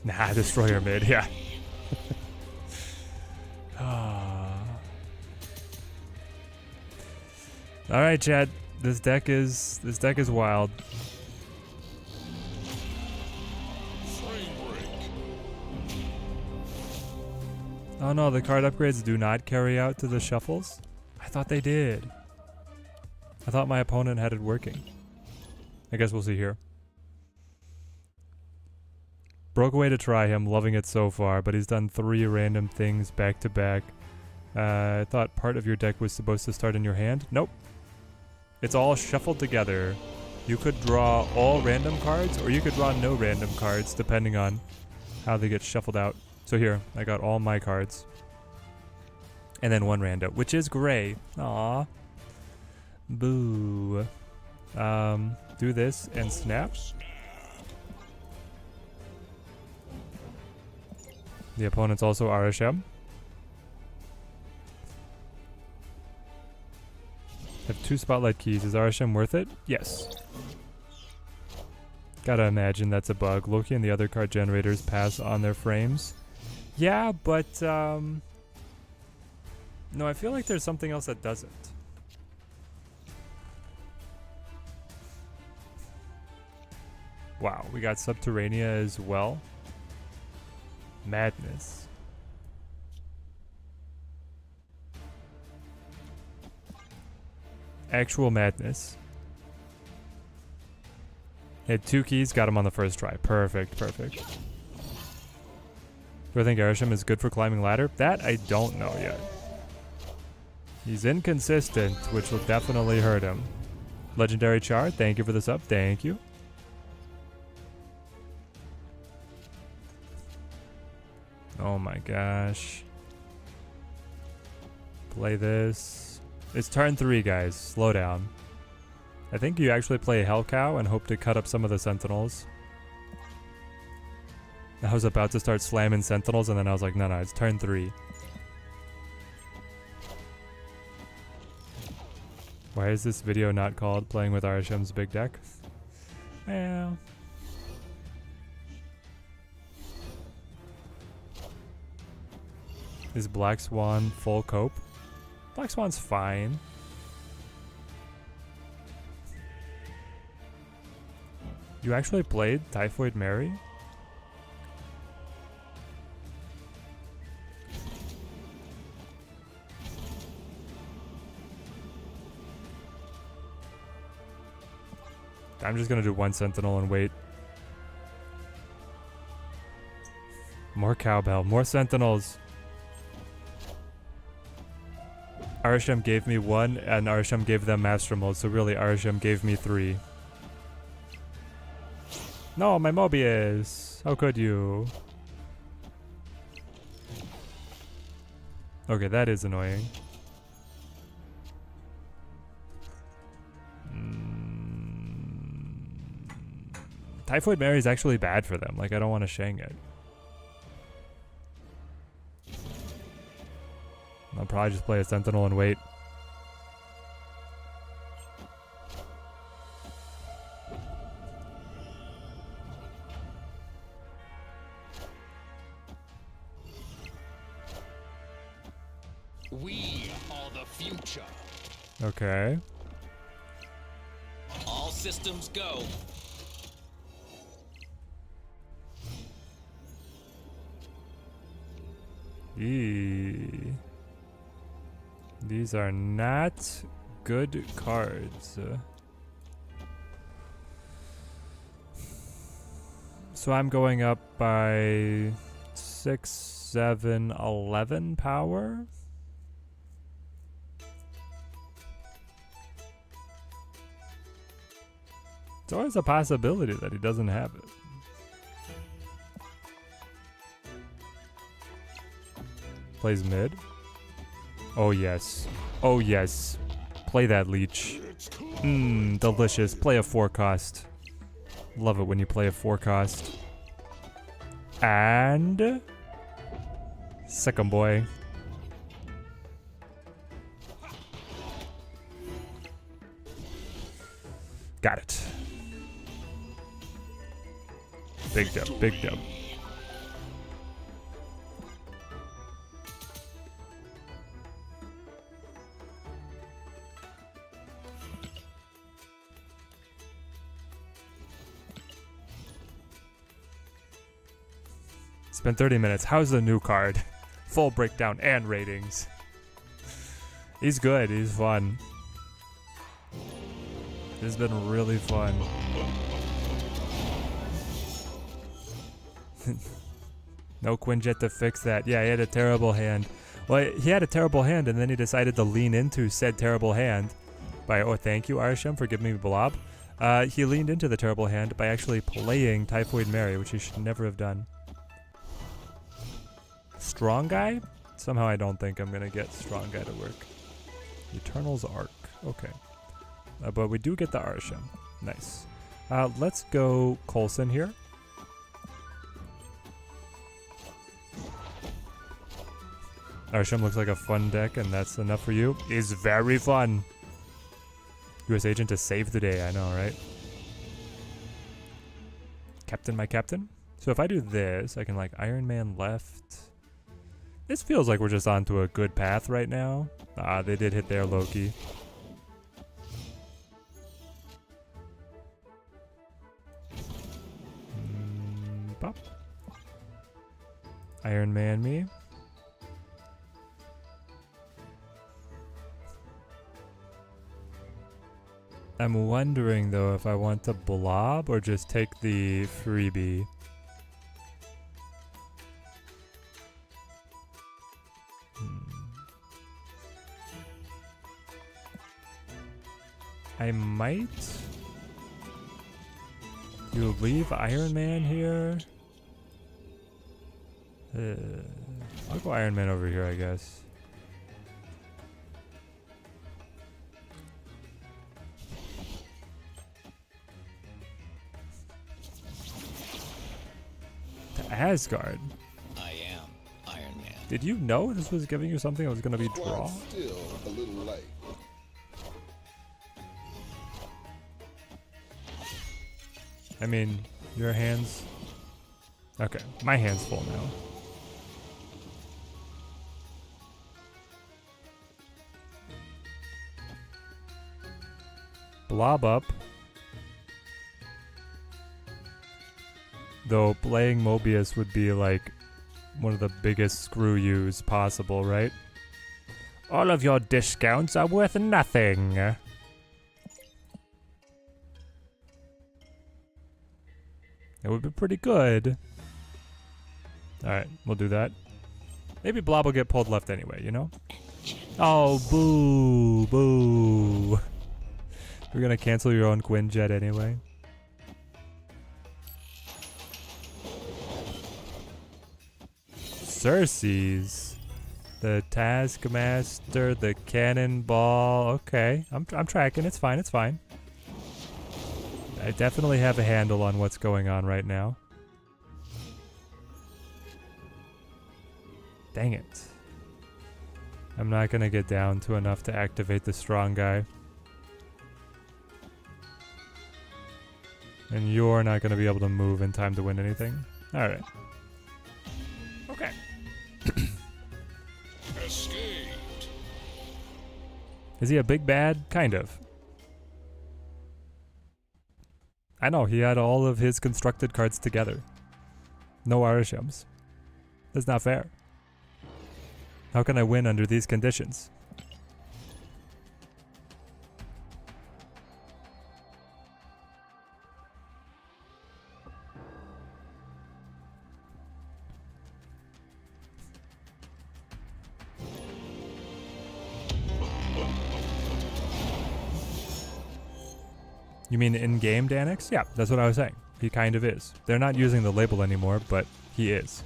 A: Nah, Destroyer mid, yeah. Alright, Chad. This deck is wild. Oh no, the card upgrades do not carry out to the shuffles? I thought they did. I thought my opponent had it working. I guess we'll see here. Broke away to try him, loving it so far, but he's done 3 random things back to back. I thought part of your deck was supposed to start in your hand. Nope. It's all shuffled together. You could draw all random cards, or you could draw no random cards, depending on how they get shuffled out. So here, I got all my cards. And then 1 rando, which is gray. Aww. Boo. Do this and snap. The opponent's also Arishem. Have 2 spotlight keys. Is Arishem worth it? Yes. Gotta imagine that's a bug. Loki and the other card generators pass on their frames. Yeah, but no, I feel like there's something else that doesn't. Wow, we got Subterranea as well. Madness. Actual madness. Had 2 keys, got him on the first try. Perfect, perfect. Do I think Arishem is good for climbing ladder? That I don't know yet. He's inconsistent, which will definitely hurt him. Legendary Char, thank you for the sub. Thank you. Oh my gosh. Play this. It's turn 3, guys. Slow down. I think you actually play Hell Cow and hope to cut up some of the Sentinels. I was about to start slamming Sentinels and then I was like, no, it's turn 3. Why is this video not called Playing with Arishem's Big Deck? Well... Is Black Swan full cope? Black Swan's fine. You actually played Typhoid Mary? I'm just gonna do 1 Sentinel and wait. More cowbell, more Sentinels. Arishem gave me 1 and Arishem gave them Master Mode, so really Arishem gave me 3. No, my Mobius! How could you? Okay, that is annoying. Typhoid Mary is actually bad for them. Like, I don't want to Shang it. I'll probably just play a Sentinel and wait.
D: We are the future.
A: Okay.
D: All systems go.
A: These are not good cards. So I'm going up by 6, 7, 11 power. It's It's always a possibility that he doesn't have it. Plays mid. Oh yes. Oh yes. Play that leech. Mmm, delicious. Play a 4-cost. Love it when you play a 4-cost. And second boy. Got it. Big dub, big dub. It's been 30 minutes. How's the new card? Full breakdown and ratings. He's good. He's fun. This has been really fun. No Quinjet to fix that. Yeah, he had a terrible hand. Well, he had a terrible hand, and then he decided to lean into said terrible hand by, oh, thank you, Arishem, for giving me Blob. He leaned into the terrible hand by actually playing Typhoid Mary, which he should never have done. Strong Guy? Somehow I don't think I'm going to get Strong Guy to work. Eternal's Arc. Okay. But we do get the Arishem. Nice. Let's go Coulson here. Arishem looks like a fun deck, and that's enough for you. Is very fun. US agent to save the day, I know, right? Captain, my captain. So if I do this, I can like Iron Man left. This feels like we're just onto a good path right now. They did hit their Loki. Pop. Iron Man me. I'm wondering though if I want to blob or just take the freebie. I might. You leave Iron Man here. I'll go Iron Man over here, I guess. To Asgard.
D: I am Iron Man.
A: Did you know this was giving you something that was going to be draw?
B: Still a little late.
A: I mean, your hands... Okay, my hand's full now. Blob up. Though playing Mobius would be like one of the biggest screw yous possible, right? All of your discounts are worth nothing. It would be pretty good. Alright, we'll do that. Maybe Blob will get pulled left anyway, you know? Oh, boo, boo. You're gonna cancel your own Quinjet anyway. Cersei's. The Taskmaster, the Cannonball. Okay, I'm tracking. It's fine, it's fine. I definitely have a handle on what's going on right now. Dang it. I'm not going to get down to enough to activate the strong guy. And you're not going to be able to move in time to win anything. Alright. Okay.
B: Escaped.
A: Is he a big bad? Kind of. I know, he had all of his constructed cards together. No Arishems. That's not fair. How can I win under these conditions? You mean in-game Danix? Yeah, that's what I was saying. He kind of is. They're not using the label anymore, but he is.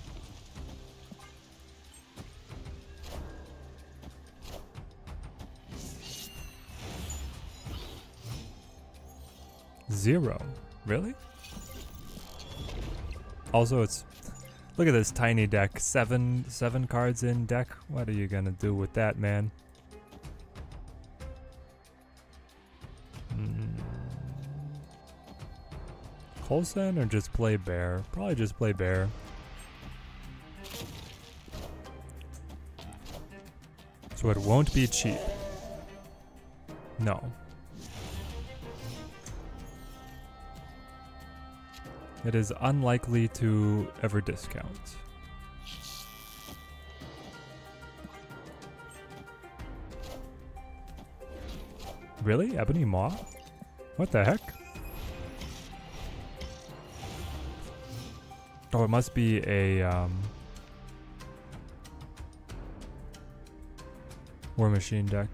A: Zero. Really? Also, it's... Look at this tiny deck. Seven cards in deck. What are you gonna do with that, man? Coulson or just play Bear? Probably just play Bear. So it won't be cheap. No. It is unlikely to ever discount. Really? Ebony Maw? What the heck? Oh, it must be a War Machine deck.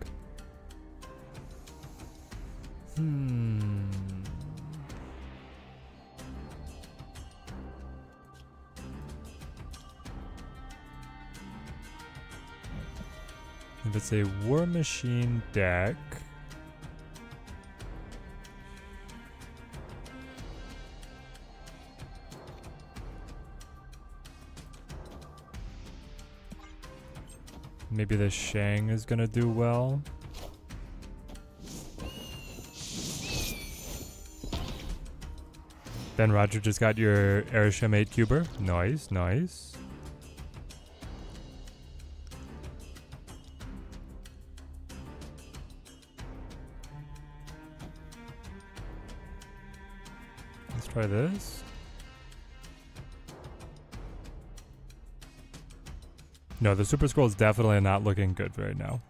A: If it's a War Machine deck, maybe the Shang is gonna do well. Ben Roger just got your Arishem 8 cuber. Nice, nice. Let's try this. No, the Super Skrull is definitely not looking good right now.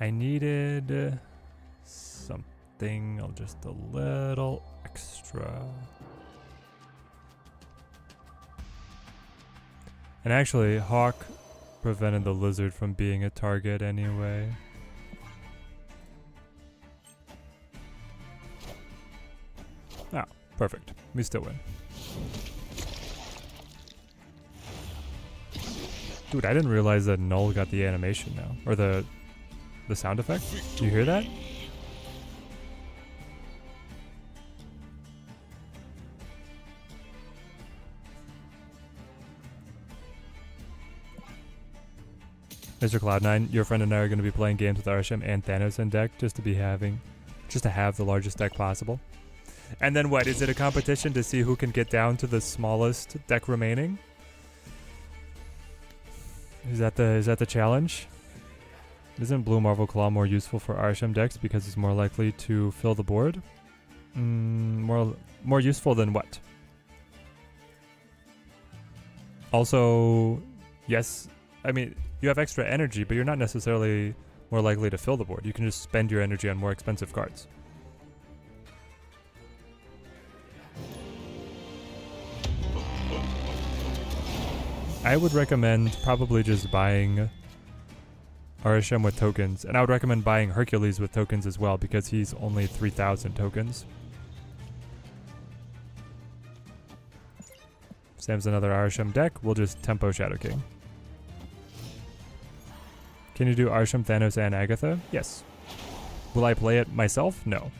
A: I needed something just a little extra. And actually, Hawk prevented the lizard from being a target anyway. Ah, perfect. We still win. Dude, I didn't realize that Null got the animation now. Or the sound effect. Do you hear that? Mr. Cloud9, your friend and I are going to be playing games with Arishem and Thanos in deck just to have the largest deck possible. And then what? Is it a competition to see who can get down to the smallest deck remaining? Is that the challenge? Isn't Blue Marvel Claw more useful for Arishem decks because it's more likely to fill the board? More useful than what? Also, yes, I mean, you have extra energy, but you're not necessarily more likely to fill the board. You can just spend your energy on more expensive cards. I would recommend probably just buying Arishem with tokens, and I would recommend buying Hercules with tokens as well because he's only 3,000 tokens. Sam's another Arishem deck. We'll just tempo Shadow King. Can you do Arishem, Thanos, and Agatha? Yes. Will I play it myself? No.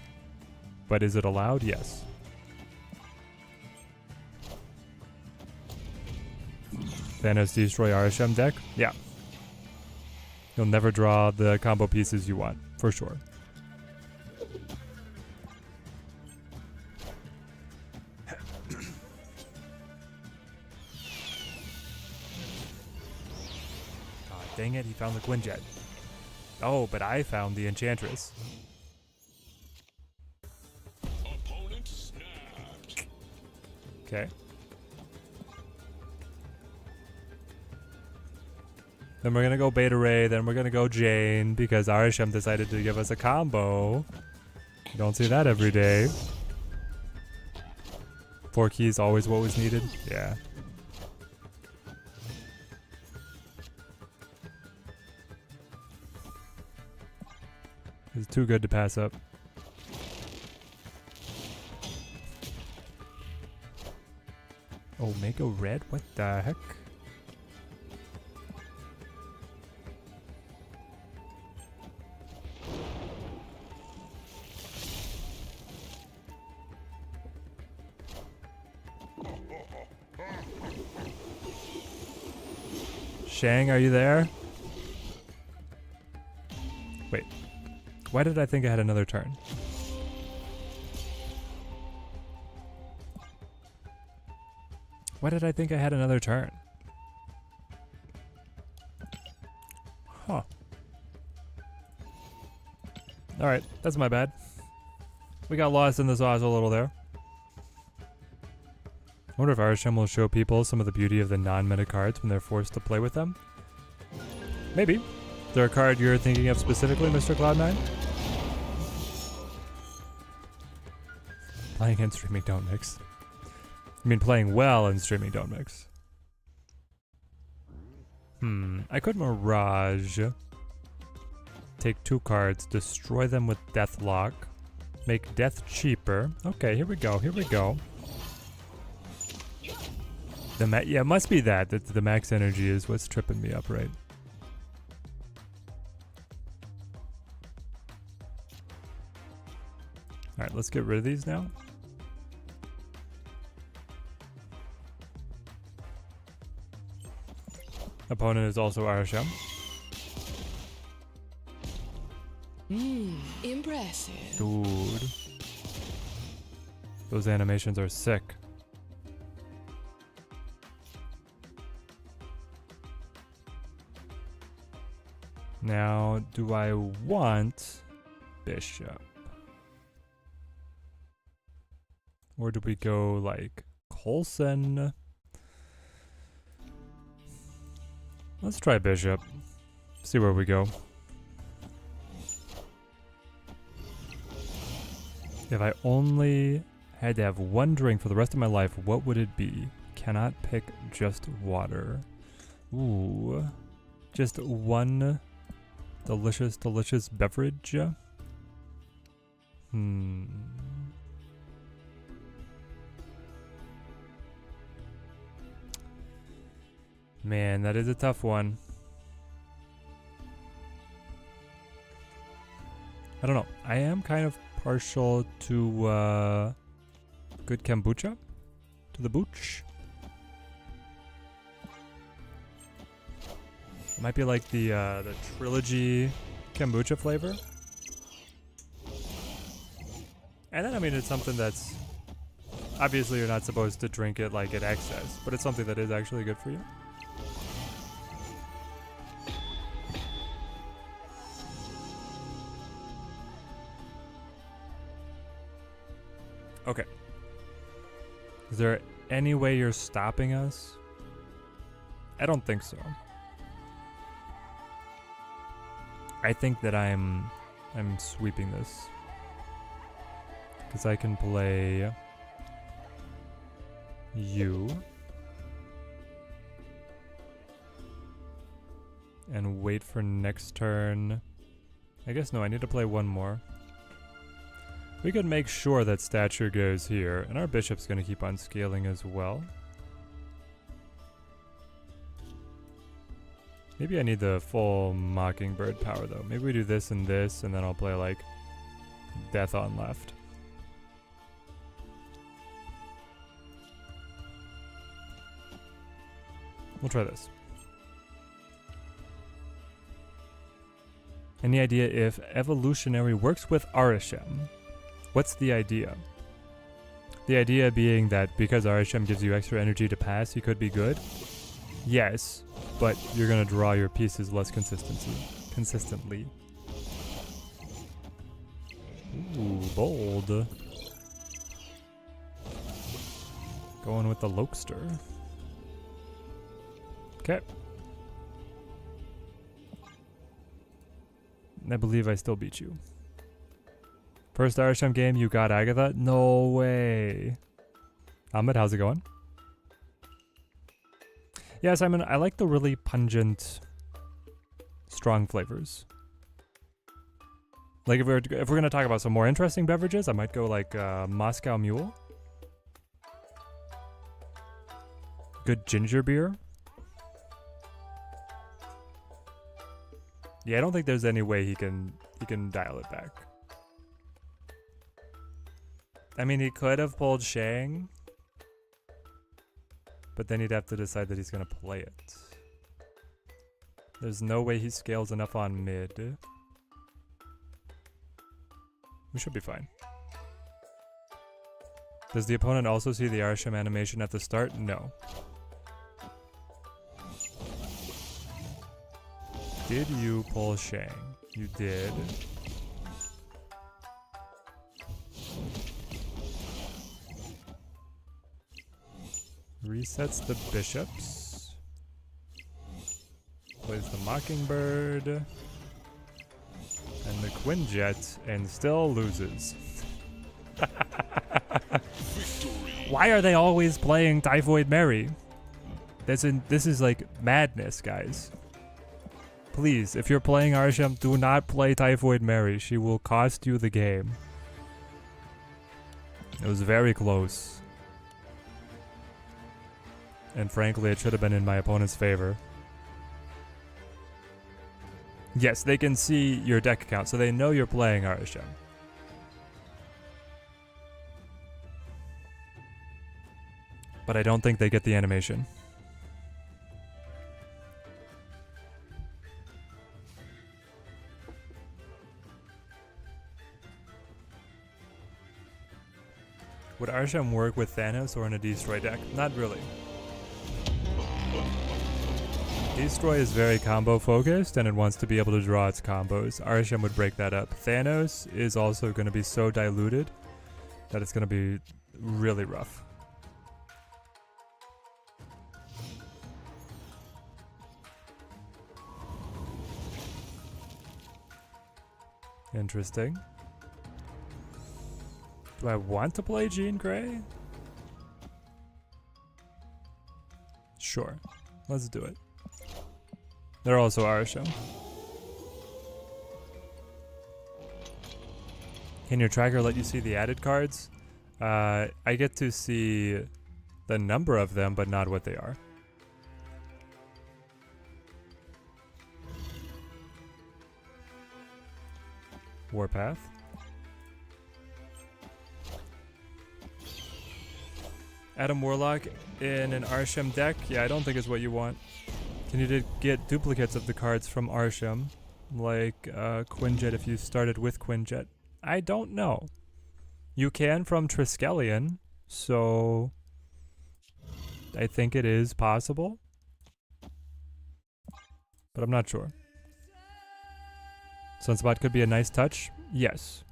A: But is it allowed? Yes. Thanos destroy Arishem deck? Yeah. You'll never draw the combo pieces you want, for sure. God dang it, he found the Quinjet. Oh, but I found the Enchantress.
B: Opponent snapped.
A: Okay. Then we're gonna go Beta Ray, then we're gonna go Jane, because Arishem decided to give us a combo. You don't see that every day. 4 keys, always what was needed? Yeah. It's too good to pass up. Omega Red? What the heck? Shang, are you there? Wait. Why did I think I had another turn? Why did I think I had another turn? Huh. Alright, that's my bad. We got lost in the sauce a little there. I wonder if Arishem will show people some of the beauty of the non-meta cards when they're forced to play with them. Maybe. Is there a card you're thinking of specifically, Mr. Cloud9? Playing and streaming don't mix. I mean, playing well and streaming don't mix. I could Mirage. Take 2 cards, destroy them with Deathlock. Make death cheaper. Okay, here we go, here we go. Yeah, it must be that the max energy is what's tripping me up, right? Alright, let's get rid of these now. Opponent is also Arishem.
E: Impressive.
A: Dude. Those animations are sick. Now, do I want Bishop? Or do we go like Coulson? Let's try Bishop. See where we go. If I only had to have one drink for the rest of my life, what would it be? Cannot pick just water. Ooh. Just one delicious, delicious beverage. Man, that is a tough one. I don't know. I am kind of partial to good kombucha. To the booch. It might be like the trilogy kombucha flavor. And then, I mean, it's something that's... Obviously, you're not supposed to drink it like at excess, but it's something that is actually good for you. Okay. Is there any way you're stopping us? I don't think so. I think that I'm sweeping this. Because I can play you. And wait for next turn. I guess no, I need to play one more. We could make sure that stature goes here, and our bishop's going to keep on scaling as well. Maybe I need the full Mockingbird power though. Maybe we do this, and then I'll play like Death on left. We'll try this. Any idea if evolutionary works with Arishem? What's the idea? The idea being that because Arishem gives you extra energy to pass, he could be good? Yes, but you're gonna draw your pieces less consistently. Ooh, bold. Going with the Lokester. Okay. I believe I still beat you. First Arishem game, you got Agatha? No way. Ahmed, how's it going? Yeah, Simon, I like the really pungent, strong flavors. Like if we're gonna talk about some more interesting beverages, I might go like Moscow Mule. Good ginger beer. Yeah, I don't think there's any way he can dial it back. I mean, he could have pulled Shang, but then he'd have to decide that he's gonna play it. There's no way he scales enough on mid. We should be fine. Does the opponent also see the Arishem animation at the start? No. Did you pull Shang? You did. Resets the bishops. Plays the Mockingbird. And the Quinjet, and still loses. Why are they always playing Typhoid Mary? This is like madness, guys. Please, if you're playing Arishem, do not play Typhoid Mary. She will cost you the game. It was very close. And frankly, it should have been in my opponent's favor. Yes, they can see your deck count, so they know you're playing Arishem. But I don't think they get the animation. Would Arishem work with Thanos or in a Destroy deck? Not really. Destroy is very combo focused and it wants to be able to draw its combos. Arishem would break that up. Thanos is also going to be so diluted that it's going to be really rough. Interesting. Do I want to play Jean Grey? Sure. Let's do it. They're also Arishem. Can your tracker let you see the added cards? I get to see the number of them, but not what they are. Warpath. Adam Warlock in an Arishem deck? Yeah, I don't think is what you want. Can you get duplicates of the cards from Arishem? Like Quinjet if you started with Quinjet? I don't know. You can from Triskelion, so I think it is possible. But I'm not sure. Sunspot could be a nice touch? Yes.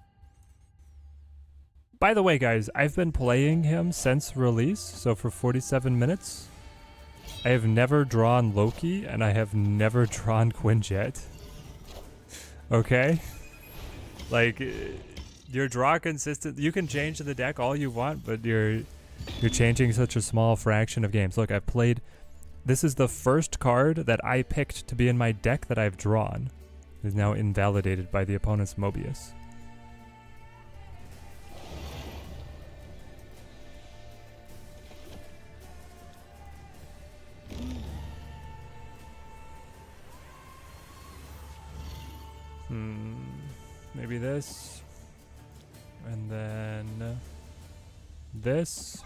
A: By the way, guys, I've been playing him since release, so for 47 minutes. I have never drawn Loki, and I have never drawn Quinjet. Okay? Like, your draw consistent. You can change the deck all you want, but you're changing such a small fraction of games. Look, I've played. This is the first card that I picked to be in my deck that I've drawn. It is now invalidated by the opponent's Mobius. Maybe this. And then this.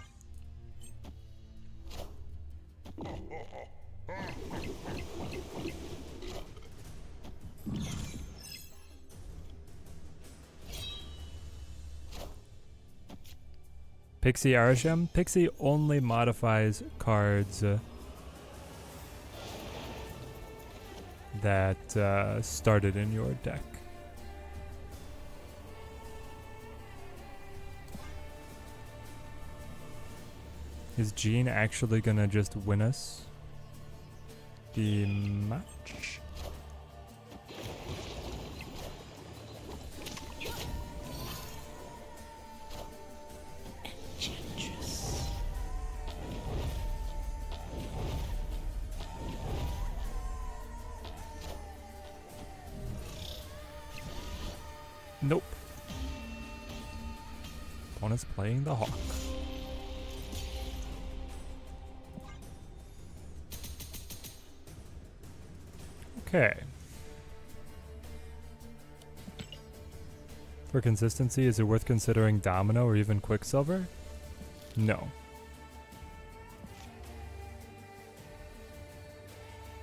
A: Pixie Arishem. Pixie only modifies cards that started in your deck. Is Jean actually gonna just win us the match? Nope. Opponent's playing the Hawk. Okay. For consistency, is it worth considering Domino or even Quicksilver? No.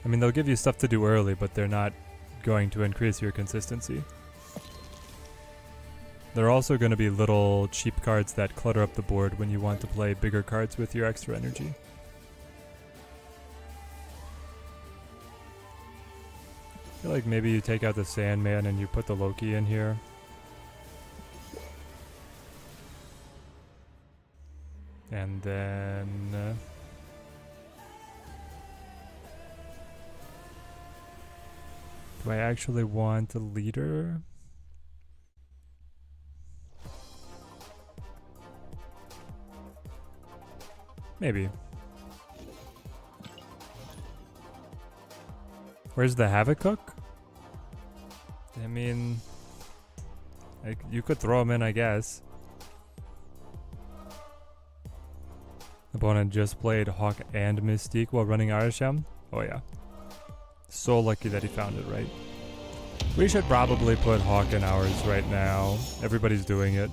A: I mean, they'll give you stuff to do early, but they're not going to increase your consistency. There are also going to be little cheap cards that clutter up the board when you want to play bigger cards with your extra energy. I feel like maybe you take out the Sandman and you put the Loki in here. And then... do I actually want a leader? Maybe. Where's the Havoc Cook? I mean... you could throw him in, I guess. Opponent just played Hawk and Mystique while running Arishem. Oh yeah. So lucky that he found it right. We should probably put Hawk in ours right now. Everybody's doing it.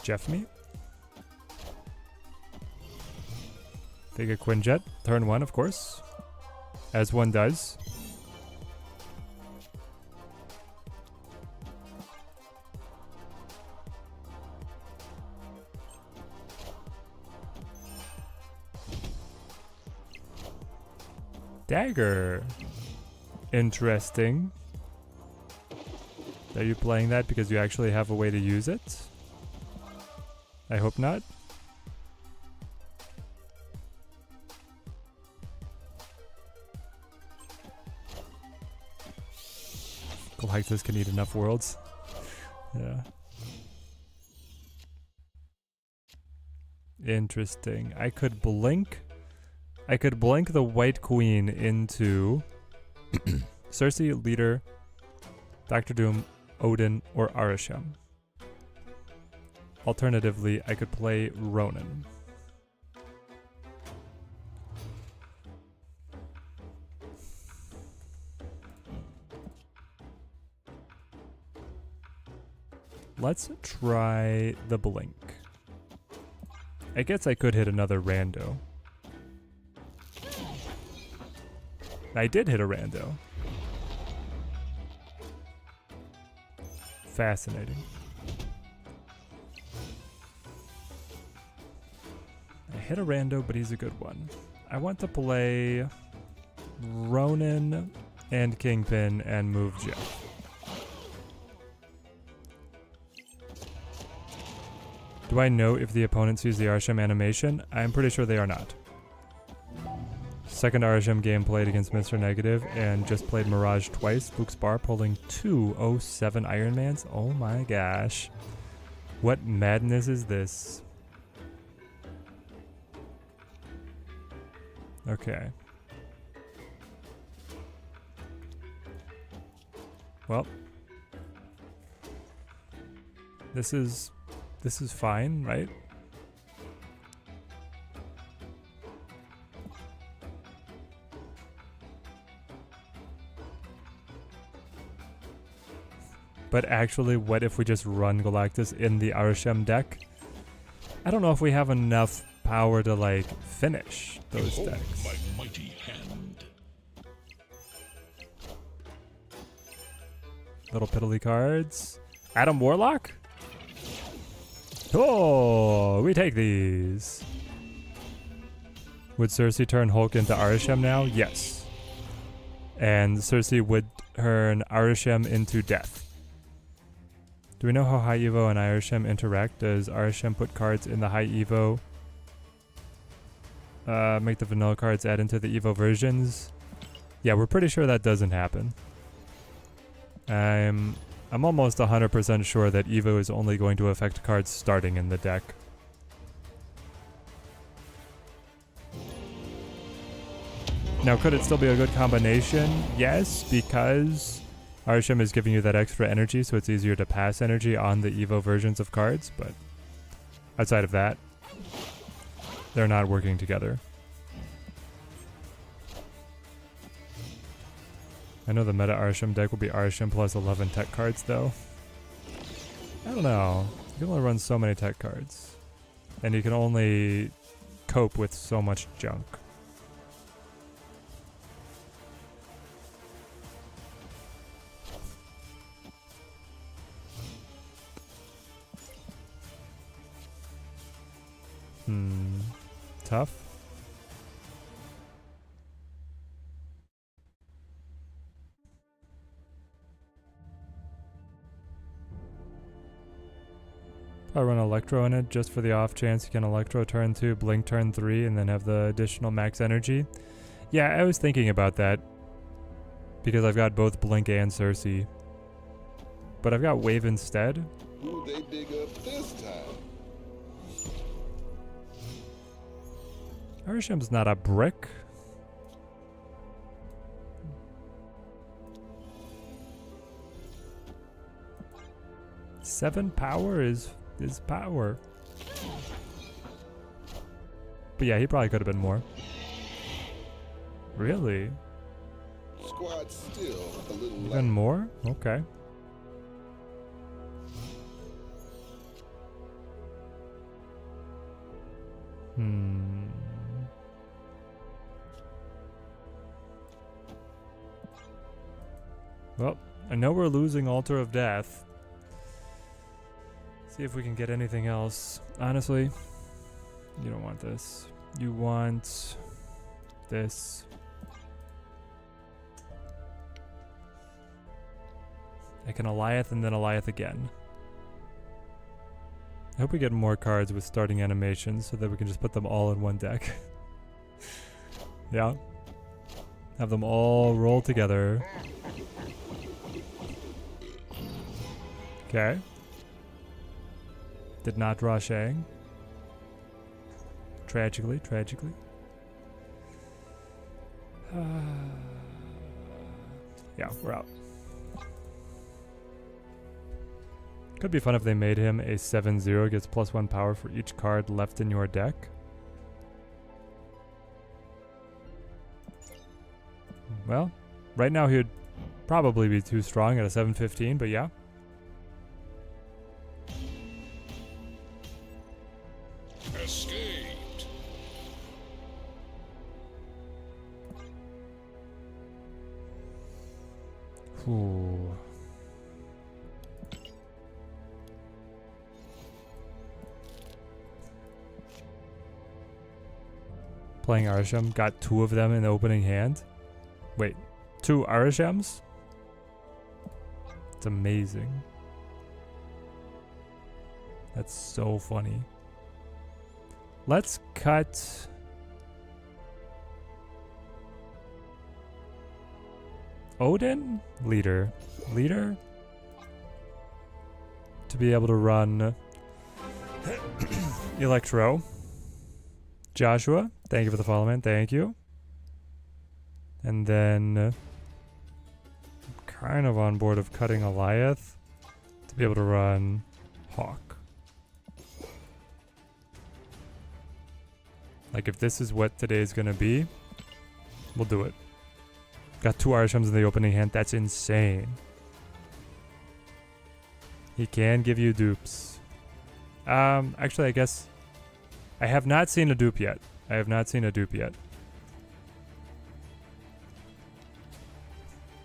A: Jeff me. Take a Quinjet. Turn 1, of course. As one does. Dagger. Interesting. Are you playing that because you actually have a way to use it? I hope not. Galactus can eat enough worlds. Yeah. Interesting. I could blink the White Queen into Cersei, Leader, Doctor Doom, Odin, or Arishem. Alternatively, I could play Ronan. Let's try the blink. I guess I could hit another rando. I did hit a rando. Fascinating. I hit a rando, but he's a good one. I want to play Ronan and Kingpin and move Jeff. Do I know if the opponents use the Arishem animation? I'm pretty sure they are not. Second Arishem game played against Mr. Negative and just played Mirage twice. Luke's Bar pulling 207 Ironmans. Oh my gosh. What madness is this? Okay. Well. This is fine, right? But actually, what if we just run Galactus in the Arishem deck? I don't know if we have enough power to, like, finish those
B: Behold
A: decks.
B: my mighty hand.
A: Little piddly cards. Adam Warlock? Oh, we take these. Would Cersei turn Hulk into Arishem now? Yes. And Cersei would turn Arishem into Death. Do we know how High Evo and Arishem interact? Does Arishem put cards in the High Evo? Make the vanilla cards add into the Evo versions? Yeah, we're pretty sure that doesn't happen. I'm almost 100% sure that Evo is only going to affect cards starting in the deck. Now, could it still be a good combination? Yes, because Arishem is giving you that extra energy, so it's easier to pass energy on the Evo versions of cards, but outside of that, they're not working together. I know the meta Arishem deck will be Arishem plus 11 tech cards, though. I don't know. You can only run so many tech cards. And you can only cope with so much junk. Tough. I run Electro in it just for the off chance you can Electro turn 2, Blink turn 3, and then have the additional max energy. Yeah, I was thinking about that because I've got both Blink and Cersei. But I've got Wave instead.
B: Who they dig up this time?
A: Arishem's not a brick. Seven power is power. But yeah, he probably could have been more. Really?
B: Squad's still a little
A: Even
B: light.
A: more? Okay. Well, I know we're losing Altar of Death. See if we can get anything else. Honestly, you don't want this. You want this. I can Eliath and then Eliath again. I hope we get more cards with starting animations so that we can just put them all in one deck. Yeah. Have them all roll together. Okay. Did not draw Shang. Tragically. Yeah, we're out. Could be fun if they made him a 7/0, gets +1 power for each card left in your deck. Well, right now he would probably be too strong at a 7/15, but yeah.
B: Escaped.
A: Ooh. Playing Arishem, got 2 of them in the opening hand. Wait, 2 Arishems? It's amazing. That's so funny. Let's cut... Odin? Leader. Leader? To be able to run... Electro. Joshua, thank you for the follow, man. Thank you. And then... I'm kind of on board of cutting Eliath to be able to run Hawk. Like, if this is what today's gonna be, we'll do it. Got 2 Arishems in the opening hand. That's insane. He can give you dupes. Actually, I guess... I have not seen a dupe yet.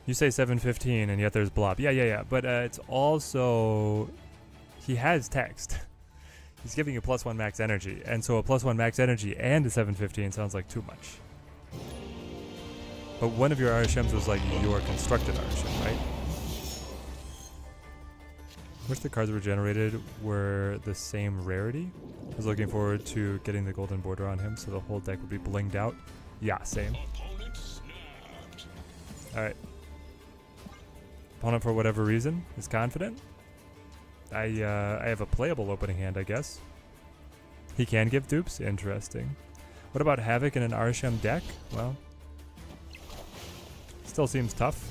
A: You say 7/15 and yet there's blob. Yeah. But it's also... He has text. He's giving you +1 max energy. And so a +1 max energy and a 7/15 sounds like too much. But one of your Arishems was like your constructed Arishem, right? Wish the cards were generated were the same rarity. I was looking forward to getting the golden border on him so the whole deck would be blinged out. Yeah, same.
B: Opponent snapped.
A: Alright. Opponent, for whatever reason, is confident. I have a playable opening hand, I guess. He can give dupes? Interesting. What about Havoc in an Arishem deck? Well, Still seems tough.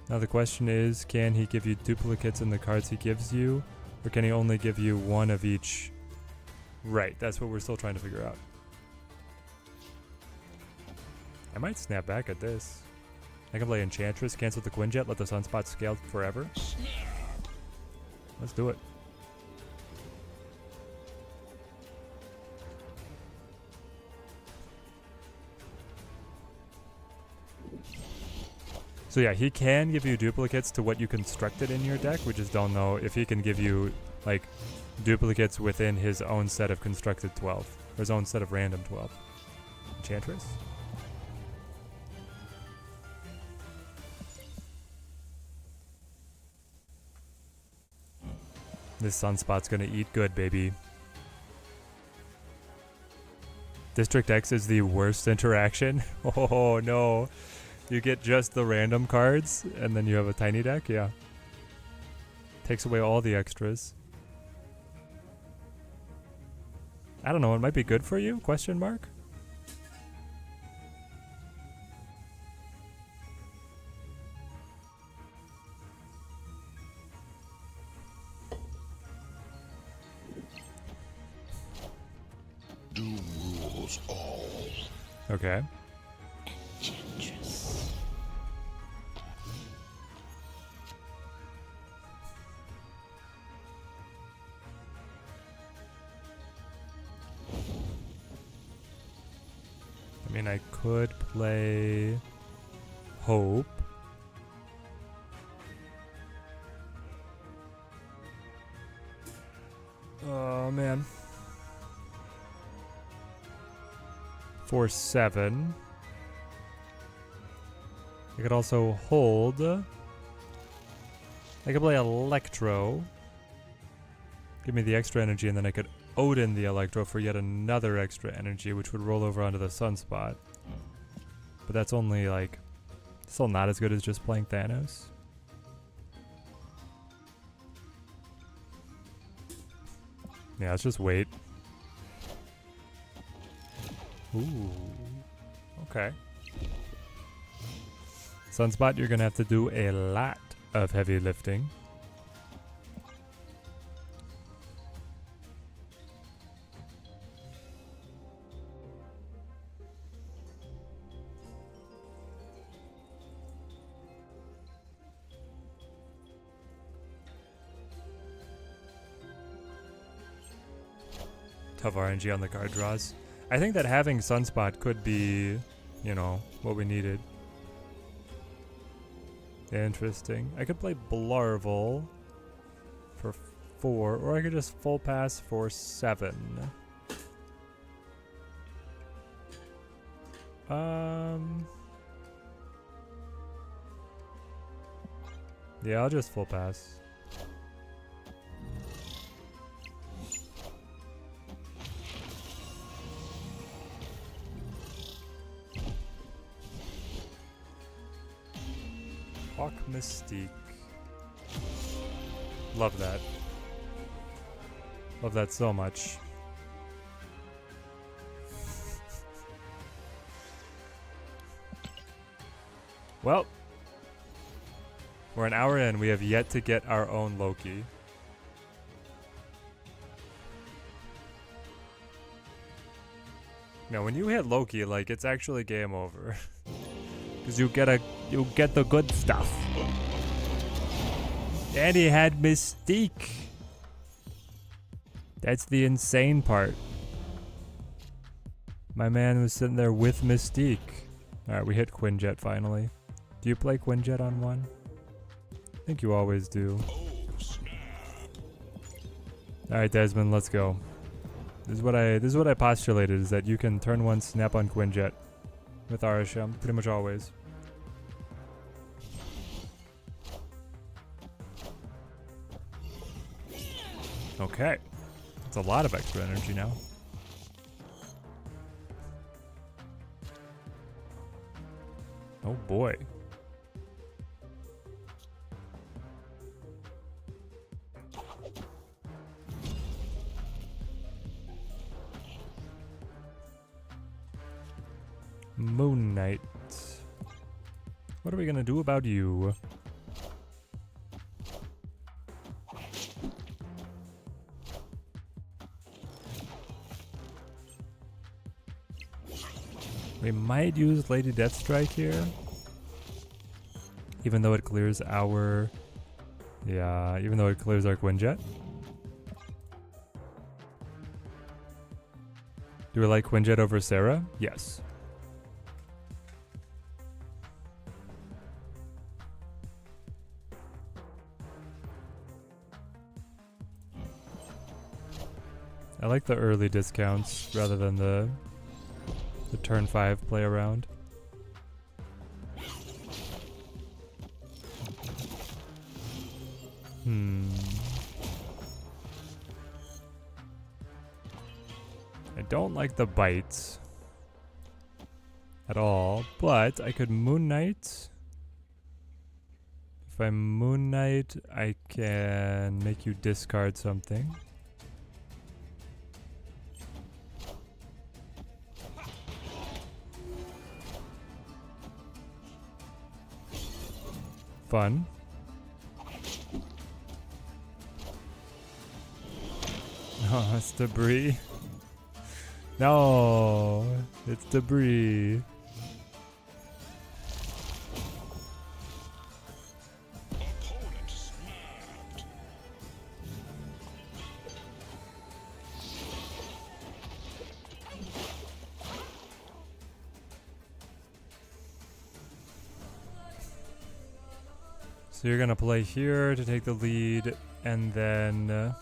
A: Now the question is, can he give you duplicates in the cards he gives you? Or can he only give you one of each? Right, that's what we're still trying to figure out. I might snap back at this. I can play Enchantress, cancel the Quinjet, let the Sunspot scale forever. Let's do it. So yeah, he can give you duplicates to what you constructed in your deck. We just don't know if he can give you like duplicates within his own set of constructed 12. Or his own set of random 12. Enchantress? This Sunspot's gonna eat good, baby. District X is the worst interaction. Oh no. You get just the random cards, and then you have a tiny deck, yeah. Takes away all the extras. I don't know, it might be good for you? Question mark?
B: Doom rules all.
A: Okay. I mean, I could play Hope. Oh, man. For 7. I could also hold. I could play Electro. Give me the extra energy, and then I could Odin the Electro for yet another extra energy, which would roll over onto the Sunspot. But that's only like still not as good as just playing Thanos. Yeah, let's just wait. Ooh. Okay. Sunspot, you're gonna have to do a lot of heavy lifting. Tough RNG on the card draws. I think that having Sunspot could be, you know, what we needed. Interesting. I could play Blarvel for 4, or I could just full pass for 7. Yeah, I'll just full pass. Hawk Mystique. Love that. Love that so much. Well, we're an hour in. We have yet to get our own Loki. Now, when you hit Loki, like, it's actually game over. Because you get the good stuff. And he had Mystique. That's the insane part. My man was sitting there with Mystique. Alright, we hit Quinjet finally. Do you play Quinjet on 1? I think you always do. Alright, Desmond, let's go. This is what I postulated, is that you can turn 1 snap on Quinjet with Arishem, pretty much always. Okay. That's a lot of extra energy now. Oh boy. Moon Knight. What are we gonna do about you? We might use Lady Deathstrike here. Even though it clears our... Yeah, even though it clears our Quinjet. Do we like Quinjet over Sarah? Yes. I like the early discounts rather than the turn 5 play around. I don't like the bites at all, but I could Moon Knight. If I Moon Knight, I can make you discard something. Fun. Oh, it's debris. No, it's debris.
B: Opponent smacked.
A: So you're gonna play here to take the lead, and then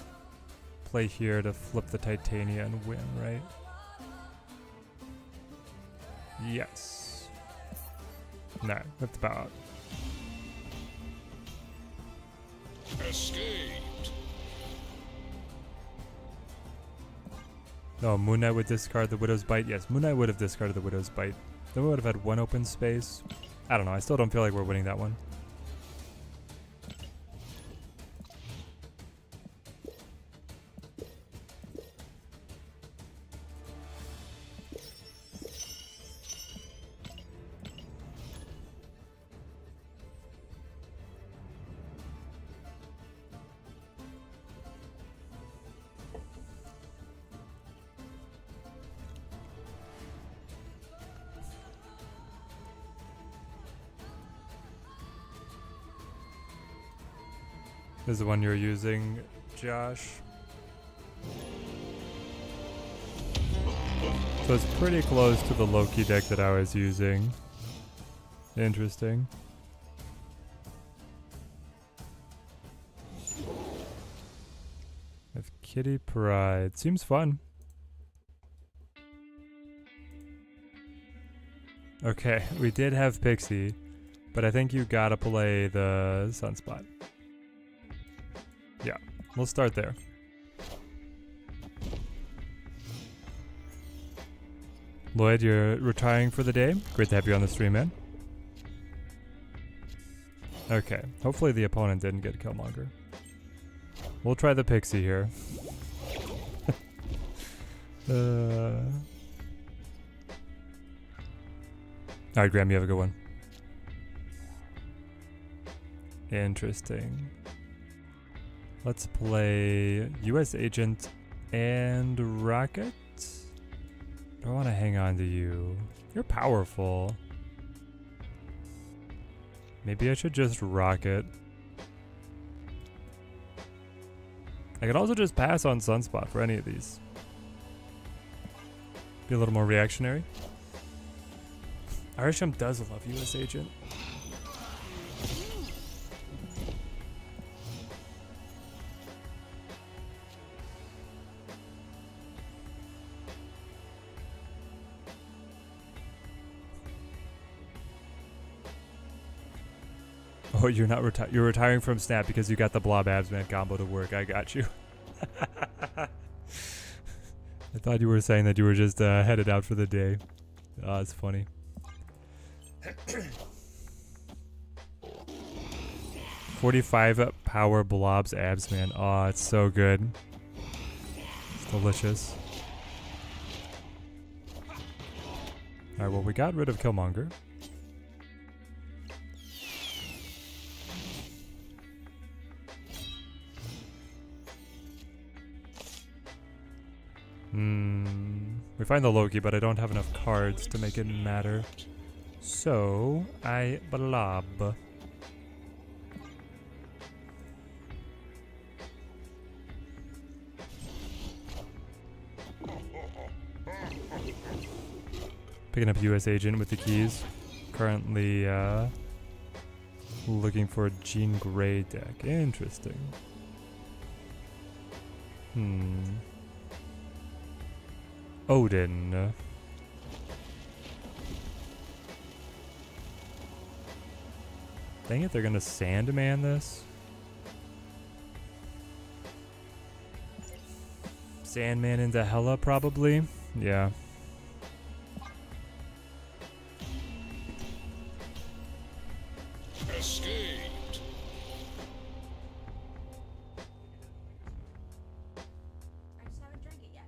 A: play here to flip the Titania and win, right? Yes. No, that's about.
B: Escaped.
A: Oh, Moon Knight would discard the Widow's Bite. Yes, Moon Knight would have discarded the Widow's Bite. Then we would have had one open space. I don't know. I still don't feel like we're winning that one. This is the one you're using, Josh. So it's pretty close to the Loki deck that I was using. Interesting. With Kitty Pride. Seems fun. Okay, we did have Pixie, but I think you gotta play the Sunspot. Yeah, we'll start there. Lloyd, you're retiring for the day. Great to have you on the stream, man. Okay, hopefully the opponent didn't get Killmonger. We'll try the Pixie here. Alright, Graham, you have a good one. Interesting. Let's play US Agent and Rocket. Do I want to hang on to you? You're powerful. Maybe I should just Rocket. I could also just pass on Sunspot for any of these. Be a little more reactionary. Arishem does love US Agent. Oh, you're not you're retiring from Snap because you got the Blob Absman combo to work. I got you. I thought you were saying that you were just headed out for the day. Oh, it's funny. 45 power Blobs Absman. Oh, it's so good. It's delicious. Alright, well, we got rid of Killmonger. We find the Loki, but I don't have enough cards to make it matter. So, I blob. Picking up US Agent with the keys. Currently, looking for a Jean Grey deck. Interesting. Odin. Dang it, they're gonna Sandman this? Sandman into Hela, probably? Yeah.
B: Escaped.
E: I just haven't drank it yet.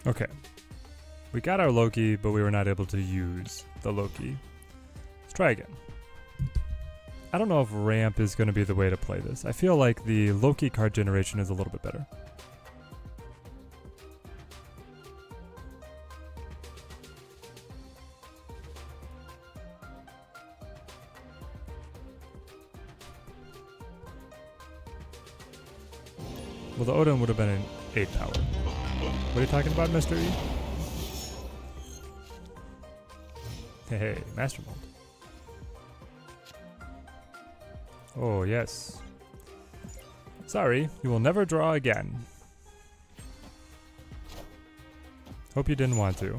A: Okay. We got our Loki, but we were not able to use the Loki. Let's try again. I don't know if ramp is going to be the way to play this. I feel like the Loki card generation is a little bit better. Well, the Odin would have been an 8 power. What are you talking about, Mr. E? Hey, Master Mold. Oh, yes. Sorry, you will never draw again. Hope you didn't want to.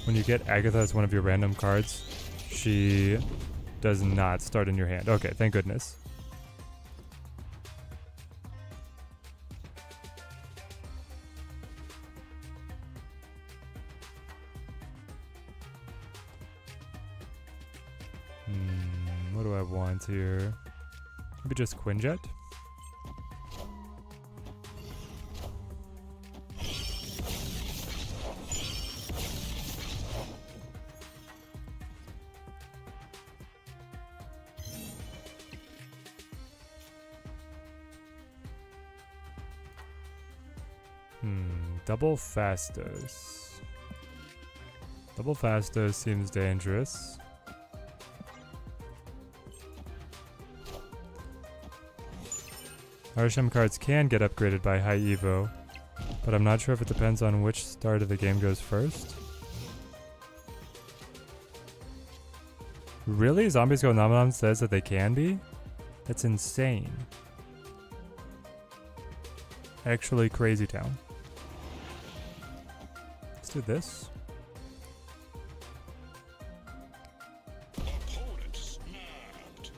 A: When you get Agatha as one of your random cards, she does not start in your hand. Okay, thank goodness. What do I want here? Maybe just Quinjet? Double Fastos. Double Fastos seems dangerous. Arishem cards can get upgraded by high Evo, but I'm not sure if it depends on which start of the game goes first. Really? Zombies Go Nom says that they can be? That's insane. Actually, Crazy Town. Let's do this.
B: Opponent snapped.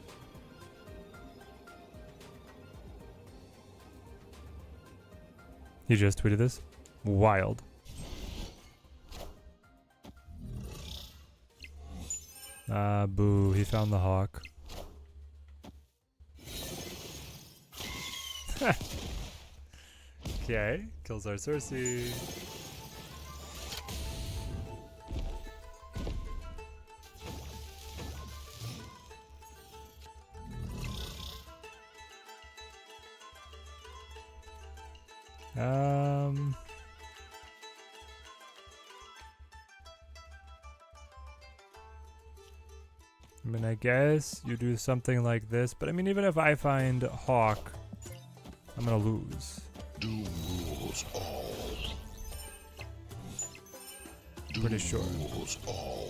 A: He just tweeted this. Wild. Ah, boo. He found the hawk. Okay. Kills our Cersei. I mean, I guess you do something like this, but I mean, even if I find Hawk, I'm gonna lose.
B: Doom rules all.
A: Pretty sure.
B: Rules all.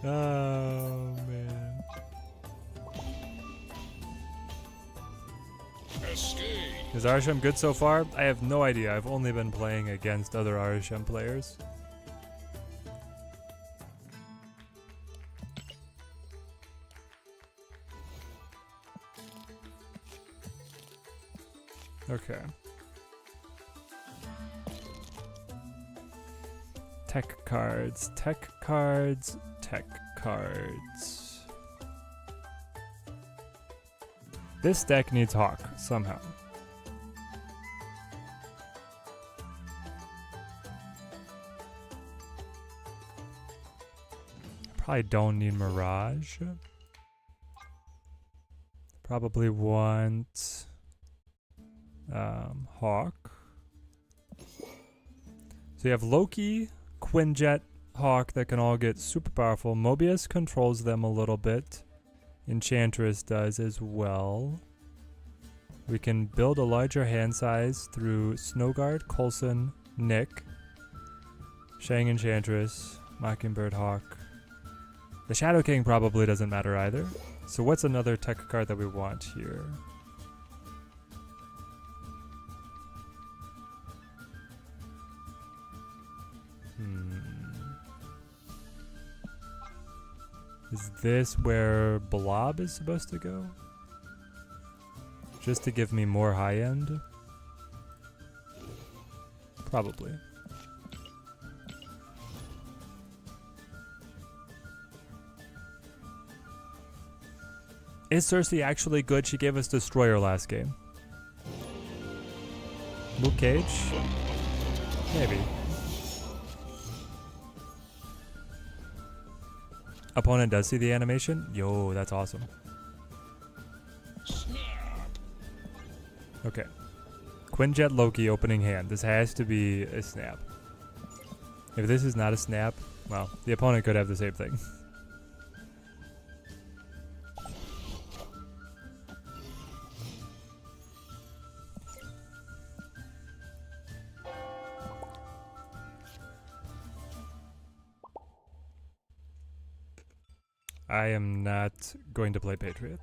A: Oh man.
B: Escape.
A: Is Arishem good so far? I have no idea. I've only been playing against other Arishem players. Okay. Tech cards, tech cards, tech cards. This deck needs Hawk, somehow. Probably don't need Mirage. Probably want Hawk. So you have Loki, Quinjet, Hawk that can all get super powerful. Mobius controls them a little bit. Enchantress does as well. We can build a larger hand size through Snowguard, Coulson, Nick, Shang Enchantress, Mockingbird, Hawk. The Shadow King probably doesn't matter either. So what's another tech card that we want here? Is this where Blob is supposed to go? Just to give me more high end? Probably. Is Cersei actually good? She gave us Destroyer last game. Luke Cage? Maybe. Opponent does see the animation? Yo, that's awesome.
B: Snap.
A: Okay. Quinjet Loki opening hand. This has to be a snap. If this is not a snap, well, the opponent could have the same thing. I am not going to play Patriot.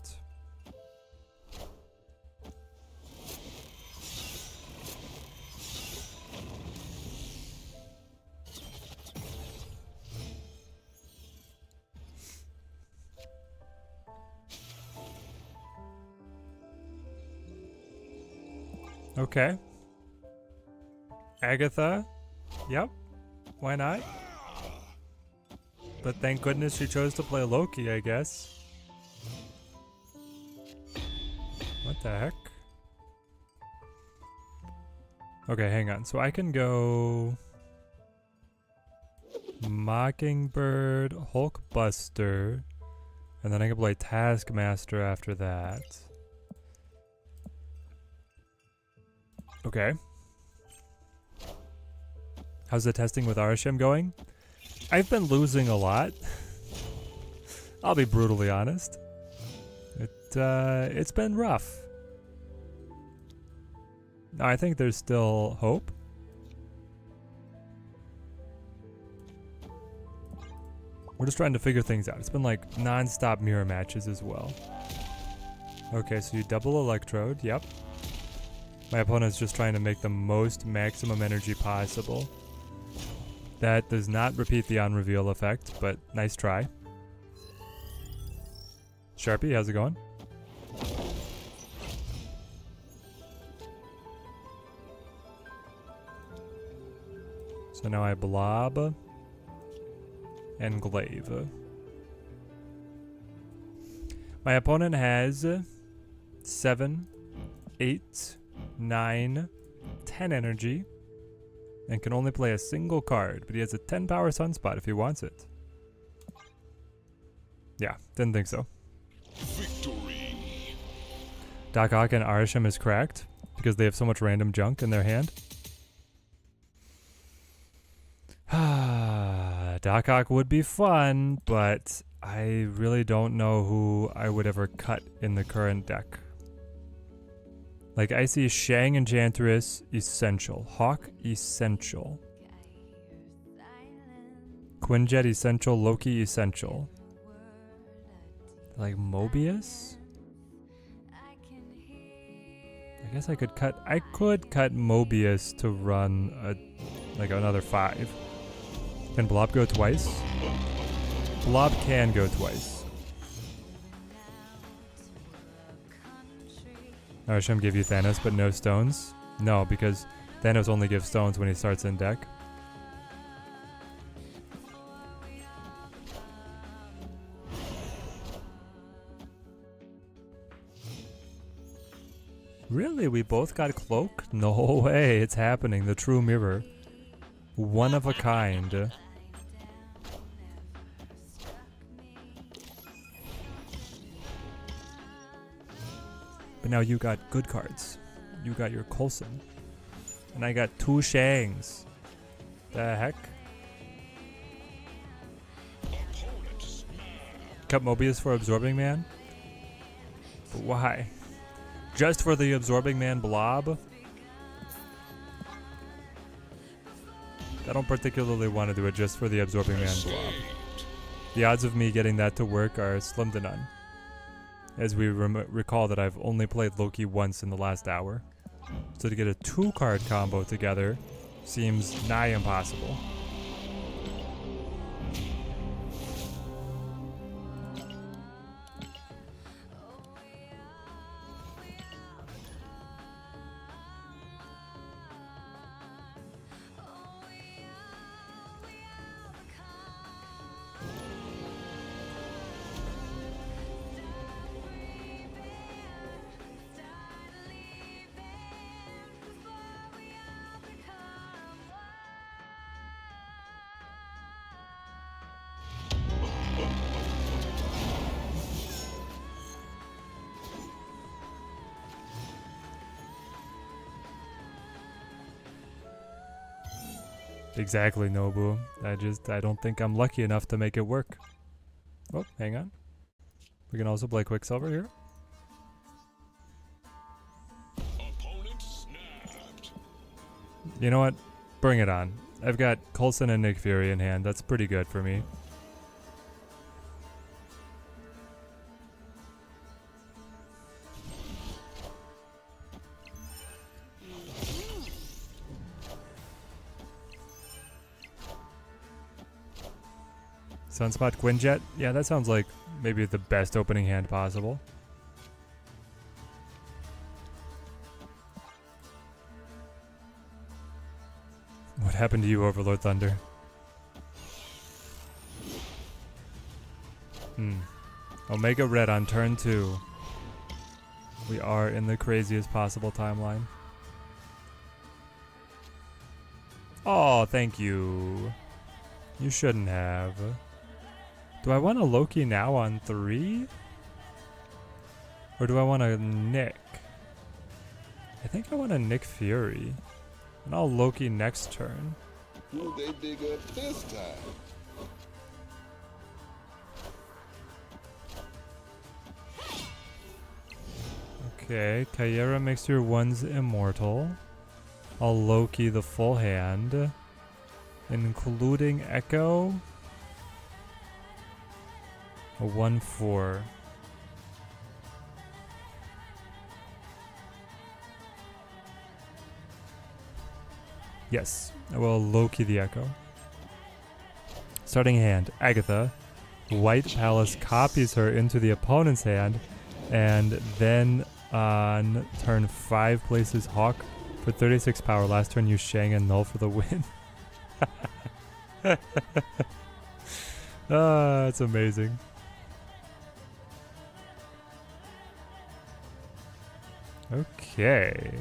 A: Okay. Agatha? Yep. Why not? But thank goodness she chose to play Loki, I guess. What the heck? Okay, hang on. So I can go Mockingbird, Hulkbuster, and then I can play Taskmaster after that. Okay. How's the testing with Arishem going? I've been losing a lot. I'll be brutally honest. It's been rough. No, I think there's still hope. We're just trying to figure things out. It's been like non-stop mirror matches as well. Okay, so you double Electrode. Yep. My opponent's just trying to make the most maximum energy possible. That does not repeat the on-reveal effect, but nice try. Sharpie, how's it going? So now I Blob and Glaive. My opponent has 7, 8, 9, 10 energy, and can only play a single card, but he has a 10 power Sunspot if he wants it. Yeah, didn't think so.
B: Victory.
A: Doc Ock and Arishem is cracked because they have so much random junk in their hand. Doc Ock would be fun, but I really don't know who I would ever cut in the current deck. Like, I see Shang Enchantress essential, Hawk essential, Quinjet essential, Loki essential. Like Mobius? I guess I could cut Mobius to run like another 5. Can Blob go twice? Blob can go twice. Arishem give you Thanos but no stones? No, because Thanos only gives stones when he starts in deck. Really? We both got Cloak? No way, it's happening. The true mirror. One of a kind. But now you got good cards. You got your Coulson. And I got 2 Shangs. The heck? Cut Mobius for Absorbing Man? But why? Just for the Absorbing Man blob? I don't particularly want to do it just for the Absorbing Man blob. The odds of me getting that to work are slim to none. As we recall that I've only played Loki once in the last hour. So to get a 2-card combo together seems nigh impossible. Exactly, Nobu. I don't think I'm lucky enough to make it work. Oh, hang on. We can also play Quicksilver here.
B: Opponent snapped.
A: You know what? Bring it on. I've got Coulson and Nick Fury in hand. That's pretty good for me. Sunspot Quinjet? Yeah, that sounds like maybe the best opening hand possible. What happened to you, Overlord Thunder? Omega Red on turn 2. We are in the craziest possible timeline. Oh, thank you. You shouldn't have. Do I want a Loki now on 3? Or do I want a Nick? I think I want a Nick Fury. And I'll Loki next turn.
B: Who they dig up this time?
A: Okay, Kyera makes your ones immortal. I'll Loki the full hand. Including Echo. A 1/4. Yes, I will Loki the Echo. Starting hand, Agatha. White Palace copies her into the opponent's hand, and then on turn 5 places Hawk for 36 power. Last turn use Shang and Null for the win. That's amazing. Okay.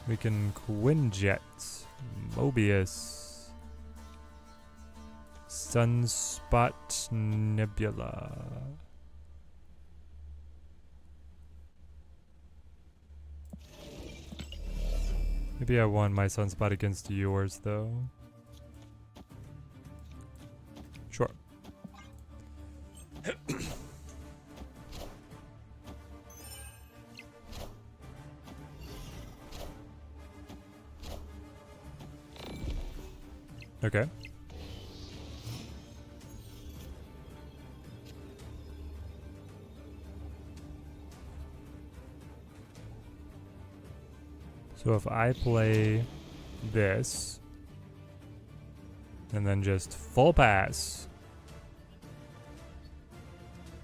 A: We can Quinjet, Mobius, Sunspot Nebula. Maybe I want my Sunspot against yours though. Sure. Okay. So if I play this and then just full pass,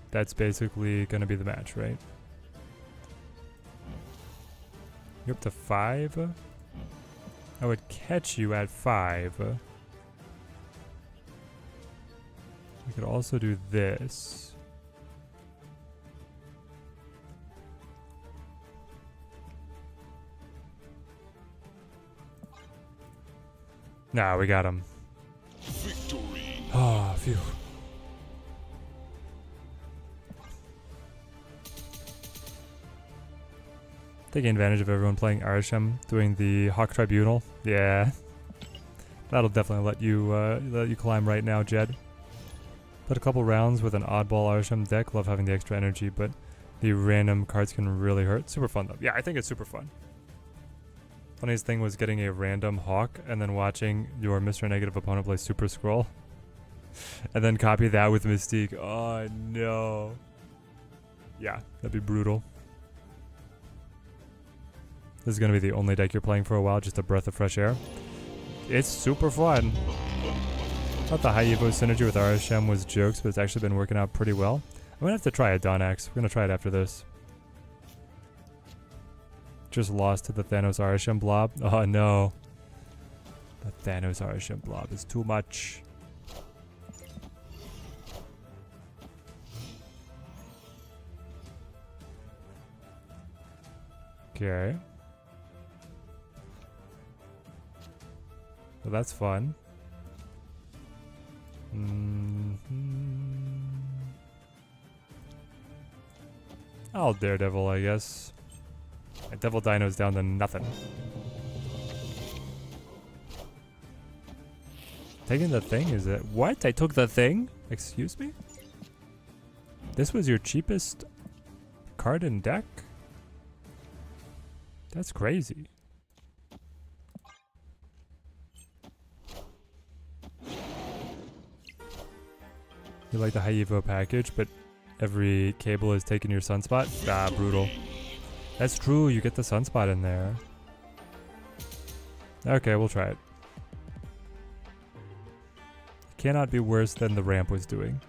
A: that's basically gonna be the match, right? You're up to 5. I would catch you at 5. We could also do this. Nah, we got him.
B: Victory.
A: Oh, phew. Taking advantage of everyone playing Arishem, doing the Hawk Tribunal. Yeah. That'll definitely let you climb right now, Jed. Put a couple rounds with an oddball Arishem deck. Love having the extra energy, but the random cards can really hurt. Super fun though. Yeah, I think it's super fun. Funniest thing was getting a random Hawk and then watching your Mr. Negative opponent play Super Skrull. And then copy that with Mystique. Oh no. Yeah, that'd be brutal. This is going to be the only deck you're playing for a while, just a breath of fresh air. It's super fun. Thought the high Evo synergy with Arishem was jokes, but it's actually been working out pretty well. I'm going to have to try a Donax. We're going to try it after this. Just lost to the Thanos Arishem blob. Oh no. The Thanos Arishem blob is too much. Okay. So that's fun. I'll Daredevil, I guess. My Devil Dino's down to nothing. Taking the thing, is it? What? I took the thing? Excuse me? This was your cheapest card in deck? That's crazy. You like the high Evo package, but every cable is taking your Sunspot? Ah, brutal. That's true, you get the Sunspot in there. Okay, we'll try it. Cannot be worse than the ramp was doing.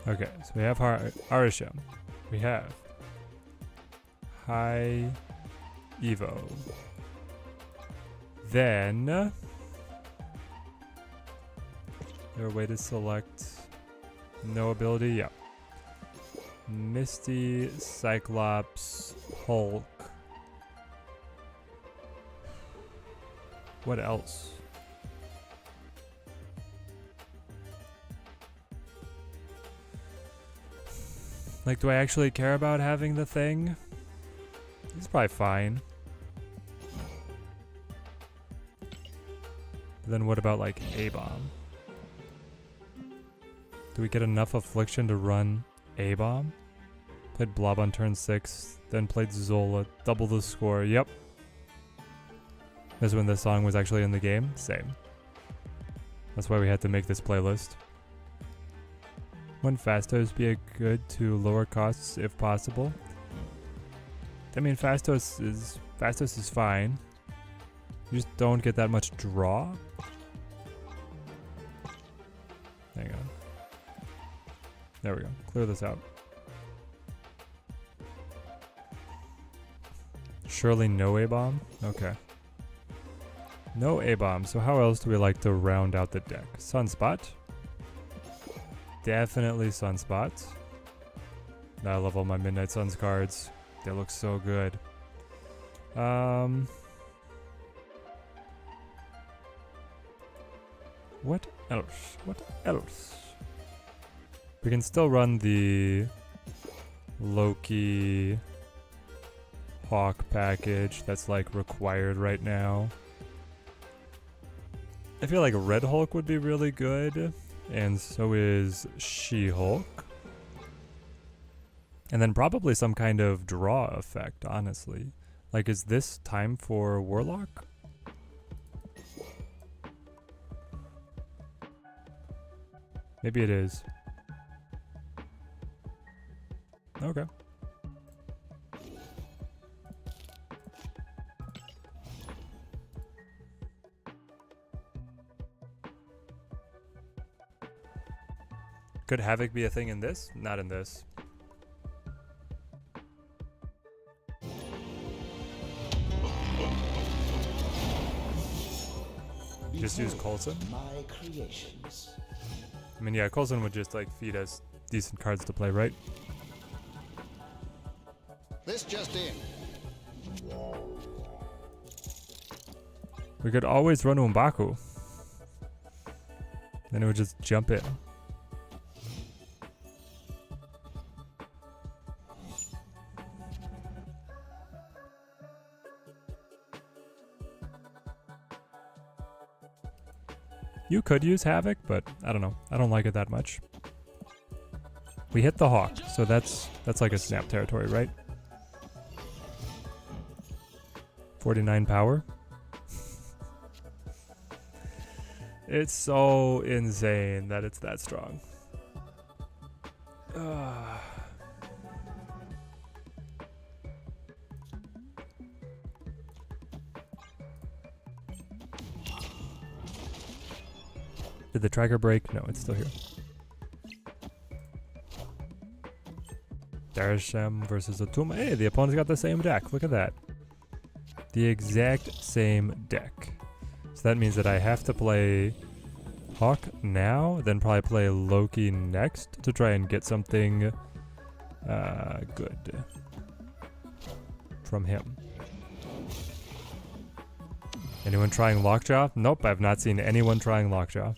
A: Okay, so we have Arishem. We have High Evo. Then is there a way to select no ability? Yeah. Misty, Cyclops, Hulk. What else? Like, do I actually care about having the thing? It's probably fine. Then what about, like, A-Bomb? Do we get enough Affliction to run A-Bomb? Played Blob on turn 6, then played Zola. Double the score. Yep. This is when this song was actually in the game? Same. That's why we had to make this playlist. Wouldn't Fastos be a good to lower costs if possible? I mean, Fastos is fine. You just don't get that much draw. Hang on. There we go. Clear this out. Surely no A-bomb? Okay. No A-bomb, so how else do we like to round out the deck? Sunspot. Definitely Sunspot. I love all my Midnight Suns cards. They look so good. What else? What else? We can still run the Loki Hawk package that's like required right now. I feel like Red Hulk would be really good, and so is She-Hulk. And then probably some kind of draw effect, honestly. Like, is this time for Warlock? Maybe it is. Okay. Could Havoc be a thing in this? Not in this. Just use Coulson?
C: My creations.
A: I mean, yeah, Coulson would just like feed us decent cards to play, right?
B: This just in.
A: We could always run Umbaku. Then it would just jump in. You could use Havoc, but I don't know. I don't like it that much. We hit the Hawk, so that's like a snap territory, right? 49 power. It's so insane that it's that strong. Did the tracker break? No, it's still here. Arishem versus Atuma. Hey, the opponent's got the same deck. Look at that. The exact same deck. So that means that I have to play Hawk now, then probably play Loki next to try and get something good from him. Anyone trying Lockjaw? Nope, I've not seen anyone trying Lockjaw.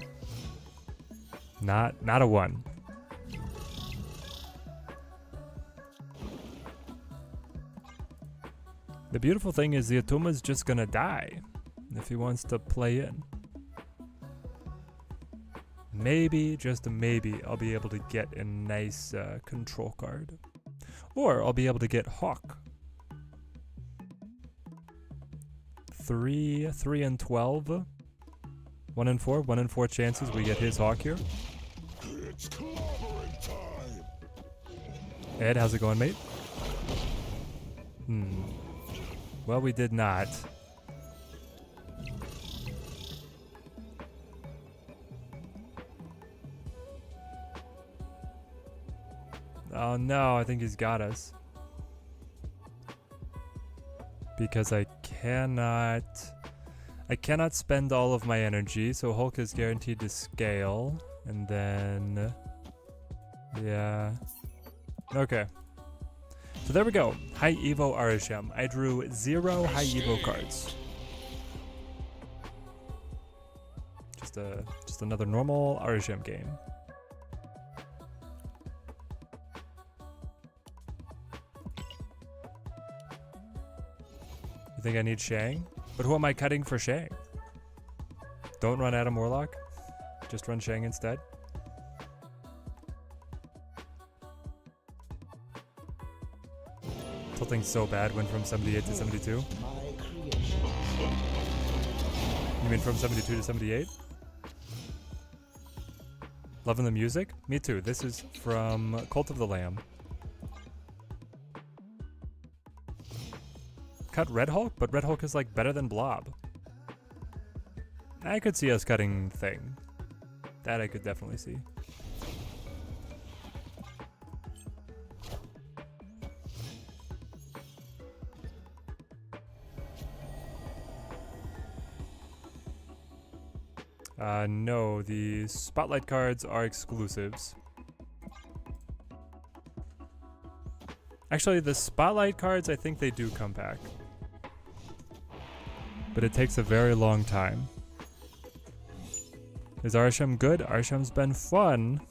A: Not a one. The beautiful thing is the Atuma's just gonna die if he wants to play in. Maybe, just maybe, I'll be able to get a nice control card. Or I'll be able to get Hawk. 3 and 12. 1 and 4. 1 in 4 chances we get his Hawk here.
B: It's clobbering time.
A: Ed, how's it going, mate? Well, we did not. Oh no, I think he's got us. Because I cannot spend all of my energy, so Hulk is guaranteed to scale. And then, yeah. Okay. So there we go. High Evo Arishem. I drew 0 High Evo cards. Just another normal Arishem game. You think I need Shang? But who am I cutting for Shang? Don't run Adam Warlock. Just run Shang instead. Tilting so bad, went from 78 to 72. You mean from 72 to 78? Loving the music? Me too. This is from Cult of the Lamb. Cut Red Hulk, but Red Hulk is like better than Blob. I could see us cutting Thing. That I could definitely see. No, the spotlight cards are exclusives. Actually, the spotlight cards, I think they do come back. But it takes a very long time. Is Arishem good? Arishem's been fun.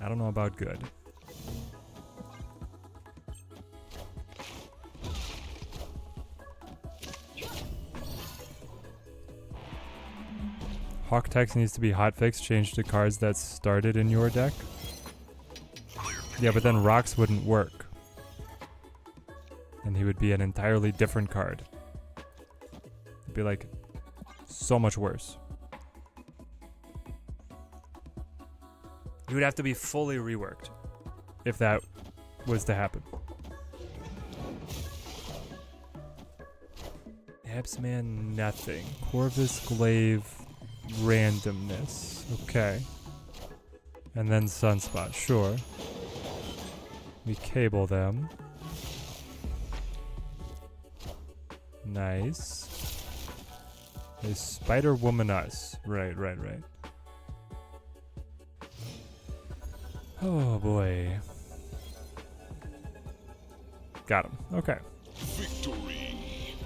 A: I don't know about good. Hawk text needs to be hotfixed, changed to cards that started in your deck. Yeah, but then rocks wouldn't work. And he would be an entirely different card. It'd be like so much worse. He would have to be fully reworked if that was to happen. Absman, nothing. Corvus Glaive, randomness. Okay. And then Sunspot, sure. We cable them. Nice. They Spider Woman us. Right. Oh boy. Got him. Okay.
B: Victory.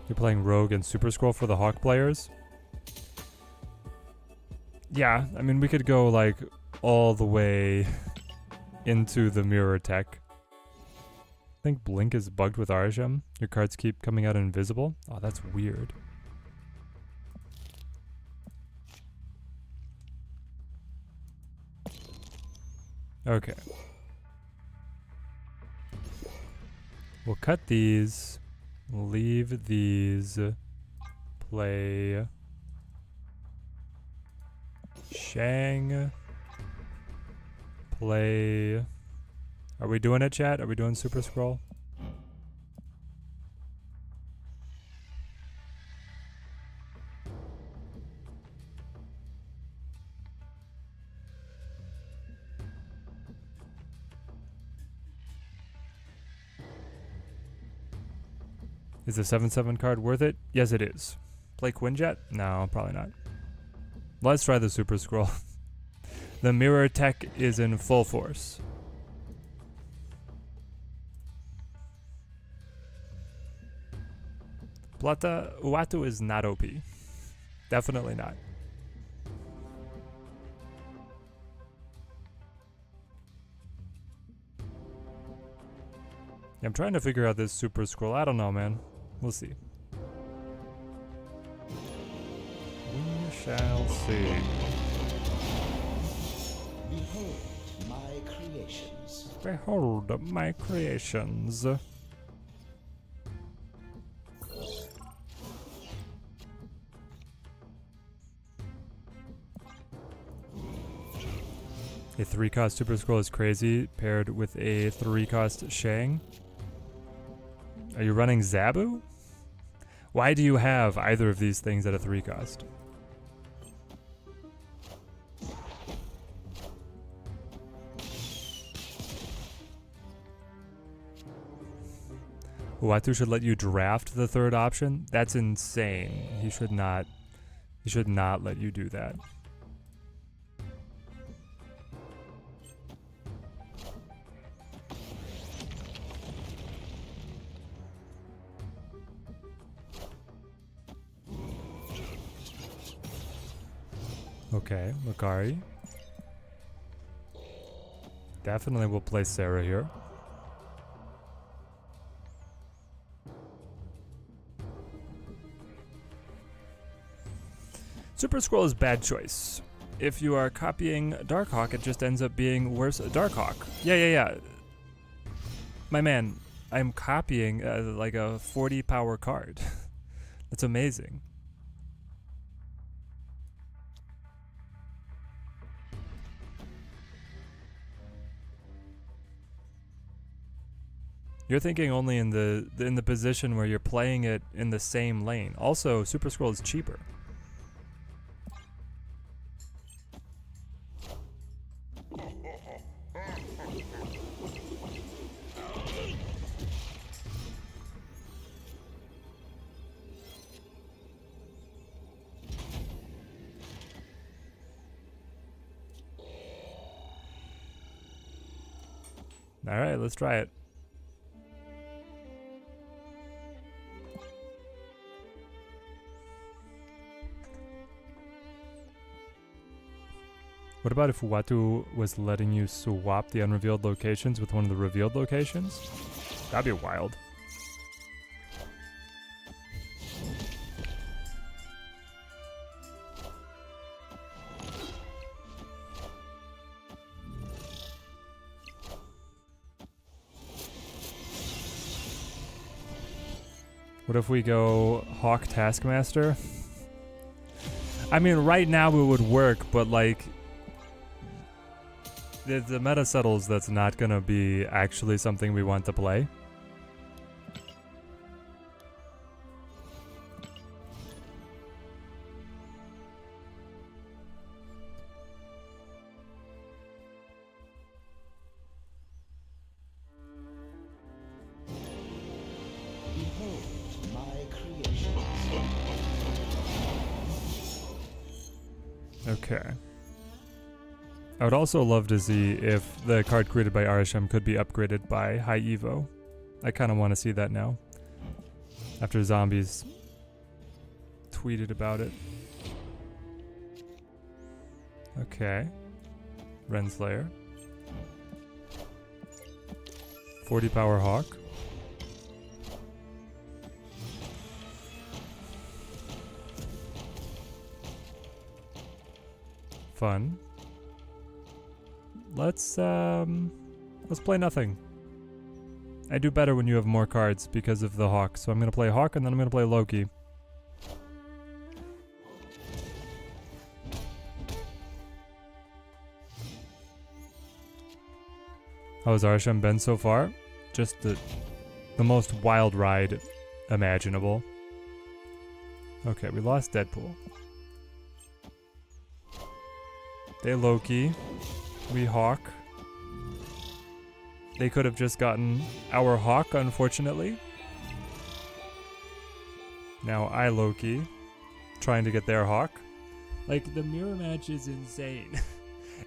A: You're playing Rogue and Super Skrull for the Hawk players? Yeah, I mean, we could go like all the way into the mirror tech. I think Blink is bugged with Arishem. Your cards keep coming out invisible. Oh, that's weird. Okay. We'll cut these. Leave these. Play. Shang. Play. Are we doing it, chat? Are we doing Super Skrull? Is the 7/7 card worth it? Yes, it is. Play Quinjet? No, probably not. Let's try the Super Skrull. The mirror tech is in full force. Plata Uatu is not OP. Definitely not. I'm trying to figure out this Super Skrull. I don't know, man. We'll see. We shall see.
F: Behold my creations.
A: Behold my creations. A 3-cost Super Skrull is crazy, paired with a 3-cost Shang. Are you running Zabu? Why do you have either of these things at a 3-cost? Uatu should let you draft the third option? That's insane. He should not let you do that. Okay, Makari. Definitely will play Sarah here. Super Skrull is bad choice. If you are copying Darkhawk, it just ends up being worse. Darkhawk. Yeah. My man, I'm copying like a 40 power card. That's amazing. You're thinking only in the position where you're playing it in the same lane. Also, Super Skrull is cheaper. Alright, let's try it. What about if Watu was letting you swap the unrevealed locations with one of the revealed locations? That'd be wild. What if we go Hawk Taskmaster? I mean, right now it would work, but like, the meta settles that's not gonna be actually something we want to play.
F: Behold my creations.
A: Okay. I would also love to see if the card created by Arishem could be upgraded by High Evo. I kind of want to see that now. After Zombies tweeted about it. Okay. Renslayer. 40 power Hawk. Fun. Let's play nothing. I do better when you have more cards because of the Hawk. So I'm gonna play Hawk and then I'm gonna play Loki. How has Arishem been so far? Just the most wild ride imaginable. Okay, we lost Deadpool. They Loki. We Hawk. They could have just gotten our Hawk, unfortunately. Now I Loki. Trying to get their Hawk. Like, the mirror match is insane.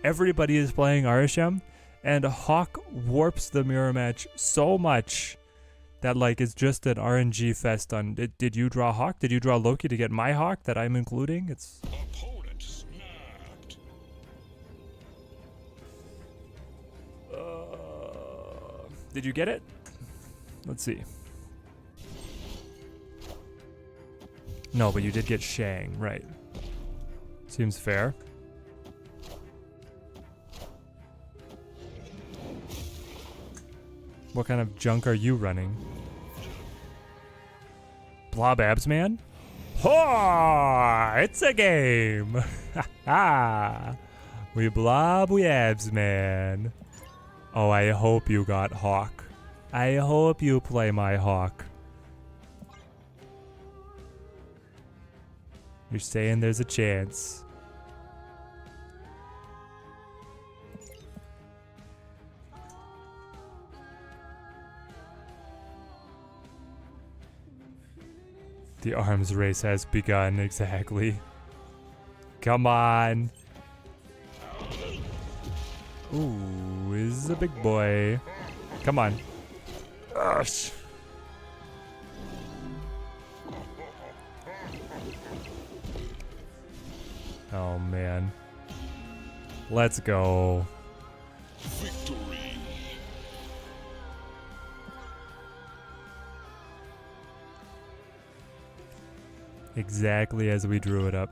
A: Everybody is playing Arishem, and Hawk warps the mirror match so much that, like, it's just an RNG fest on... Did you draw Hawk? Did you draw Loki to get my Hawk that I'm including? It's...
B: Opponent snapped.
A: Did you get it? Let's see. No, but you did get Shang, right. Seems fair. What kind of junk are you running? Blob Abs Man? Ho! It's a game! Ha! We blob, we abs, man. Oh, I hope you got Hawk. I hope you play my Hawk. You're saying there's a chance. The arms race has begun, exactly. Come on. Ooh, this is a big boy. Come on. Ush. Oh man. Let's go.
B: Victory.
A: Exactly as we drew it up.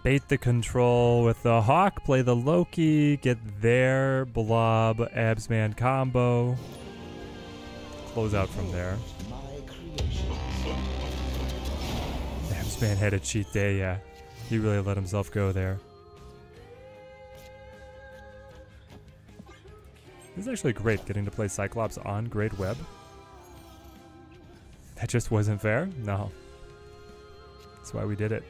A: Bait the control with the Hawk, play the Loki, get their blob Absman combo. Close out from there.
F: My creations.
A: Absman had a cheat day, yeah. He really let himself go there. This is actually great, getting to play Cyclops on Great Web. That just wasn't fair? No. That's why we did it.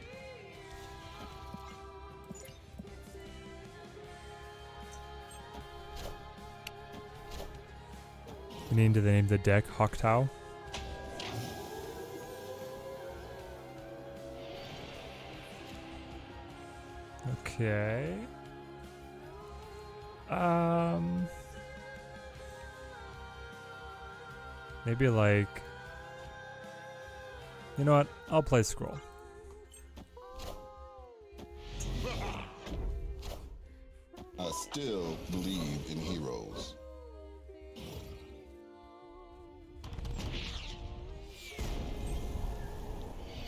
A: We need to name the deck Hawktao. Okay. Maybe like, you know what? I'll play Skrull.
B: I still believe in heroes.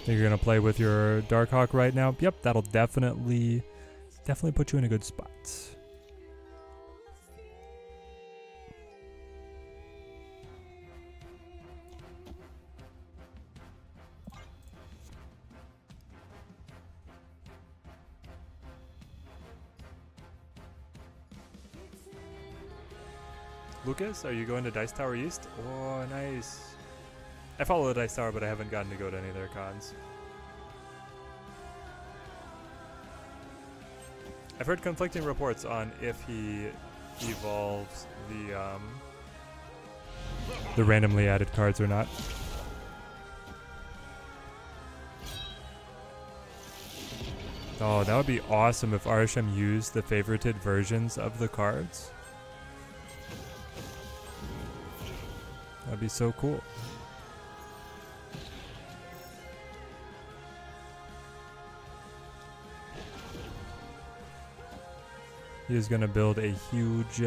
A: Think you're gonna play with your Darkhawk right now? Yep, that'll definitely put you in a good spot. Lucas, are you going to Dice Tower East? Oh, nice. I follow the Dice Tower, but I haven't gotten to go to any of their cons. I've heard conflicting reports on if he evolves the randomly added cards or not. Oh, that would be awesome if Arishem used the favorited versions of the cards. That'd be so cool. He is gonna build a huge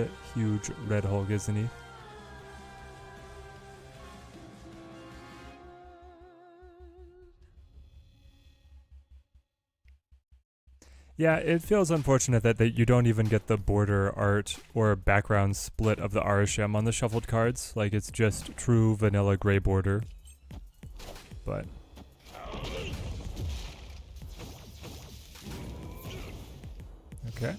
A: red Hulk, isn't he? Yeah, it feels unfortunate that you don't even get the border art or background split of the Arishem on the shuffled cards. Like, it's just true vanilla gray border. But okay.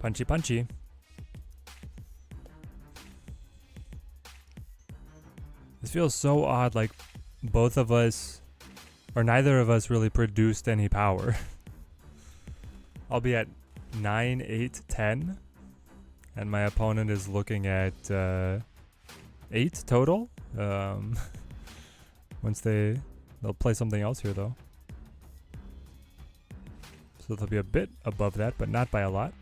A: Punchy punchy. This feels so odd, like both of us, or neither of us really produced any power. I'll be at 9, 8, 10, and my opponent is looking at 8 total. Once they'll play something else here though. So they'll be a bit above that, but not by a lot.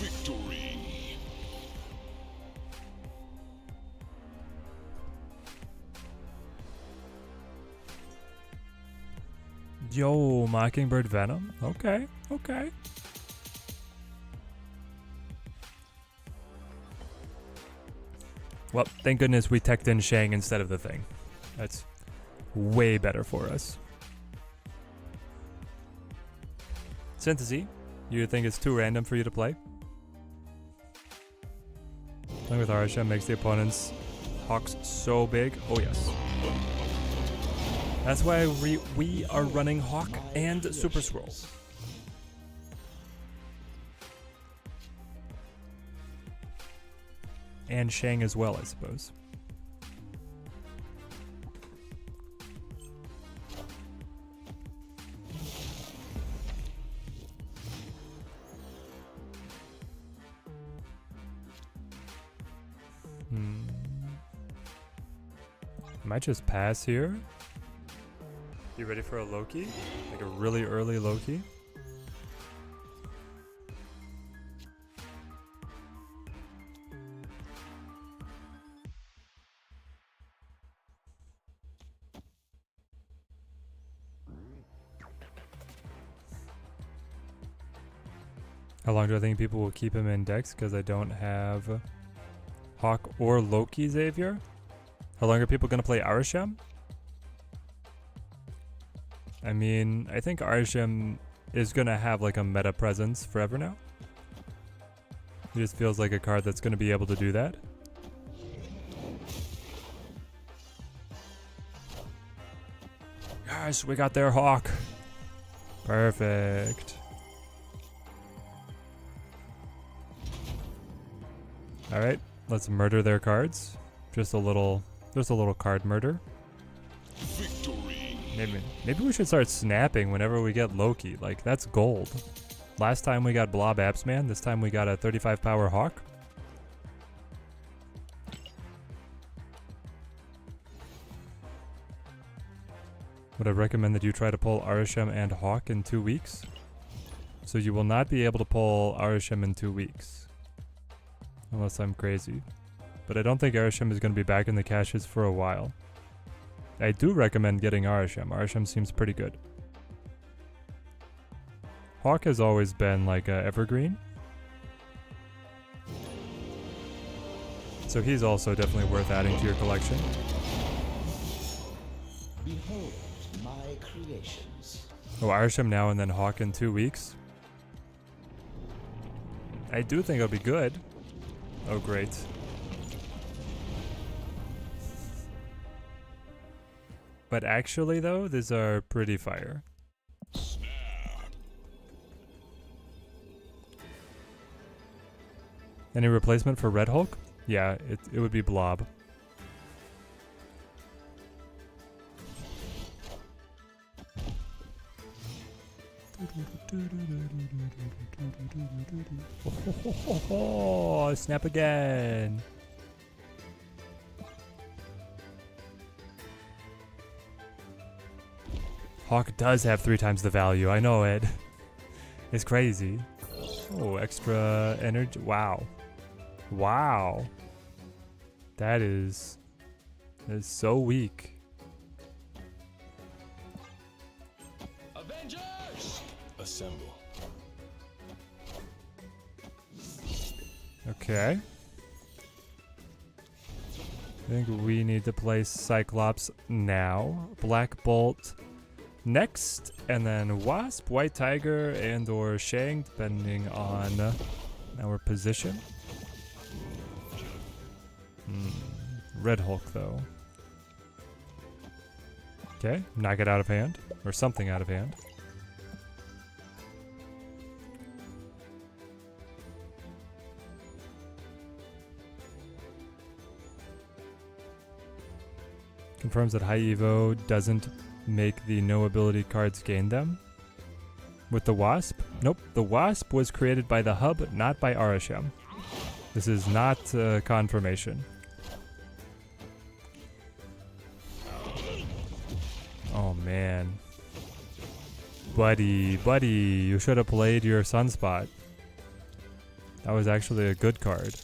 B: Victory.
A: Yo, Mockingbird Venom. Okay, okay. Well, thank goodness we teched in Shang instead of the thing. That's way better for us. Synthesis, you think it's too random for you to play? Playing with Arishem makes the opponent's Hawks so big. Oh yes. That's why we are running Hawk and Super Skrull. And Shang as well, I suppose. Might just pass here. You ready for a Loki? Like a really early Loki? How long do I think people will keep him in decks? Because I don't have Hawk or Loki Xavier. How long are people going to play Arishem? I mean, I think Arishem is going to have like a meta presence forever now. It just feels like a card that's going to be able to do that. Yes, we got their Hawk. Perfect. Alright, let's murder their cards. Just a little card murder. Maybe we should start snapping whenever we get Loki. Like, that's gold. Last time we got Blob Appsman, this time we got a 35 power Hawk. Would I recommend that you try to pull Arishem and Hawk in 2 weeks? So you will not be able to pull Arishem in 2 weeks. Unless I'm crazy. But I don't think Arishem is going to be back in the caches for a while. I do recommend getting Arishem. Arishem seems pretty good. Hawk has always been like a evergreen. So he's also definitely worth adding to your collection.
F: Behold my creations.
A: Oh, Arishem now and then Hawk in 2 weeks. I do think it'll be good. Oh, great. But actually, though, these are pretty fire. Any replacement for Red Hulk? Yeah, it would be Blob. Oh, snap again. Hawk does have 3 times the value. I know it. It's crazy. Oh, extra energy. Wow. Wow. That is so weak.
D: Avengers! Assemble.
A: Okay. I think we need to play Cyclops now. Black Bolt next, and then Wasp, White Tiger, and or Shang, depending on our position. Red Hulk, though. Okay, knock it out of hand, or something out of hand. Confirms that High Evo doesn't make the no ability cards gain them. With the Wasp? Nope, the Wasp was created by the hub, not by Arishem. This is not confirmation. Oh man. Buddy, you should have played your Sunspot. That was actually a good card.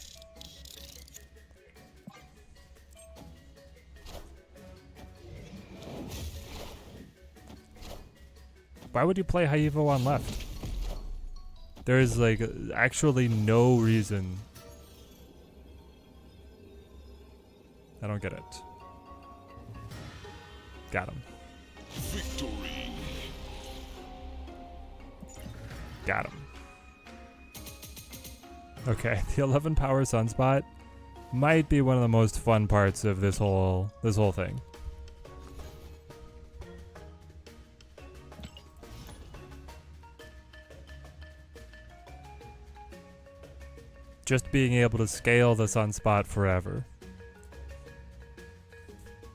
A: Why would you play High Evo on left? There is like actually no reason. I don't get it. Got him.
B: Victory.
A: Got him. Okay, the 11 power Sunspot might be one of the most fun parts of this whole thing. Just being able to scale the Sunspot forever.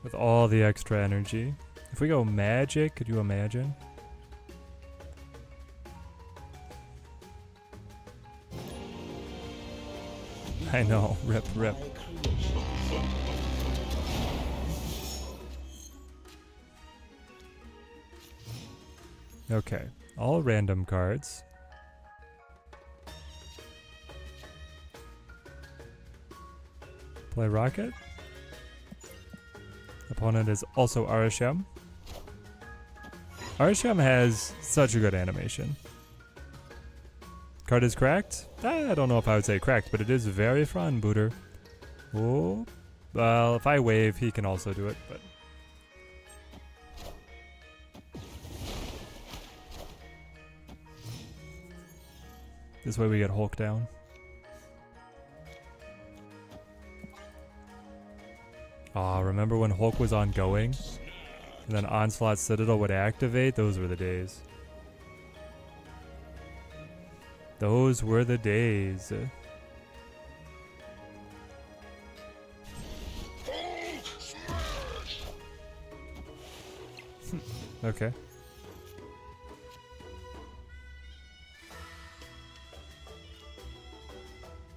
A: With all the extra energy. If we go magic, could you imagine? I know, rip.
F: My creations.
A: Okay, all random cards. Play Rocket. Opponent is also Arishem. Arishem has such a good animation. card is cracked? I don't know if I would say cracked, but it is very fun, Booter. Oh, well, if I wave, he can also do it, but... This way we get Hulk down. Aw, remember when Hulk was ongoing? And then Onslaught Citadel would activate? Those were the days. Those were the days. Okay.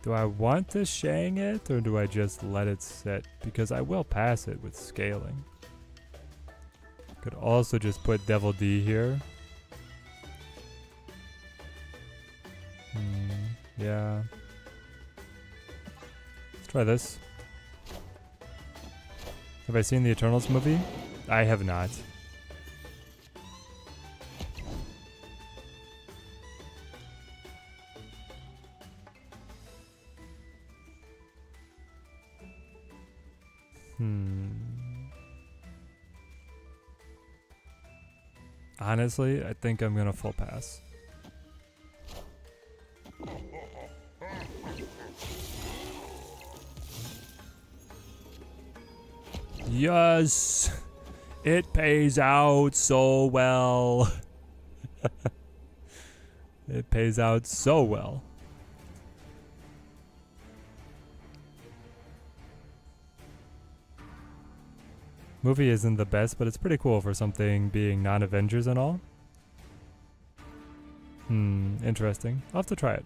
A: Do I want to Shang it, or do I just let it sit? Because I will pass it with scaling. Could also just put Devil D here. Yeah. Let's try this. Have I seen the Eternals movie? I have not. Honestly, I think I'm gonna full pass. Yes! It pays out so well. It pays out so well. Movie isn't the best, but it's pretty cool for something being non-Avengers and all. Interesting. I'll have to try it.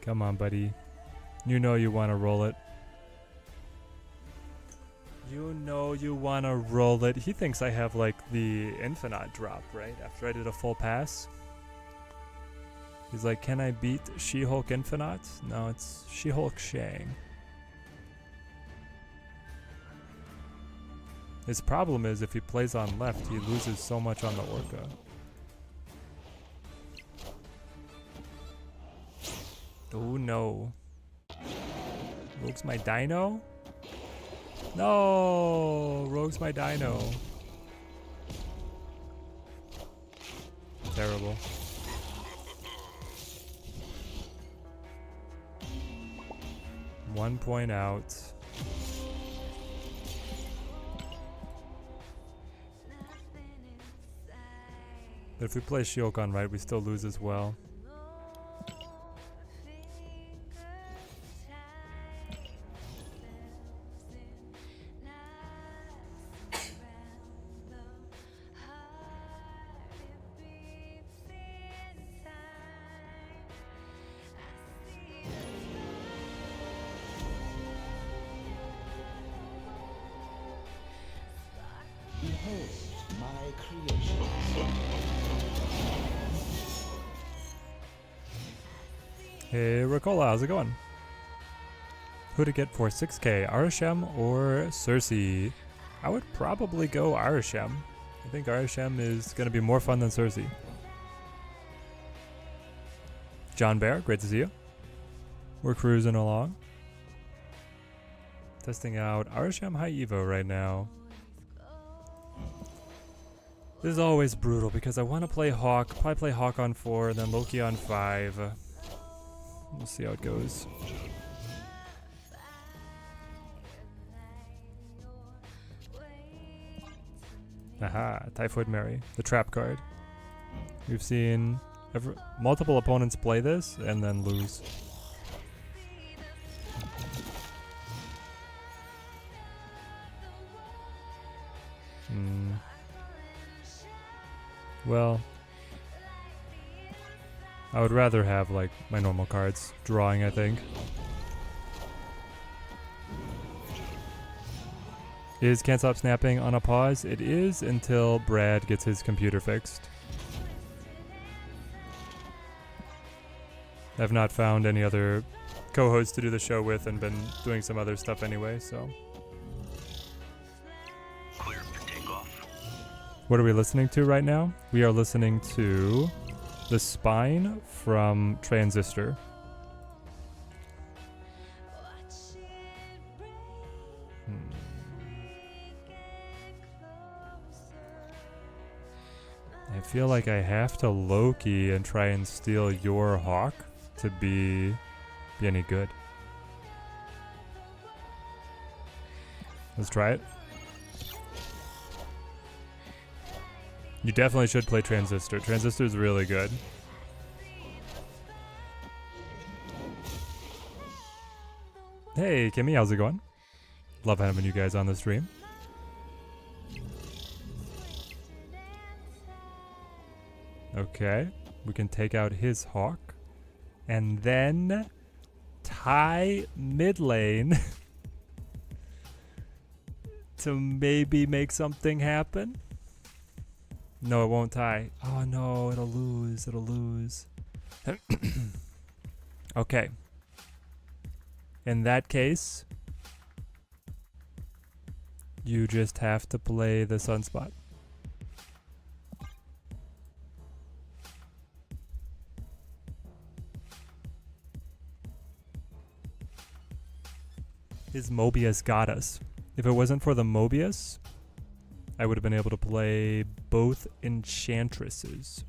A: Come on, buddy. You know you want to roll it. You know you want to roll it. He thinks I have like the Infinite drop, right? After I did a full pass. He's like, can I beat She-Hulk Infinite? No, it's She-Hulk Shang. His problem is if he plays on left, he loses so much on the Orca. Oh no. Rogue's my dino? No! Rogue's my dino. Terrible. One point out. But if we play She-Hulk on right, we still lose as well.
F: Behold my creation.
A: Hey Ricola, how's it going? Who to get for 6k, Arishem or Cersei? I would probably go Arishem. I think Arishem is going to be more fun than Cersei. John Bear, great to see you. We're cruising along. Testing out Arishem High Evo right now. This is always brutal because I want to play Hawk, probably play Hawk on 4, and then Loki on 5. We'll see how it goes. Aha, Typhoid Mary, the trap card. We've seen multiple opponents play this and then lose. Well, I would rather have like my normal cards drawing, I think. Is Can't Stop Snapping on a pause? It is until Brad gets his computer fixed. I've not found any other co-hosts to do the show with and been doing some other stuff anyway, so.
G: Clear for takeoff.
A: What are we listening to right now? We are listening to The Spine from Transistor. I feel like I have to low-key and try and steal your hawk to be any good. Let's try it. You definitely should play Transistor. Transistor is really good. Hey, Kimmy, how's it going? Love having you guys on the stream. Okay, we can take out his hawk. And then tie mid lane to maybe make something happen. No, it won't tie. Oh no, it'll lose. It'll lose. Okay. In that case, you just have to play the Sunspot. His Mobius got us. If it wasn't for the Mobius, I would have been able to play both Enchantresses.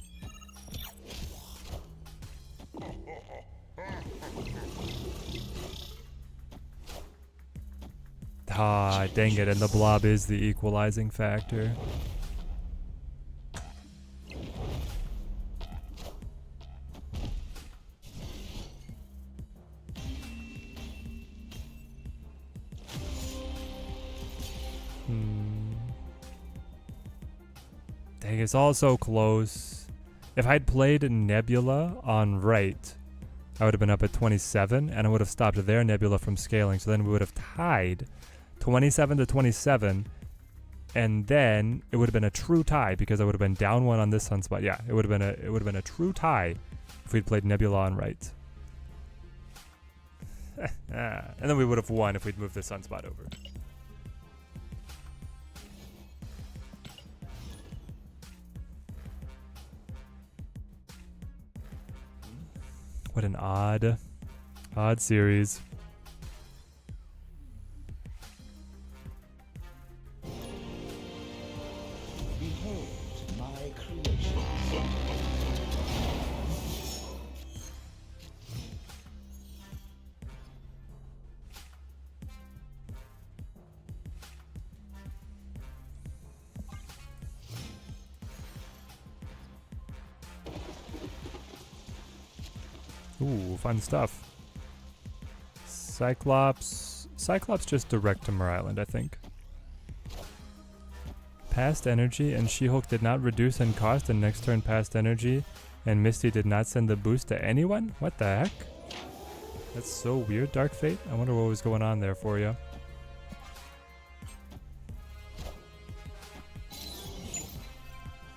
A: Ah, dang it, and the blob is the equalizing factor. Dang, it's all so close. If I'd played Nebula on right, I would have been up at 27, and I would have stopped their Nebula from scaling, so then we would have tied 27 to 27, and then it would have been a true tie because I would have been down one on this Sunspot. Yeah, it would have been a true tie if we'd played Nebula on right. And then we would have won if we'd moved the Sunspot over. What an odd series.
F: Behold my creation.
A: Ooh, fun stuff. Cyclops just direct to Mer Island, I think. Past energy and She-Hulk did not reduce in cost, and next turn past energy and Misty did not send the boost to anyone? What the heck? That's so weird, Dark Fate. I wonder what was going on there for you.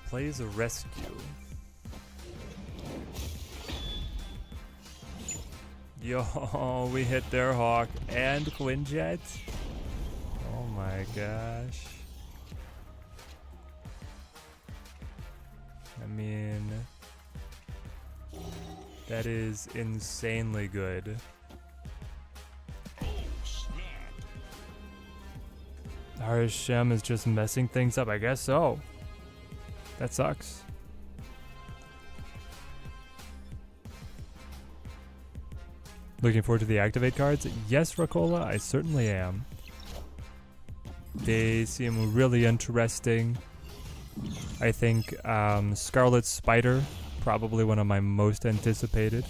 A: Plays a rescue. Yo, we hit their Hawk and Quinjet. Oh my gosh. I mean, that is insanely good. Arishem is just messing things up, I guess so. That sucks. Looking forward to the activate cards? Yes, Racola, I certainly am. They seem really interesting. I think Scarlet Spider, probably one of my most anticipated.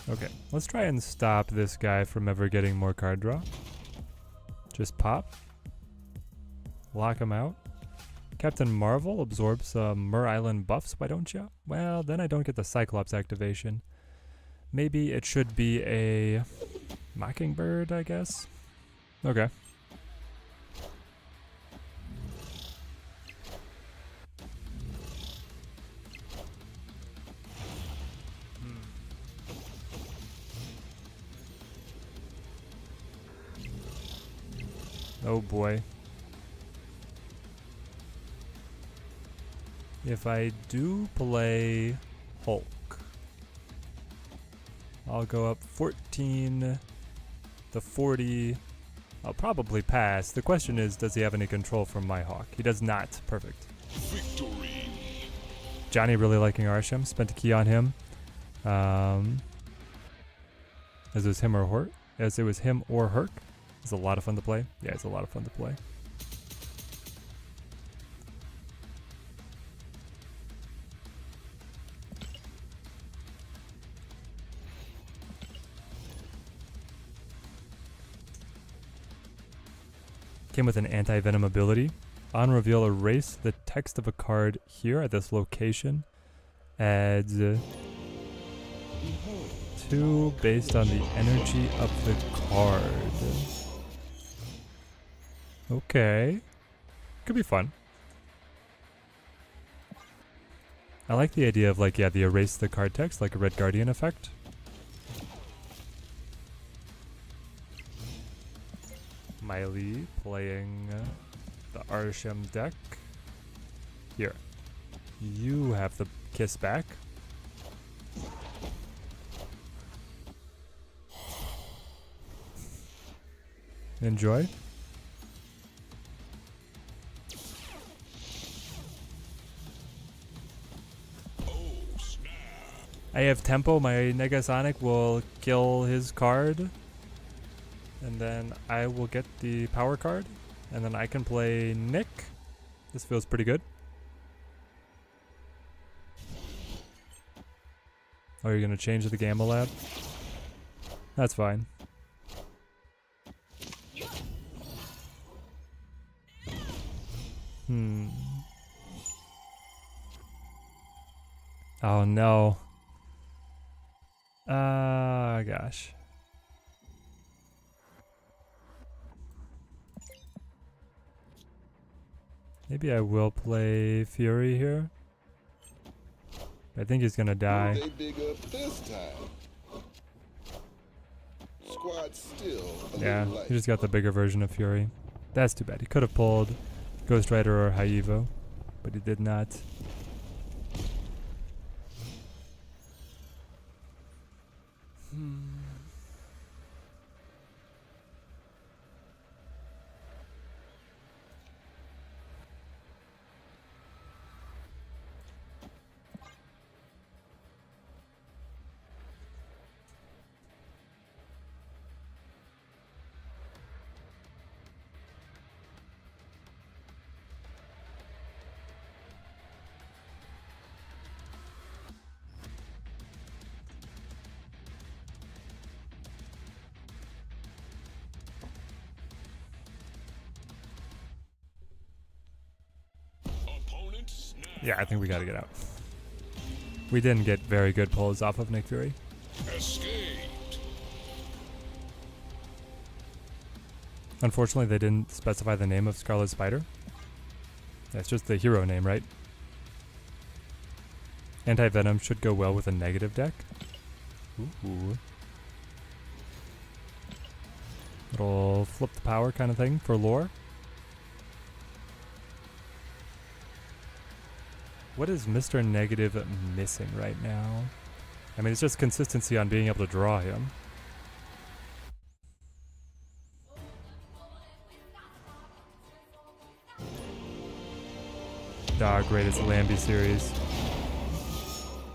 A: Okay, let's try and stop this guy from ever getting more card draw. Just pop. Lock him out. Captain Marvel absorbs Mer Island buffs, why don't you? Well, then I don't get the Cyclops activation. Maybe it should be a Mockingbird, I guess. Okay. Oh boy. If I do play Hulk, I'll go up 14 to 40. I'll probably pass. The question is, does he have any control from my Hawk? He does not. Perfect.
B: Victory.
A: Johnny really liking Arishem. Spent a key on him. As it was him or Herc. As it was him or Herc. It's a lot of fun to play. Yeah, it's a lot of fun to play. Came with an anti-venom ability. On reveal, erase the text of a card here at this location. Adds 2 based on the energy of the card. Okay. Could be fun. I like the idea of like, yeah, the erase the card text, like a Red Guardian effect. Miley playing the Arishem deck. Here. You have the kiss back. Enjoy. I have tempo. My Negasonic will kill his card. And then I will get the power card. And then I can play Nick. This feels pretty good. Oh, you're going to change the Gamma Lab? That's fine. Oh no. Gosh. Maybe I will play Fury here. I think he's gonna die.
B: They big up this time. Squad still a
A: Yeah,
B: little light.
A: he just got the bigger version of Fury. That's too bad. He could have pulled Ghost Rider or Haivo, but he did not.
B: Opponent snap.
A: Yeah, I think we gotta get out. We didn't get very good pulls off of Nick Fury.
B: Escaped.
A: Unfortunately, they didn't specify the name of Scarlet Spider. That's just the hero name, right? Anti-Venom should go well with a negative deck. Ooh. Little flip the power kind of thing for lore. What is Mr. Negative missing right now? I mean, it's just consistency on being able to draw him. Great, it's the Lambie series.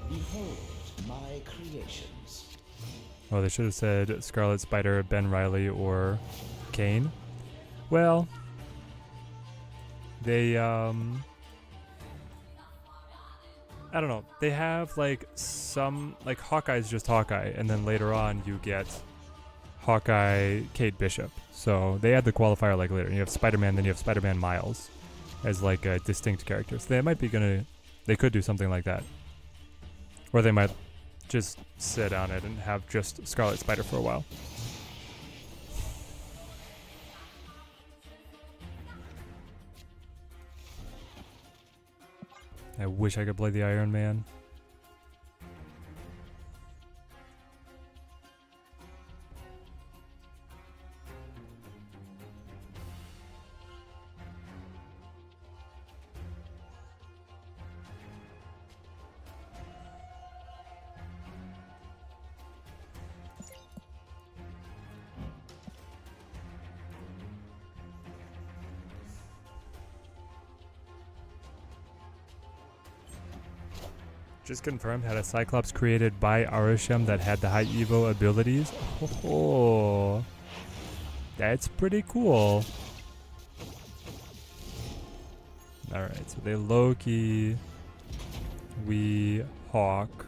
F: Behold my creations.
A: Oh, they should have said Scarlet Spider, Ben Reilly, or Kane. Well, they, I don't know. They have, like, some, like, Hawkeye's just Hawkeye, and then later on you get Hawkeye, Kate Bishop. So they add the qualifier, like, later. You have Spider-Man, then you have Spider-Man Miles as, like, distinct characters. They might be gonna, they could do something like that. Or they might just sit on it and have just Scarlet Spider for a while. I wish I could play the Iron Man. Just confirmed, had a Cyclops created by Arishem that had the high Evo abilities. Oh, that's pretty cool. Alright, so they Loki, we Hawk.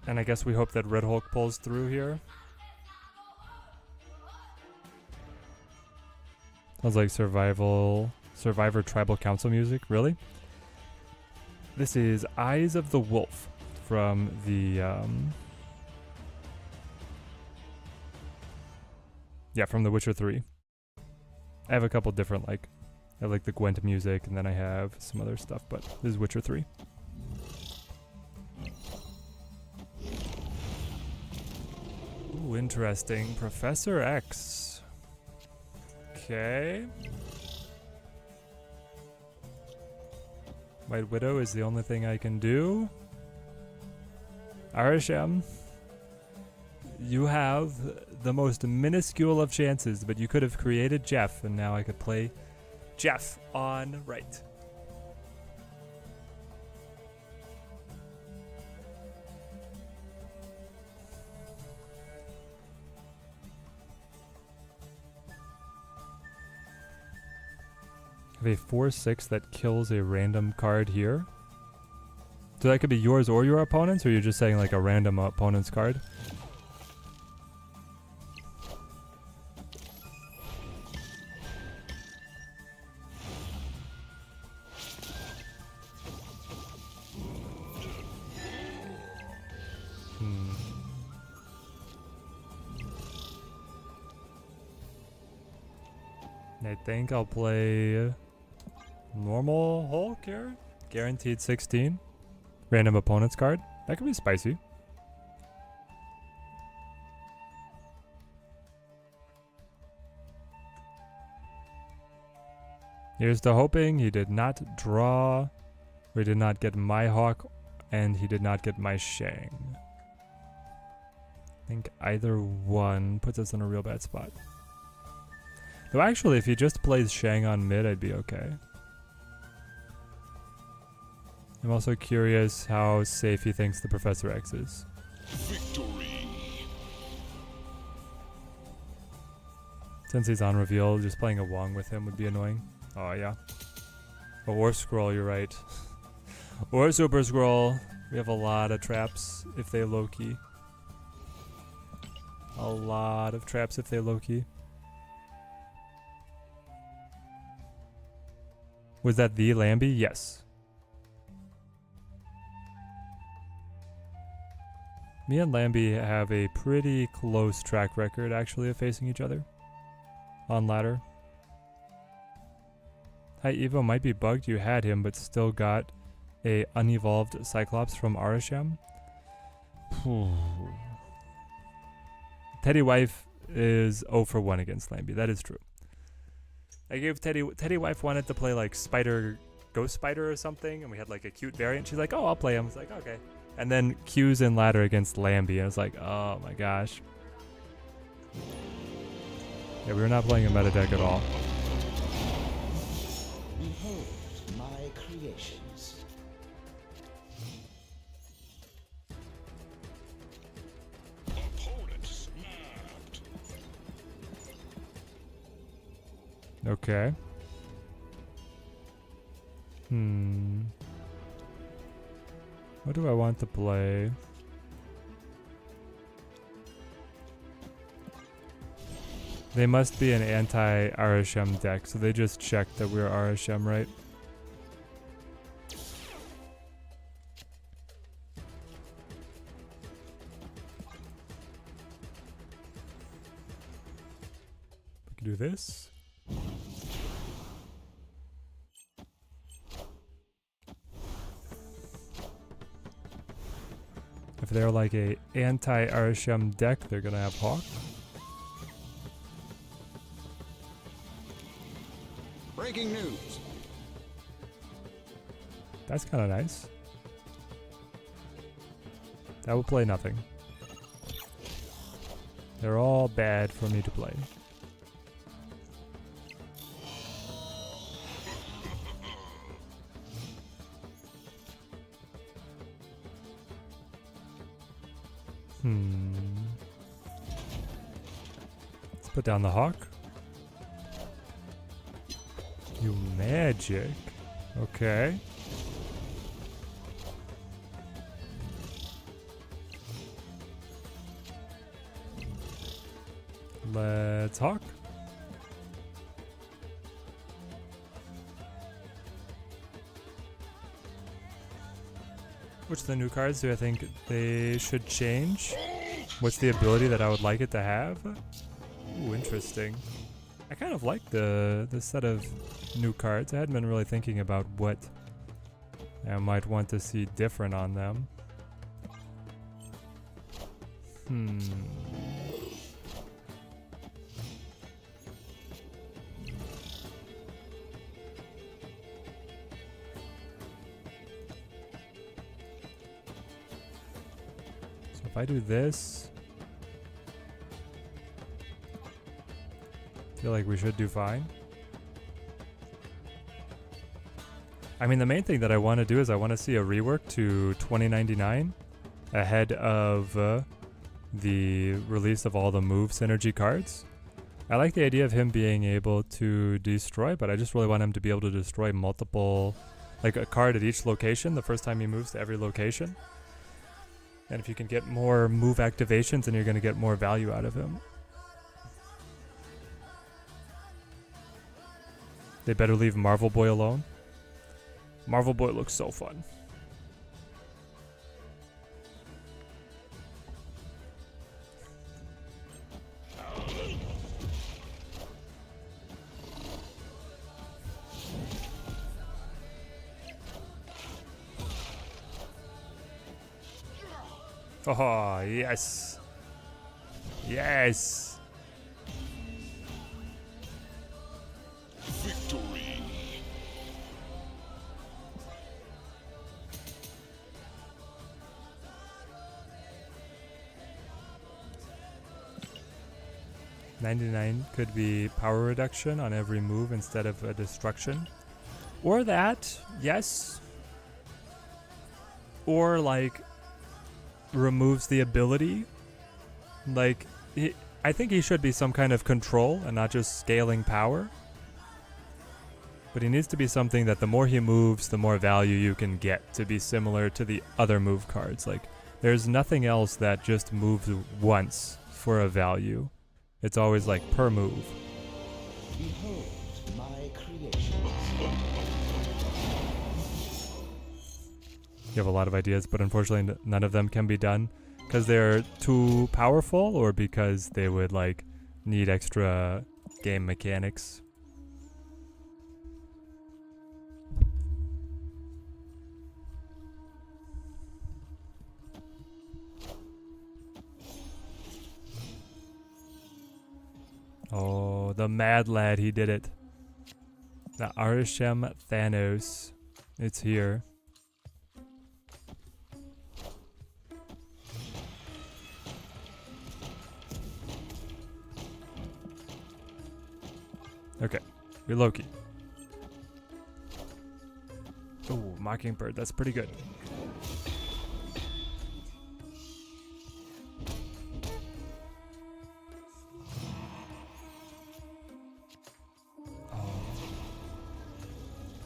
A: And I guess we hope that Red Hulk pulls through here. Sounds like Survivor Tribal Council music, really? This is Eyes of the Wolf from the, yeah, from The Witcher 3. I have a couple different, I have like the Gwent music, and then I have some other stuff, but this is Witcher 3. Ooh, interesting. Professor X. Okay. White Widow is the only thing I can do. Arishem, you have the most minuscule of chances, but you could have created Jeff, and now I could play Jeff on right. I have a 4/6 that kills a random card here. So that could be yours or your opponent's, or you're just saying like a random opponent's card? I think I'll play normal Hulk here. Guaranteed 16. Random opponent's card. That could be spicy. Here's to hoping he did not draw, or he did not get my Hawk, and he did not get my Shang. I think either one puts us in a real bad spot. Though actually, if he just plays Shang on mid, I'd be okay. I'm also curious how safe he thinks the Professor X is.
B: Victory.
A: Since he's on reveal, just playing a Wong with him would be annoying. Oh yeah. Oh, or Skrull, you're right. Or Super Skrull. We have a lot of traps if they low-key. A lot of traps if they low-key. Was that the Lambie? Yes. Me and Lambie have a pretty close track record, actually, of facing each other on ladder. High Evo might be bugged. You had him, but still got a unevolved Cyclops from Arishem. Teddy Wife is 0 for 1 against Lambie. That is true. I gave Teddy Wife wanted to play like Ghost Spider or something, and we had like a cute variant. She's like, oh, I'll play him. I was like, okay. And then Q's in ladder against Lambie, and I was like, oh my gosh. Yeah, we were not playing a meta deck at all.
F: Behold my creations.
B: Opponent snapped.
A: Okay. What do I want to play? They must be an anti-Arishem deck, so they just checked that we're Arishem, right? Do this. If they're like a anti-Arishem deck, they're gonna have Hawk.
G: Breaking news.
A: That's kind of nice. That will play nothing. They're all bad for me to play. Let's put down the Hawk. You magic. Okay. Let's Hawk. Which of the new cards do I think they should change? What's the ability that I would like it to have? Ooh, interesting. I kind of like the set of new cards. I hadn't been really thinking about what I might want to see different on them. So if I do this, I feel like we should do fine. I mean, the main thing that I want to do is I want to see a rework to 2099 ahead of the release of all the move synergy cards. I like the idea of him being able to destroy, but I just really want him to be able to destroy multiple, like a card at each location the first time he moves to every location. And if you can get more move activations, then you're going to get more value out of him. They better leave Marvel Boy alone. Marvel Boy looks so fun. Oh, yes. Yes.
B: Victory.
A: $99 could be power reduction on every move instead of a destruction. Or that, yes. Or like removes the ability. Like, I think he should be some kind of control and not just scaling power. But he needs to be something that the more he moves, the more value you can get, to be similar to the other move cards. Like, there's nothing else that just moves once for a value. It's always like per move.
F: Behold my creations.
A: You have a lot of ideas, but unfortunately none of them can be done because they're too powerful or because they would like need extra game mechanics. Oh, the mad lad, he did it. The Arishem Thanos. It's here. Okay, we Loki. Ooh, Mockingbird, that's pretty good.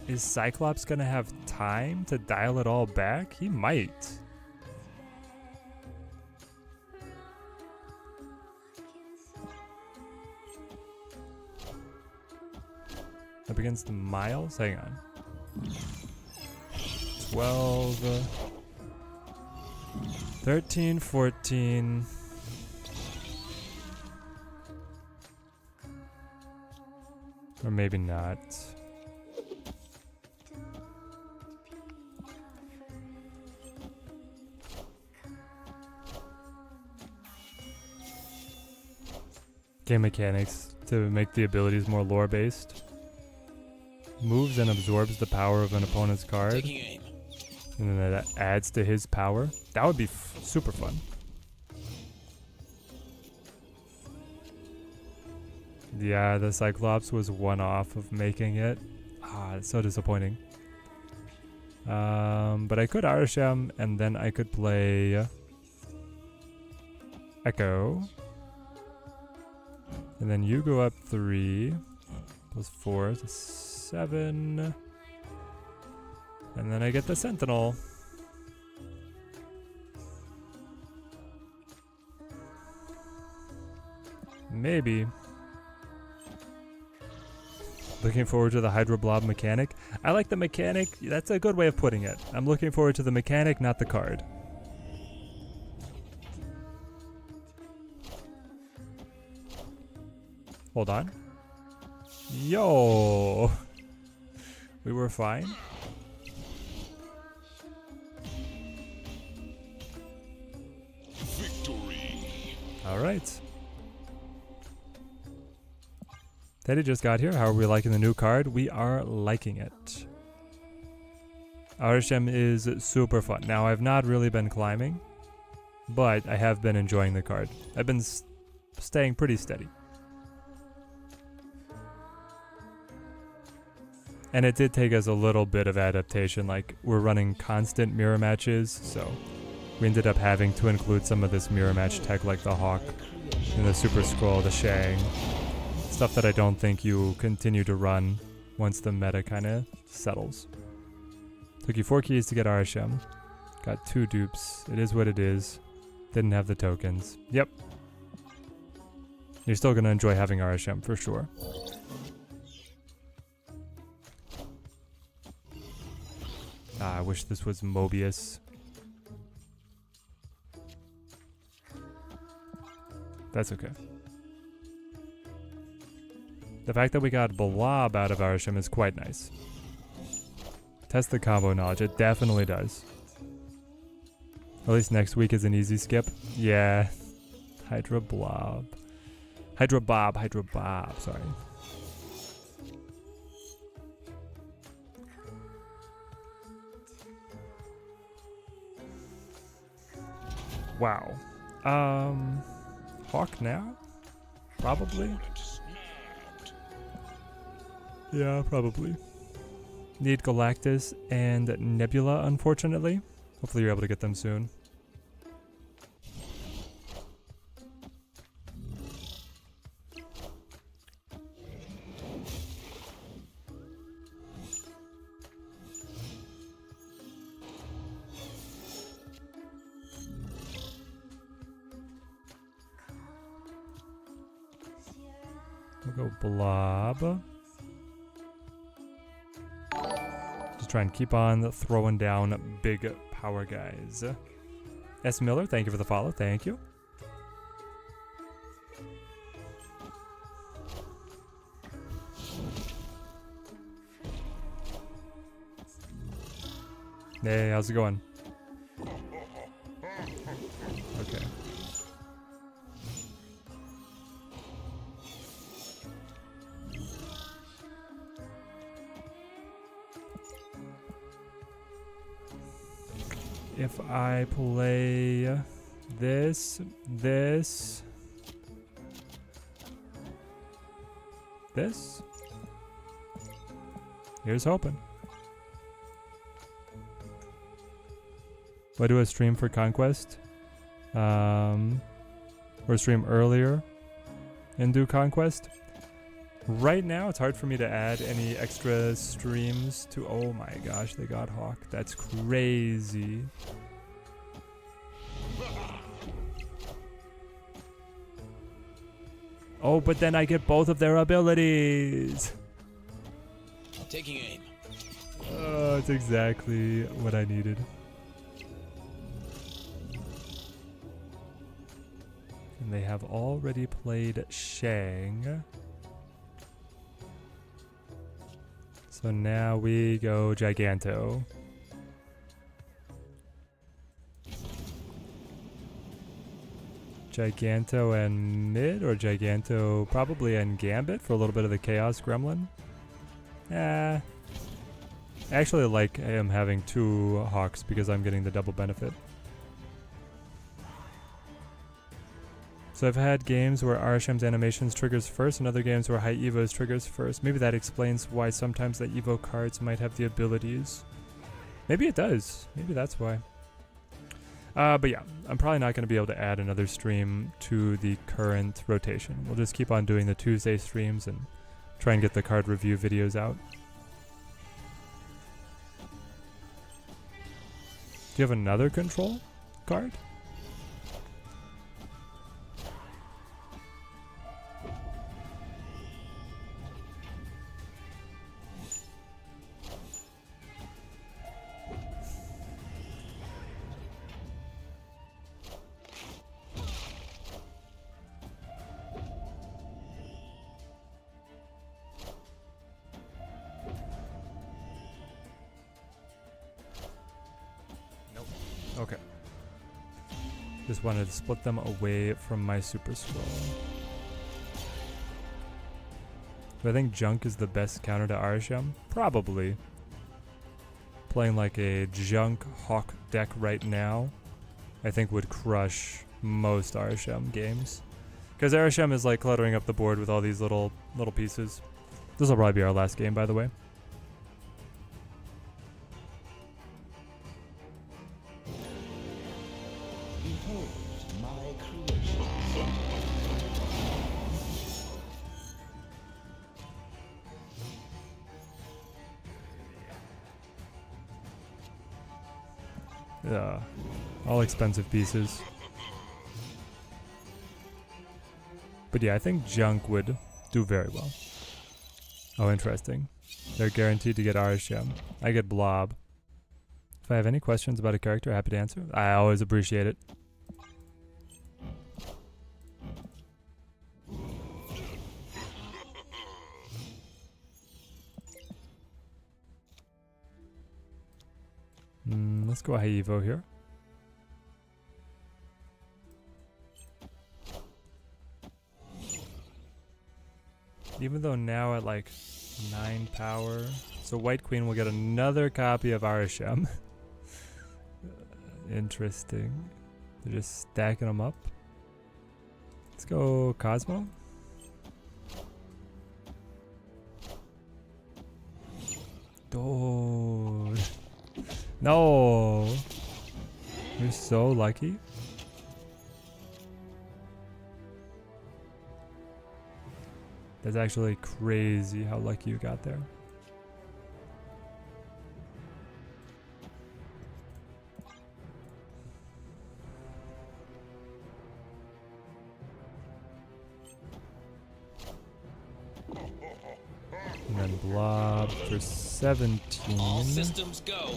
A: Is Cyclops gonna have time to dial it all back? He might. Up against Miles? Hang on. 12, 13, 14. Or maybe not. Game mechanics to make the abilities more lore based. Moves and absorbs the power of an opponent's card.
D: Taking aim.
A: And then that adds to his power. That would be super fun. Yeah, the Cyclops was one off of making it. Ah, it's so disappointing. But I could Arishem, and then I could play Echo. And then you go up 3 plus 4 is 7. And then I get the Sentinel. Maybe. Looking forward to the Hydro Blob mechanic. I like the mechanic. That's a good way of putting it. I'm looking forward to the mechanic, not the card. Hold on. Yo! We were fine.
B: Victory.
A: Alright. Teddy just got here. How are we liking the new card? We are liking it. Arishem is super fun. Now, I've not really been climbing, but I have been enjoying the card. I've been staying pretty steady. And it did take us a little bit of adaptation. Like, we're running constant mirror matches, so we ended up having to include some of this mirror match tech, like the Hawk and the Super Skrull, the Shang. Stuff that I don't think you continue to run once the meta kind of settles. Took you 4 keys to get Arishem. Got 2 dupes. It is what it is. Didn't have the tokens. Yep. You're still going to enjoy having Arishem for sure. Ah, I wish this was Mobius. That's okay. The fact that we got Blob out of Arishem is quite nice. Test the combo knowledge. It definitely does. At least next week is an easy skip. Yeah. Hydra Blob. Hydra Bob. Hydra Bob. Sorry. Wow. Hawk now? Probably. Yeah, probably. Need Galactus and Nebula, unfortunately. Hopefully you're able to get them soon. We'll go Blob. Just try and keep on throwing down big power guys. S. Miller, thank you for the follow. Thank you. Hey, how's it going? Okay. If I play this, here's hoping. Why do a stream for Conquest? Or stream earlier and do Conquest? Right now, it's hard for me to add any extra streams to... Oh my gosh, they got Hawk. That's crazy. Oh, but then I get both of their abilities.
D: Taking aim.
A: Oh, it's exactly what I needed. And they have already played Shang. So now we go Giganto. Giganto and mid, or Giganto probably and Gambit for a little bit of the Chaos Gremlin. I actually like him having 2 Hawks because I'm getting the double benefit. So I've had games where Arishem's animations triggers first and other games where High Evo's triggers first. Maybe that explains why sometimes the Evo cards might have the abilities. Maybe it does. Maybe that's why. But yeah, I'm probably not going to be able to add another stream to the current rotation. We'll just keep on doing the Tuesday streams and try and get the card review videos out. Do you have another control card? Okay. Just wanted to split them away from my Super Skrull. Do I think Junk is the best counter to Arishem? Probably. Playing like a Junk Hawk deck right now, I think would crush most Arishem games. Because Arishem is like cluttering up the board with all these little pieces. This will probably be our last game, by the way.
F: Behold my creation.
A: Yeah, all expensive pieces. But yeah, I think Junk would do very well. Oh, interesting. They're guaranteed to get Arishem. I get Blob. If I have any questions about a character, happy to answer. I always appreciate it. Let's go High Evo here. Even though now at like 9 power, so White Queen will get another copy of Arishem. Interesting. They're just stacking them up. Let's go Cosmo. Oh. No. You're so lucky. That's actually crazy how lucky you got there. And then Blob for 17.
D: All systems go.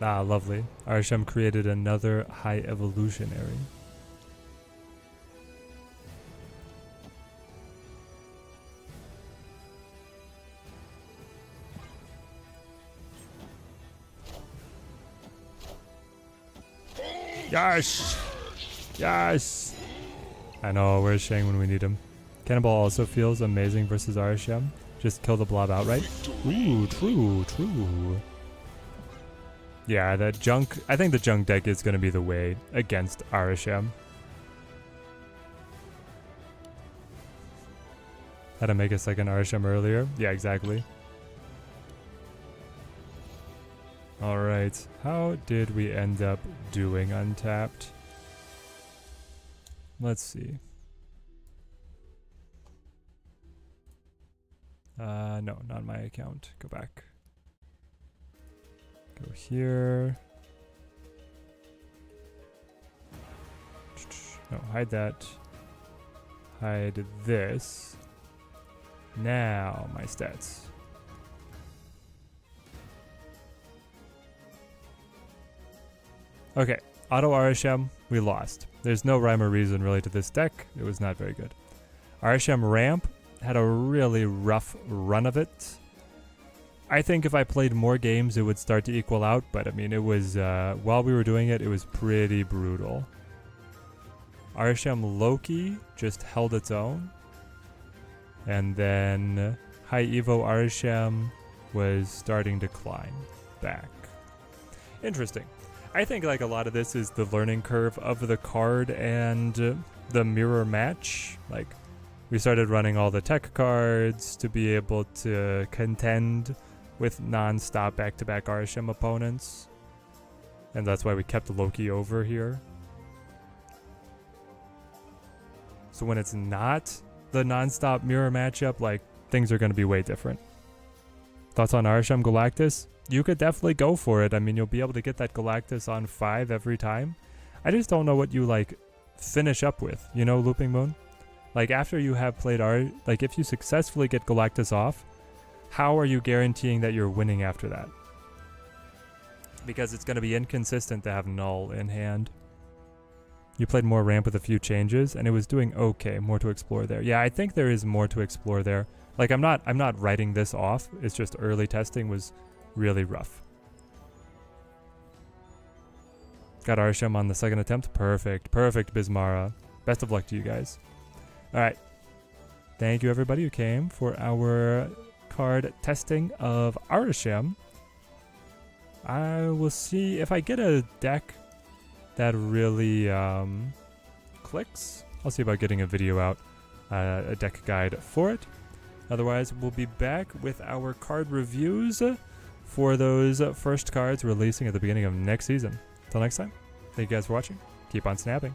A: Ah, lovely. Arishem created another high evolutionary. Yes! Yes! I know, where's Shang when we need him? Cannonball also feels amazing versus Arishem. Just kill the blob outright. Ooh, true, true. Yeah, that junk. I think the junk deck is going to be the way against Arishem. Had to make a second Arishem earlier. Yeah, exactly. Alright, how did we end up doing Untapped? Let's see. No, not my account. Go back. Go here. No, hide that. Hide this. Now, my stats. Okay, Auto Arishem, we lost. There's no rhyme or reason really to this deck. It was not very good. Arishem Ramp had a really rough run of it. I think if I played more games, it would start to equal out. But I mean, it was, while we were doing it, it was pretty brutal. Arishem Loki just held its own. And then High Evo Arishem was starting to climb back. Interesting. I think like a lot of this is the learning curve of the card and the mirror match. Like we started running all the tech cards to be able to contend with non-stop back-to-back Arishem opponents. And that's why we kept Loki over here. So when it's not the non-stop mirror matchup, like things are going to be way different. Thoughts on Arishem Galactus? You could definitely go for it. I mean, you'll be able to get that Galactus on 5 every time. I just don't know what you like finish up with, you know, Looping Moon? Like after you have played like if you successfully get Galactus off, how are you guaranteeing that you're winning after that? Because it's going to be inconsistent to have Null in hand. You played more ramp with a few changes and it was doing okay, more to explore there. Yeah, I think there is more to explore there. Like I'm not writing this off. It's just early testing was really rough. Got Arishem on the second attempt. Perfect. Perfect, Bismara. Best of luck to you guys. Alright. Thank you everybody who came for our card testing of Arishem. I will see if I get a deck that really clicks. I'll see about getting a video out, a deck guide for it. Otherwise, we'll be back with our card reviews for those first cards releasing at the beginning of next season. Until next time, thank you guys for watching. Keep on snapping.